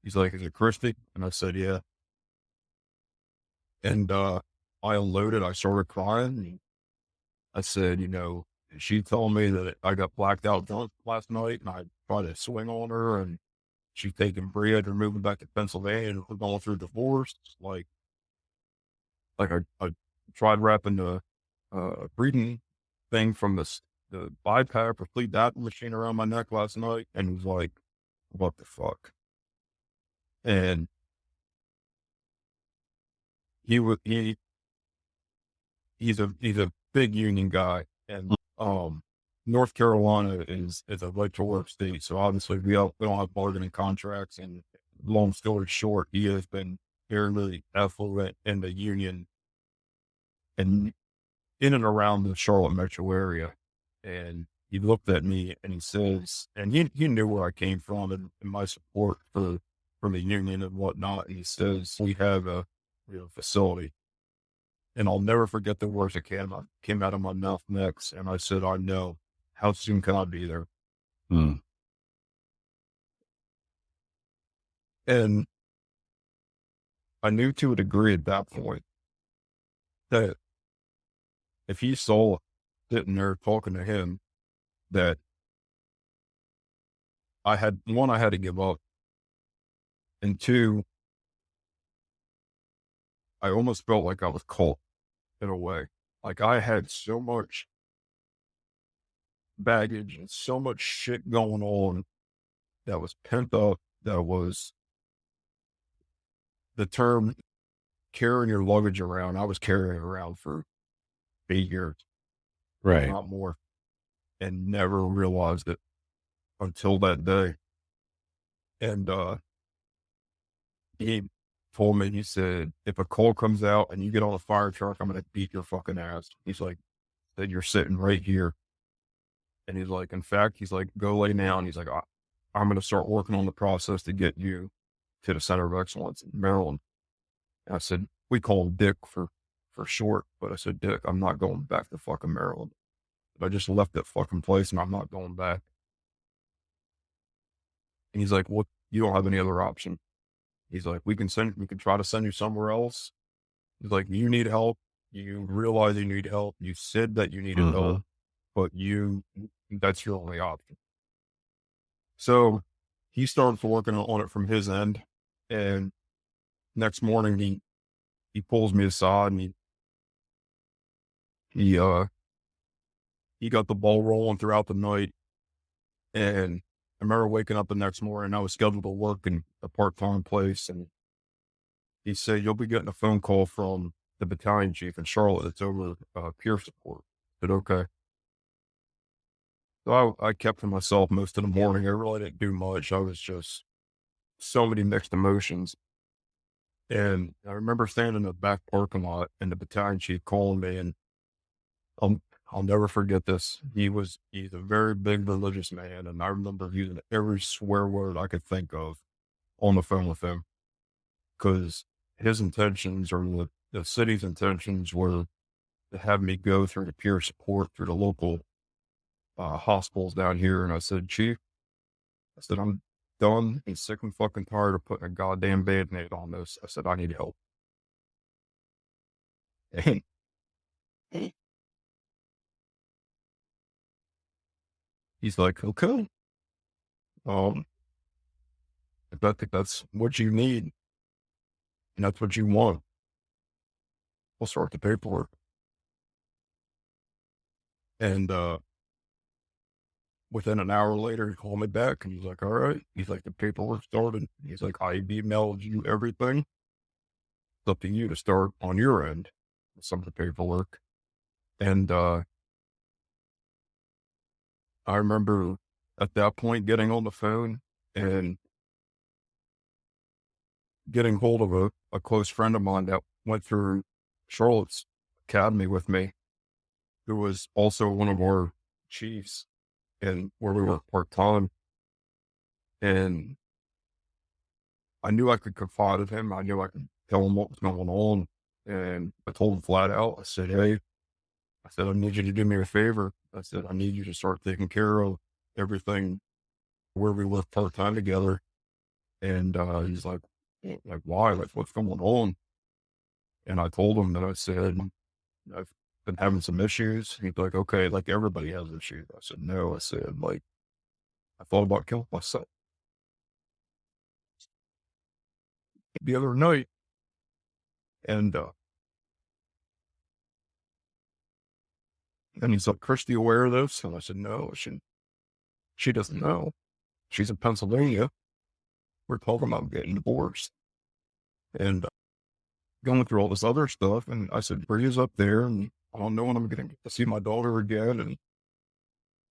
He's like, is it Christy? And I said, yeah. And I unloaded, I started crying. And I said, she told me that I got blacked out drunk last night, and I tried to swing on her, and she's taking Bria and moving back to Pennsylvania, and we're going through divorce. Like I tried wrapping the breathing thing from the BiPAP or fleet dot machine around my neck last night, and he was like, what the fuck? And he was he's a big union guy. And North Carolina is a right to work state, so obviously we don't have bargaining contracts. And long story short, he has been fairly affluent in the union and in and around the Charlotte metro area. And he looked at me and he says, and he knew where I came from, and my support for the union and whatnot. And he says, we have a facility. And I'll never forget the words that came out of my mouth next. And I said, I know. How soon can I be there? Mm. And I knew to a degree at that point that if he saw sitting there talking to him, that I had to give up, and two, I almost felt like I was caught in a way. Like I had so much baggage and so much shit going on that was pent up, that was the term carrying your luggage around. I was carrying it around for 8 years, if Right. not more, and never realized it until that day. And he told me, he said, if a call comes out and you get on a fire truck, I'm gonna beat your fucking ass. He's like, said you're sitting right here. And he's like, in fact, he's like, go lay down. He's like, I'm gonna start working on the process to get you to the Center of Excellence in Maryland. And I said, we call him Dick for short, but I said, Dick, I'm not going back to fucking Maryland. I just left that fucking place and I'm not going back. And he's like, well, you don't have any other option. He's like, we can try to send you somewhere else. He's like, you need help. You realize you need help. You said that you needed help, Mhm. but that's your only option. So he starts working on it from his end. And next morning he pulls me aside and he, uh, he got the ball rolling throughout the night. And I remember waking up the next morning. I was scheduled to work in a part-time place. And he said, you'll be getting a phone call from the battalion chief in Charlotte. It's over peer support. I said, okay. So I kept to myself most of the morning. I really didn't do much. I was just so many mixed emotions. And I remember standing in the back parking lot and the battalion chief calling me, and I'll, I'll never forget this. He's a very big religious man. And I remember using every swear word I could think of on the phone with him, because his intentions, or the city's intentions, were to have me go through the peer support through the local hospitals down here. And I said, Chief, I said, I'm done and sick and fucking tired of putting a goddamn band-aid on this. I said, I need help. And he's like, okay, um, if I think that's what you need and that's what you want, we'll start the paperwork. And within an hour later, he called me back and he's like, all right. He's like, the paperwork started. He's like, I emailed you everything. It's up to you to start on your end with some of the paperwork. And I remember at that point getting on the phone and getting hold of a close friend of mine that went through Charlotte's academy with me, who was also one of our chiefs and where we worked part time. And I knew I could confide in him. I knew I could tell him what was going on. And I told him flat out, I said, hey, I said, I need you to do me a favor. I said, I need you to start taking care of everything where we work part time together. And he's like, why? Like, what's going on? And I told him that, I said, I've been having some issues. He's like, okay, like everybody has issues. I said, no. I said, like, I thought about killing myself the other night. And and he's like, Christy aware of this? And I said, no, she doesn't know. She's in Pennsylvania. We're talking about getting divorced and going through all this other stuff. And I said, Bria's up there and I don't know when I'm going to get to see my daughter again. And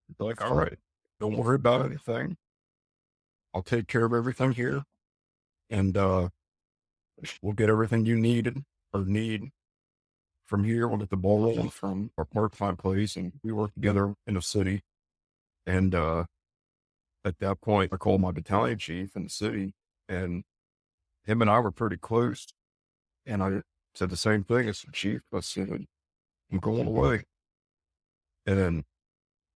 he's like, all right, don't worry about anything. I'll take care of everything here. And we'll get everything you needed or need from here. We'll get the ball rolling from our part-time place. And we work together in the city. And at that point, I called my battalion chief in the city, and him and I were pretty close. And I said the same thing. I said, Chief, I said, I'm going away. And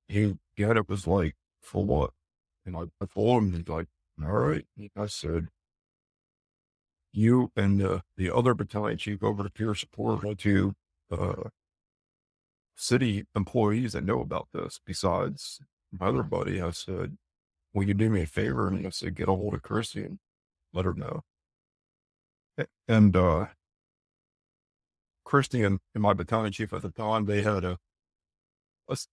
he got it, was like, for what? And I told him, he's like, all right. I said, you and the other battalion chief over to peer support are two uh, city employees that know about this besides my other buddy. I said, will you do me a favor? And I said, get a hold of Chrissy and let her know. And Christy and my battalion chief at the time, they had a s-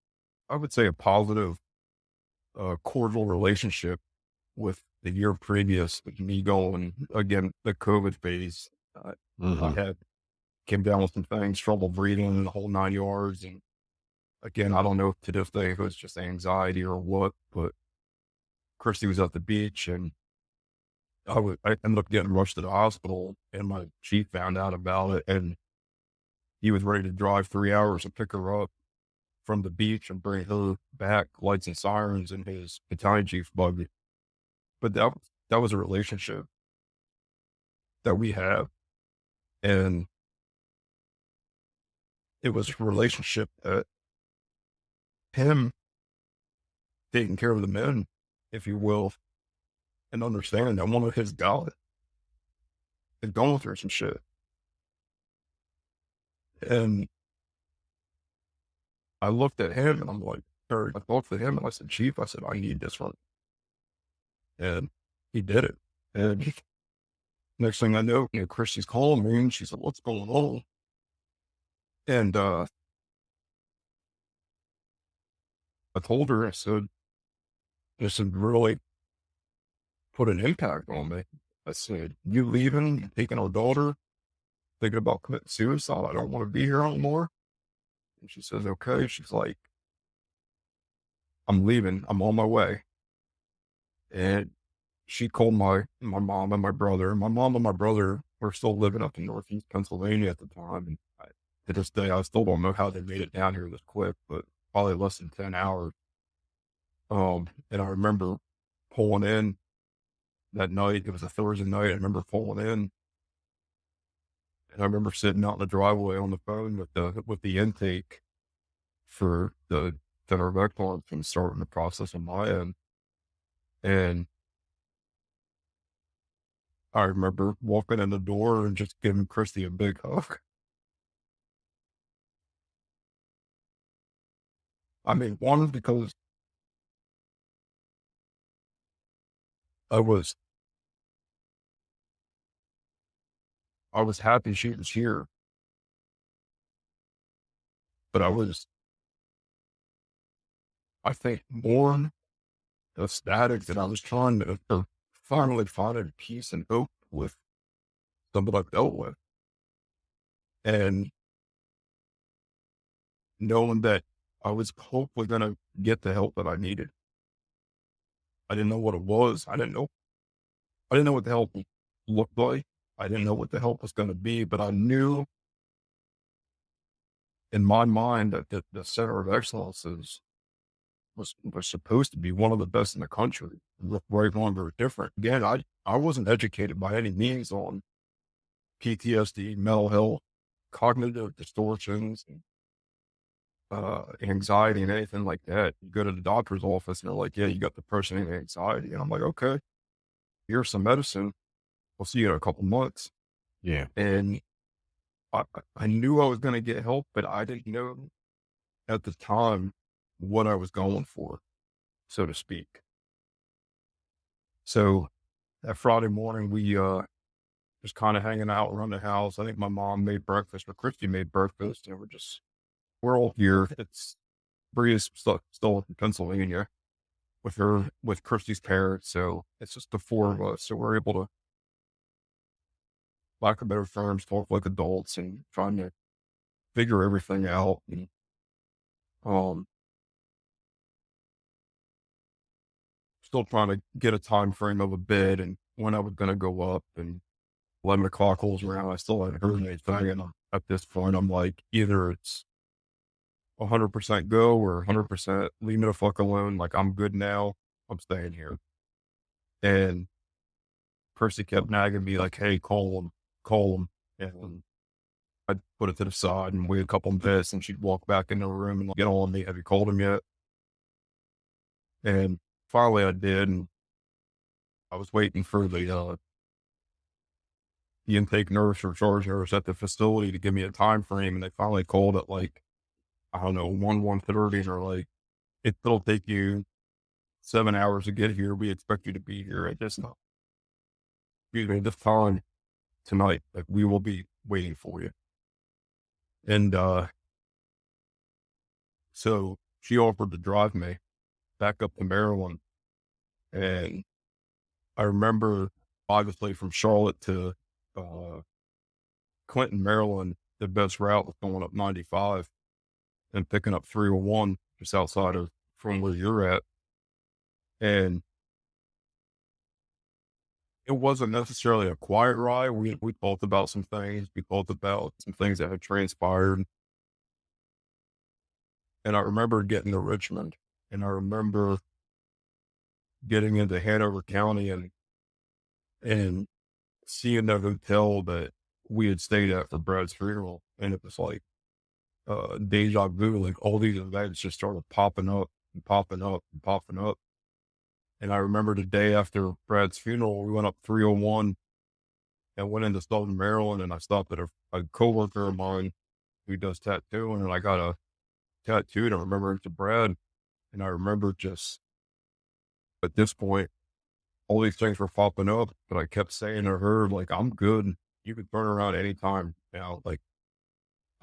I would say a positive, cordial relationship with the year previous with me going again, the COVID phase. Uh, I Mhm. had came down with some things, trouble breathing, the whole 9 yards. And again, I don't know to this day if it was just anxiety or what, but Christy was at the beach and I ended up getting rushed to the hospital and my chief found out about it and he was ready to drive 3 hours to pick her up from the beach and bring her back, lights and sirens in his battalion chief buggy. But that was a relationship that we have, and it was a relationship that him taking care of the men, if you will, and understanding that one of his guys is going through some shit. And I looked at him and I'm like, or I looked at him and I said, Chief, I said, I need this one. And he did it. And next thing I know, Christy's calling me and she said, what's going on? And I told her, I said, this has really put an impact on me. I said, you leaving, you taking our daughter, thinking about committing suicide. I don't want to be here anymore. And she says, okay. She's like, I'm leaving. I'm on my way. And she called my mom and my brother. My mom and my brother were still living up in Northeast Pennsylvania at the time. And to this day, I still don't know how they made it down here this quick, but probably less than 10 hours. And I remember pulling in that night. It was a Thursday night. I remember pulling in and I remember sitting out in the driveway on the phone with the intake for the Center of Excellence and starting the process on my end. And I remember walking in the door and just giving Christy a big hug. I mean, one, because I was I was happy she was here, but I think, more ecstatic that I was trying to finally find a peace and hope with something I've dealt with. And knowing that I was hopefully gonna get the help that I needed. I didn't know what it was. I didn't know what the help looked like. I didn't know what the help was gonna be, but I knew in my mind that the Center of Excellence was supposed to be one of the best in the country. Right, wrong, or different. Again, I wasn't educated by any means on PTSD, mental health, cognitive distortions, anxiety, and anything like that. You go to the doctor's office and they're like, "Yeah, you got depression and anxiety," and I'm like, "Okay, here's some medicine. We'll see you in a couple months." Yeah. And I knew I was going to get help, but I didn't know at the time what I was going for, so to speak. So that Friday morning, we just kind of hanging out around the house. I think my mom made breakfast, or Christy made breakfast, and we're all here. It's Bria's still in Pennsylvania with Christy's parents, so it's just the four of us. So we're able to, lack of better terms, talk like adults and trying to figure everything out. And um, still trying to get a time frame of a bid and when I was going to go up. And 11 o'clock rolls around, I still haven't heard anything. And at this point, I'm like, either it's 100% go or 100% leave me the fuck alone. Like, I'm good now. I'm staying here. And Percy kept nagging me like, hey, call him. And I'd put it to the side and wait a couple minutes and she'd walk back into the room and like, get on me. Have you called him yet? And finally I did. And I was waiting for the intake nurse or charge nurse at the facility to give me a time frame. And they finally called at like, I don't know, 1:30. And they're like, it'll take you 7 hours to get here. We expect you to be here at this time tonight. Like, we will be waiting for you." And, so she offered to drive me back up to Maryland. And I remember, obviously, from Charlotte to, uh, Clinton, Maryland, the best route was going up 95 and picking up 301 just outside of from where you're at. And it wasn't necessarily a quiet ride. We talked about some things. We talked about some things that had transpired. And I remember getting to Richmond, and I remember getting into Hanover County and seeing the hotel that we had stayed at for Brad's funeral. And it was like, deja vu, like all these events just started popping up and popping up and popping up. And I remember the day after Brad's funeral, we went up 301 and went into Southern Maryland, and I stopped at a coworker of mine who does tattooing, and I got a tattoo, and I remember it to Brad. And I remember just at this point, all these things were popping up, but I kept saying to her, like, "I'm good. You can turn around anytime now. Like,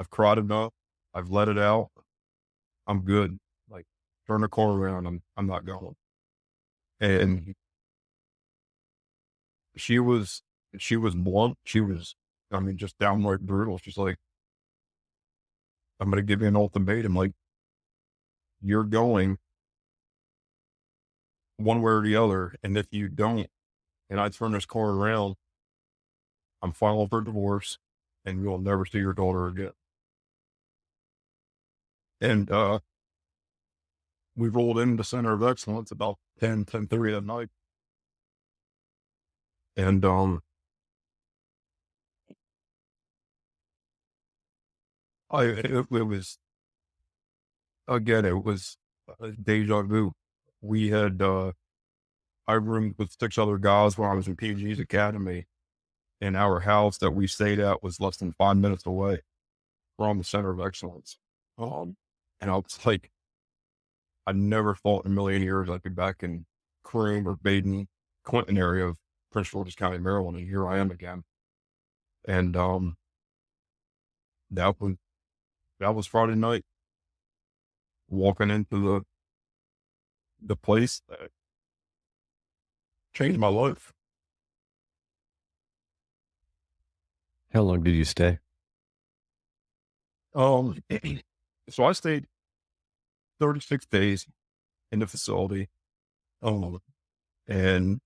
I've cried enough. I've let it out. I'm good. Like, turn the car around. I'm not going." And she was she was blunt. She was, I mean, just downright brutal. She's like, "I'm gonna give you an ultimatum. Like, you're going one way or the other, and if you don't, and I turn this car around, I'm filing for divorce, and you'll never see your daughter again." And we rolled into Center of Excellence about 10:30 at night, and it was, again, it was deja vu. We had I roomed with 6 other guys when I was in PG's academy, and our house that we stayed at was less than 5 minutes away from the Center of Excellence. Um, and I was like, I never thought in a million years I'd be back in Croom or Baden, Clinton area of Prince George's County, Maryland, and here I am again. And that was that was Friday night, walking into the place that changed my life. How long did you stay? Um, so I stayed 36 days in the facility. Um, and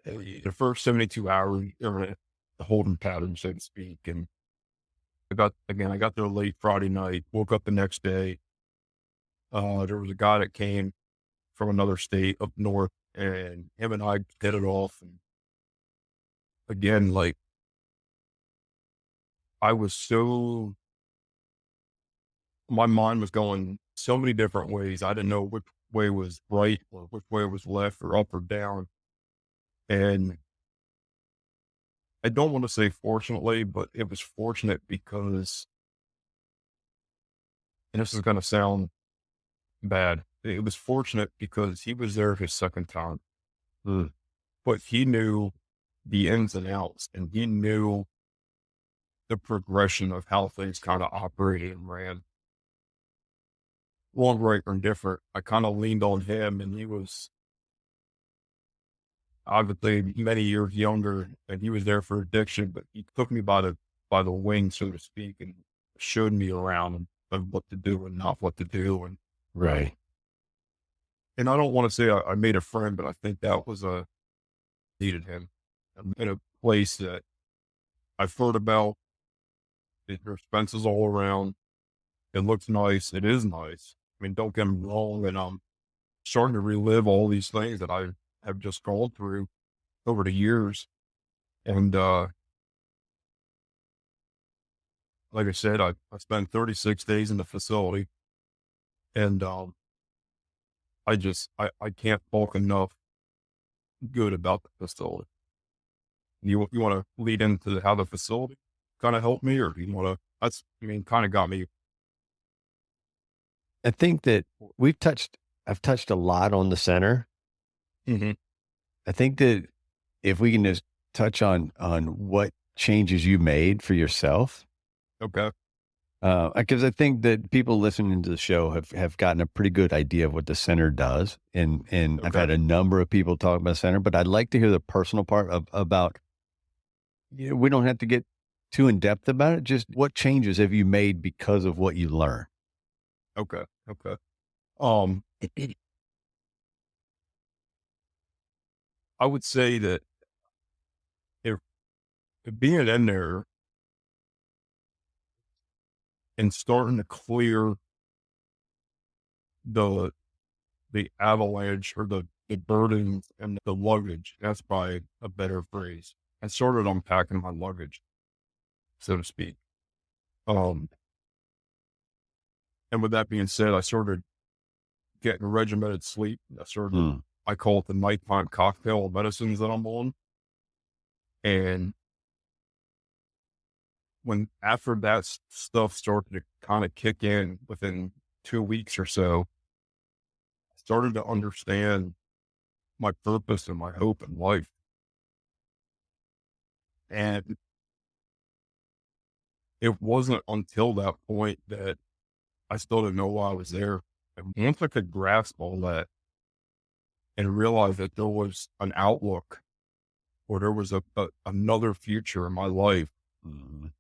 the first 72 hours, you're in a holding pattern, so to speak. And I got there late Friday night, woke up the next day. There was a guy that came from another state up north, and him and I hit it off. And again, like, I was so, my mind was going so many different ways. I didn't know which way was right or which way was left or up or down. And I don't want to say fortunately, but it was fortunate because, and this is going to sound bad, it was fortunate because he was there his second time. Mm, But he knew the ins and outs, and he knew the progression of how things kind of operated and ran. Wrong, right, or indifferent. I kind of leaned on him, and he was obviously many years younger, and he was there for addiction, but he took me by the wing, so to speak, and showed me around of what to do and not what to do. right. And I don't want to say I made a friend, but I think that was a needed him. I'm in a place that I've heard about. There's fences all around. It looks nice. It is nice. I mean, don't get me wrong. And I'm starting to relive all these things that I have just gone through over the years. And like I said, I spent 36 days in the facility, and I can't talk enough good about the facility. You want to lead into how the facility kind of helped me, or you want to? That's, I mean, kind of got me. I think that we've touched I've touched a lot on the center. Hmm. I think that if we can just touch on what changes you made for yourself, Okay. because I think that people listening to the show have gotten a pretty good idea of what the center does, and I've Okay. had a number of people talk about center, but I'd like to hear the personal part of about. We don't have to get too in depth about it. Just what changes have you made because of what you learned? Okay. Okay. Um, I would say that if, if being in there and starting to clear the the avalanche or the burdens and the luggage, that's probably a better phrase. I started unpacking my luggage, so to speak. Um, and with that being said, I started getting regimented sleep. Mm, I call it the nighttime cocktail of medicines that I'm on. And when after that stuff started to kind of kick in within 2 weeks or so, I started to understand my purpose and my hope in life. And it wasn't until that point that I still didn't know why I was there. And once I could grasp all that and realize that there was an outlook or there was another future in my life, mhm.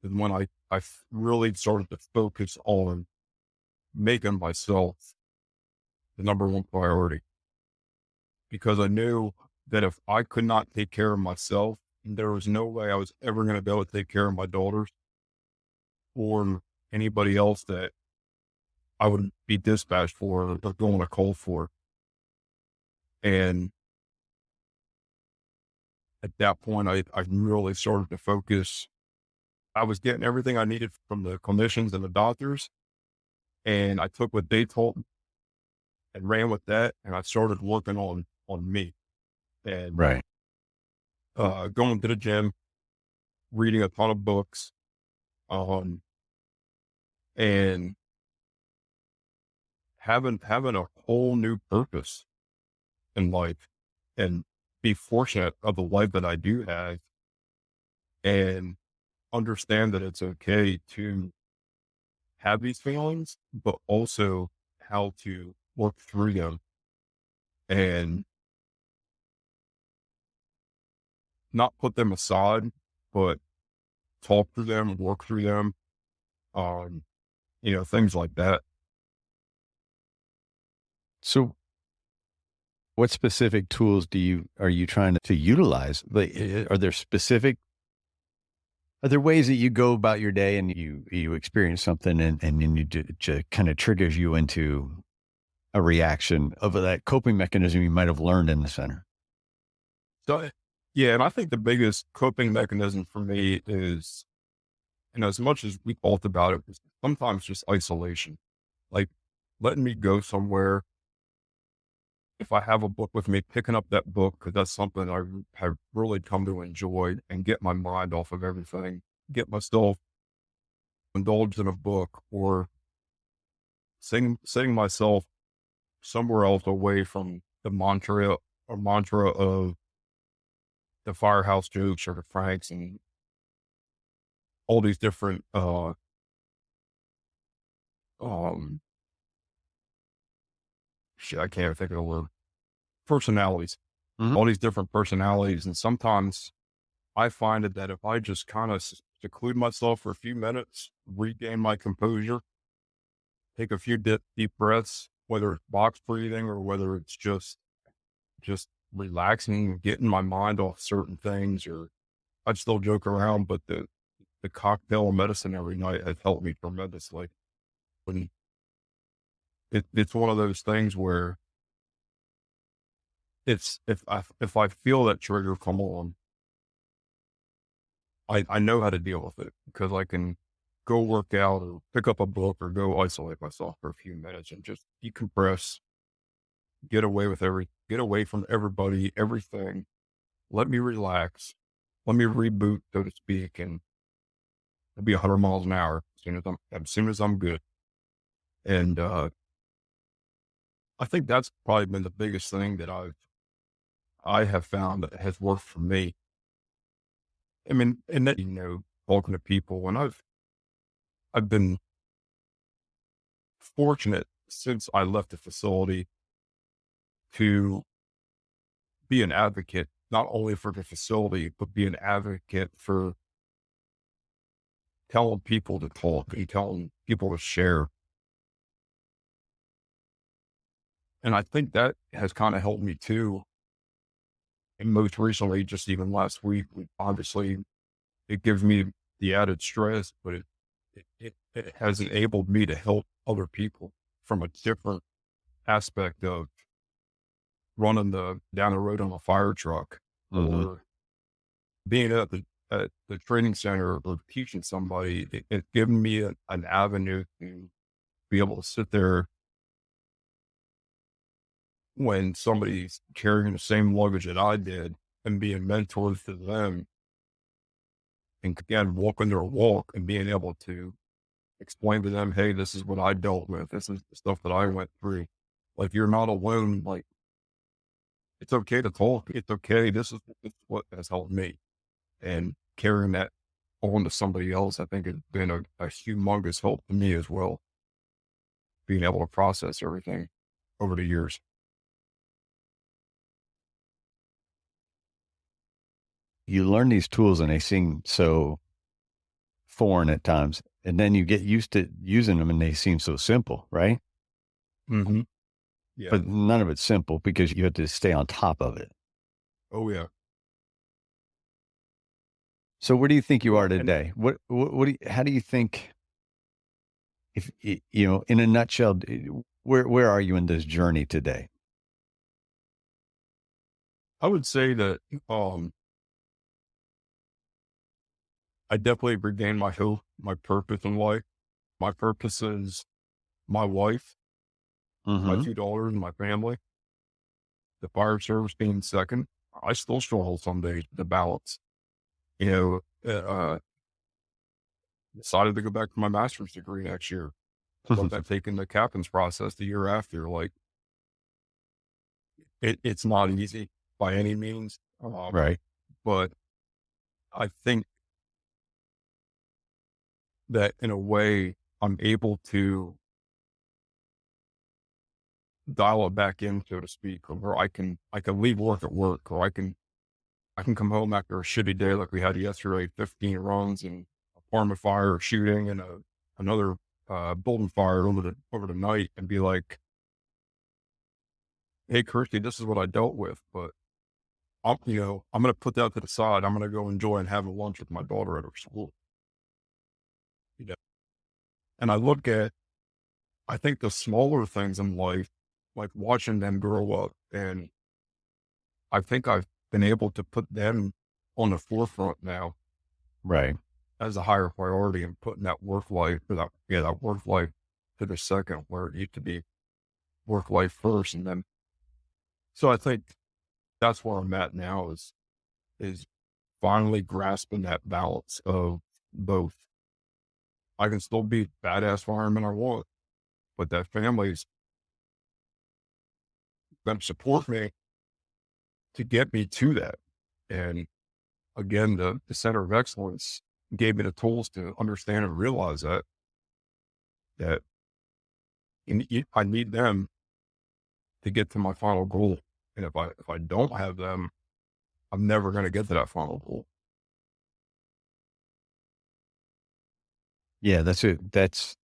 is when really started to focus on making myself the number one priority, because I knew that if I could not take care of myself, there was no way I was ever going to be able to take care of my daughters or anybody else that I would be dispatched for or going a call for. And at that point, I really started to focus. I was getting everything I needed from the clinicians and the doctors, and I took what they told and ran with that. And I started working on me and Right. going to the gym, reading a ton of books, um, and having a whole new purpose in life, and be fortunate of the life that I do have, and understand that it's okay to have these feelings, but also how to work through them and not put them aside, but talk through them, work through them, um, things like that. So, what specific tools are you trying to utilize? Like, are there specific are there ways that you go about your day and you experience something and then kind of triggers you into a reaction of that coping mechanism you might have learned in the center? So, yeah, and I think the biggest coping mechanism for me is, as much as we talked about it, is sometimes just isolation, like letting me go somewhere. If I have a book with me, picking up that book, because that's something have really come to enjoy, and get my mind off of everything, get myself indulged in a book, or setting myself somewhere else away from the mantra of the firehouse jokes or the Franks and all these different um shit, I can't think of the word, personalities, Mhm. all these different personalities. And sometimes I find it that if I just kind of seclude myself for a few minutes, regain my composure, take a few deep breaths, whether it's box breathing or whether it's just relaxing, getting my mind off certain things, or I'd still joke around, but the cocktail of medicine every night has helped me tremendously. And it's one of those things where it's if I feel that trigger come on, I know how to deal with it, because I can go work out or pick up a book or go isolate myself for a few minutes and just decompress, get away from everybody, everything. Let me relax. Let me reboot, so to speak, and I'll be 100 miles an hour as soon as I'm good. And I think that's probably been the biggest thing that I have found that has worked for me. I mean, and that, talking to people, and I've been fortunate since I left the facility to be an advocate, not only for the facility, but be an advocate for telling people to talk and telling people to share. And I think that has kind of helped me too. And most recently, just even last week, obviously it gives me the added stress, but it has enabled me to help other people from a different aspect of running down the road on a fire truck Hmm. or being at the training center or teaching somebody. It's given me an avenue to be able to sit there when somebody's carrying the same luggage that I did and being mentors to them and again walking their walk and being able to explain to them, hey, this is what I dealt with. This is the stuff that I went through. Like you're not alone. Like it's okay to talk. It's okay. This is what has helped me. And carrying that on to somebody else, I think has been a humongous help to me as well. Being able to process everything over the years. You learn these tools and they seem so foreign at times, and then you get used to using them and they seem so simple, right? Hmm. Yeah. But none of it's simple because you have to stay on top of it. Oh yeah. So where do you think you are Well, and today? What do you, how do you think, if you know, in a nutshell, where are you in this journey today? I would say that um I definitely regained my hope, my purpose in life. My purpose is my wife, my Hmm. two daughters, and my family. The fire service being second. I still struggle some days with the balance. You know, decided to go back to my master's degree next year. Looked at taking the captain's process the year after. Like it's not easy by any means. Right. But I think that in a way I'm able to dial it back in, so to speak, or I can leave work at work, or I can come home after a shitty day like we had yesterday, 15 runs and a farm of fire, shooting, and another building fire over the night, and be like, "Hey, Kirsty, this is what I dealt with, but I'm going to put that to the side. I'm going to go enjoy and have a lunch with my daughter at her school." You know, and I think the smaller things in life, like watching them grow up, and I think I've been able to put them on the forefront now Right. as a higher priority and putting that work life or that work life to the second where it used to be work life first. And then, so I think that's where I'm at now is finally grasping that balance of both. I can still be badass fireman I want, but that family's going to support me to get me to that. And again, the center of excellence gave me the tools to understand and realize that I need them to get to my final goal. And if I don't have them, I'm never going to get to that final goal. Yeah, that's it. That's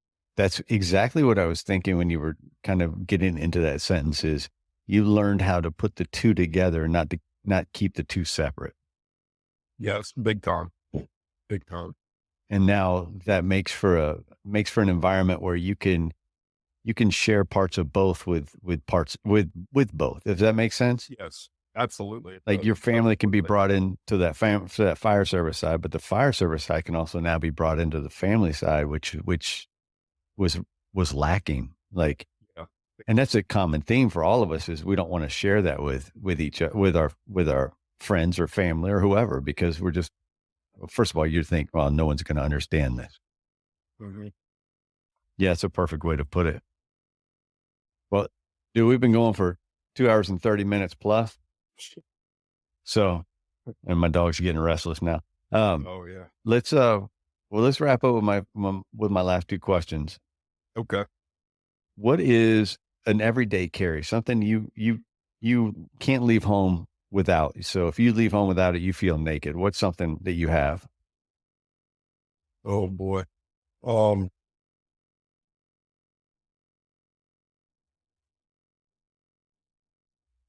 exactly what I was thinking when you were kind of getting into that sentence is you learned how to put the two together, not keep the two separate. Yes, big time, big time. And now that makes for an environment where you can share parts of both with parts with both. Does that make sense? Yes, absolutely. It Like does. your It does family can be work like brought that. in to that fire service side, but the fire service side can also now be brought into the family side, which was was lacking. Like, Yeah. and that's a common theme for all of us is we don't want to share that with each with our friends or family or whoever because we're just well, first of all you think well no one's going to understand this. Mhm. Yeah, it's a perfect way to put it. Well, Dude, we've been going for 2 hours and 30 minutes plus. So, and my dog's getting restless now. Um, Oh yeah. let's, well, let's wrap up with my last 2 questions. Okay. What is an everyday carry? Something you can't leave home without. So if you leave home without it, you feel naked. What's something that you have? Oh boy. Um,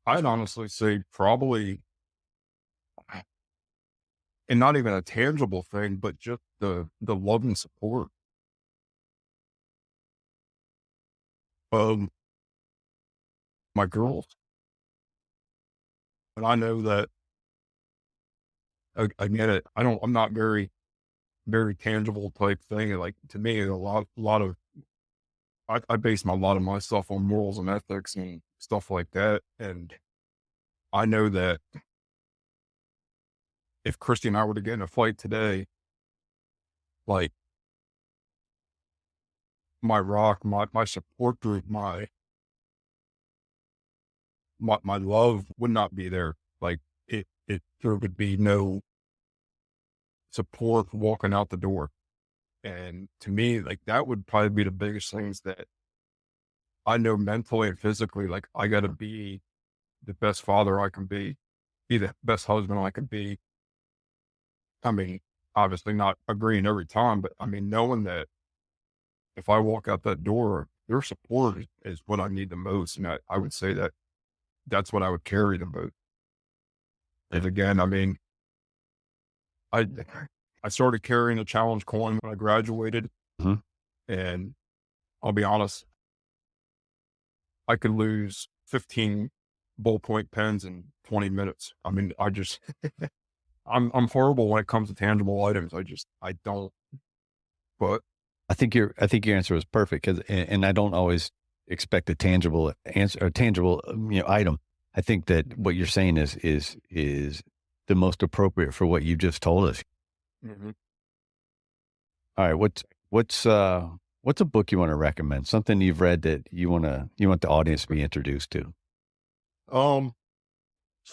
I'd honestly say probably, and not even a tangible thing, but just the love and support. Um, my girls. And I know that I get it. I'm not very tangible type thing. Like to me, a lot of I base a lot of my stuff on morals and ethics and stuff like that. And I know that if Christy and I were to get in a fight today, like my rock, my support group, my love would not be there. Like there would be no support walking out the door. And to me, like that would probably be the biggest things that I know mentally and physically, like I got to be the best father I can be the best husband I can be. I mean, obviously not agreeing every time, but I mean, knowing that if I walk out that door, their support is what I need the most. And I would say that that's what I would carry the most. And Yeah. again, I mean, I, I started carrying a challenge coin when I graduated. Mhm. And I'll be honest, I could lose 15 ballpoint pens in 20 minutes. I mean, I'm horrible when it comes to tangible items. I don't, but I think your answer was perfect because, and I don't always expect a tangible answer, a tangible, item. I think that what you're saying is the most appropriate for what you just told us. mhm. All right, what's a book you wanna recommend? Something you've read that you want the audience to be introduced to? Um,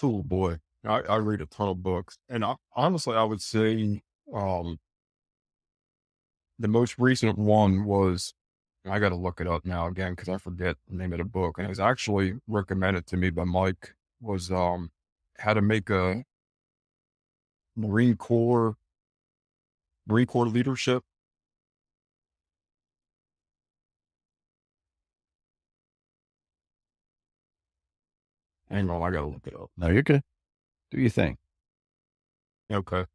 oh boy, I read a ton of books, and honestly, I would say, um, the most recent one was, I got to look it up now again because I forget the name of the book, and it was actually recommended to me by Mike. Was how to make a Marine Corps Marine Corps leadership. Hang on, I gotta look it up. No, you're good. Do your thing. Okay,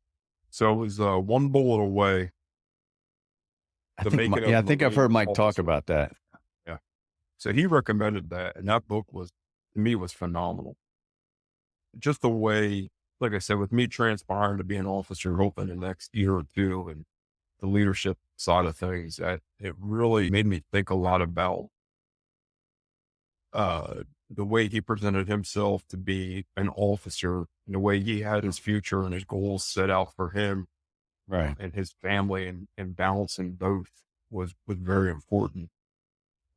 so it was One Bullet Away, I the think Mi making of yeah, a I think I've heard Marine Mike talk officer. about that. Yeah. So he recommended that, and that book was to me was phenomenal. Just the way, like I said, with me transpiring to be an officer hoping the next year or two and the leadership side of things, that it really made me think a lot about the way he presented himself to be an officer, and the way he had his future and his goals set out for him Right. and his family, and balancing both was very important.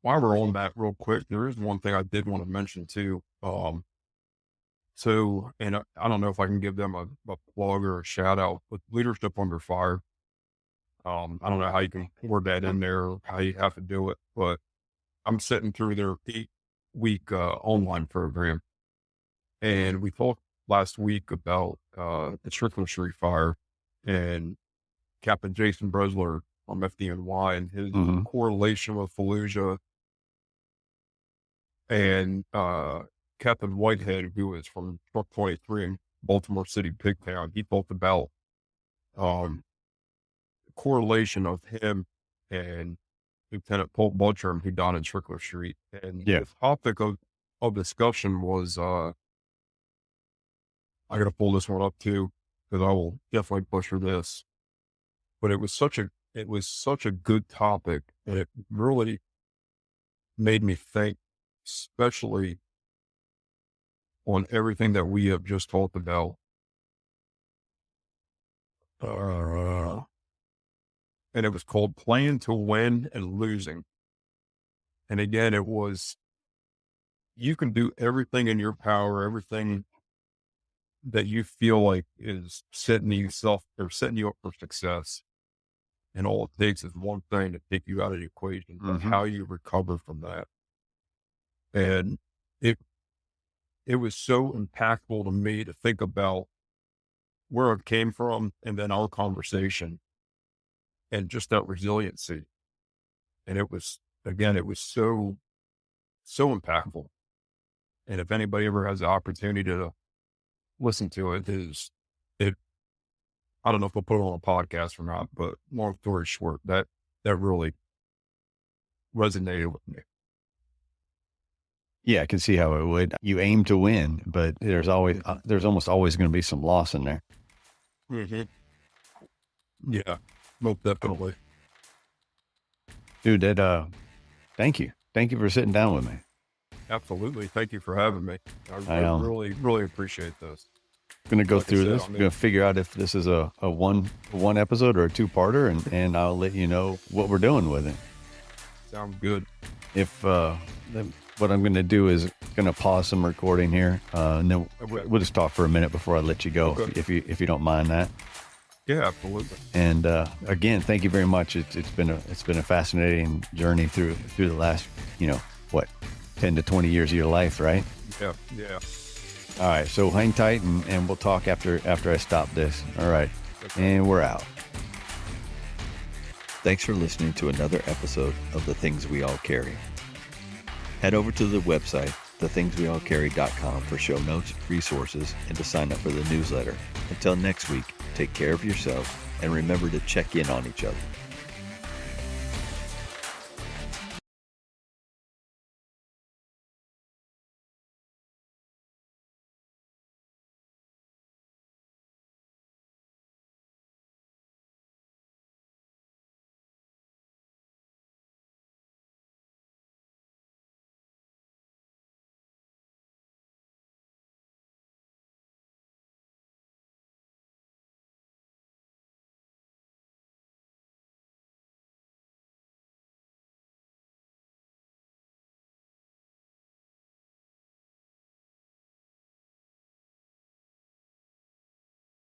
While we're on that real quick, there is one thing I did want to mention too. So, and I don't know if I can give them a plug or a shout out, but Leadership Under Fire. I don't know how you can word that in there or how you have to do it, but I'm sitting through their 8-week online program. And we talked last week about the Strickland Street fire and Captain Jason Bresler from FDNY and his Mhm. correlation with Fallujah, and Captain Whitehead, who was from Truck 23 in Baltimore City, Pigtown. He talked about um, correlation of him and Lieutenant Polk Buttram, who died in Strickler Street. And Yeah. the topic of discussion was I got to pull this one up too because I will definitely butcher this. But it was such a good topic, and it really made me think, especially on everything that we have just talked about. Uh, and it was called Playing to Win and Losing. And again, it was you can do everything in your power, everything that you feel like is setting yourself or setting you up for success. And all it takes is one thing to take you out of the equation, but Hmm. how you recover from that. And it it was so impactful to me to think about where it came from and then our conversation and just that resiliency. And it was, again, it was so impactful. And if anybody ever has the opportunity to listen to it, it, I don't know if we'll put it on a podcast or not, but long story short, that really resonated with me. Yeah, I can see how it would. You aim to win, but there's almost always going to be some loss in there. Hmm. Yeah, most definitely. Dude, thank you for sitting down with me. Absolutely. Thank you for having me. I I am really, really appreciate this. going to go Like I through said, this. I'm going to figure out if this is a one episode or a two-parter, and I'll let you know what we're doing with it. sounds good. If what I'm going to do is going to pause some recording here, and then Okay. we'll just talk for a minute before I let you go, Okay. if you don't mind that. Yeah, absolutely. And again, thank you very much. It's been a fascinating journey through the last, what, 10 to 20 years of your life, right? Yeah, yeah. All right, so hang tight, and we'll talk after I stop this. All right, and we're out. Thanks for listening to another episode of The Things We All Carry. Head over to the website, thethingsweallcarry.com, for show notes, resources, and to sign up for the newsletter. Until next week, take care of yourself and remember to check in on each other.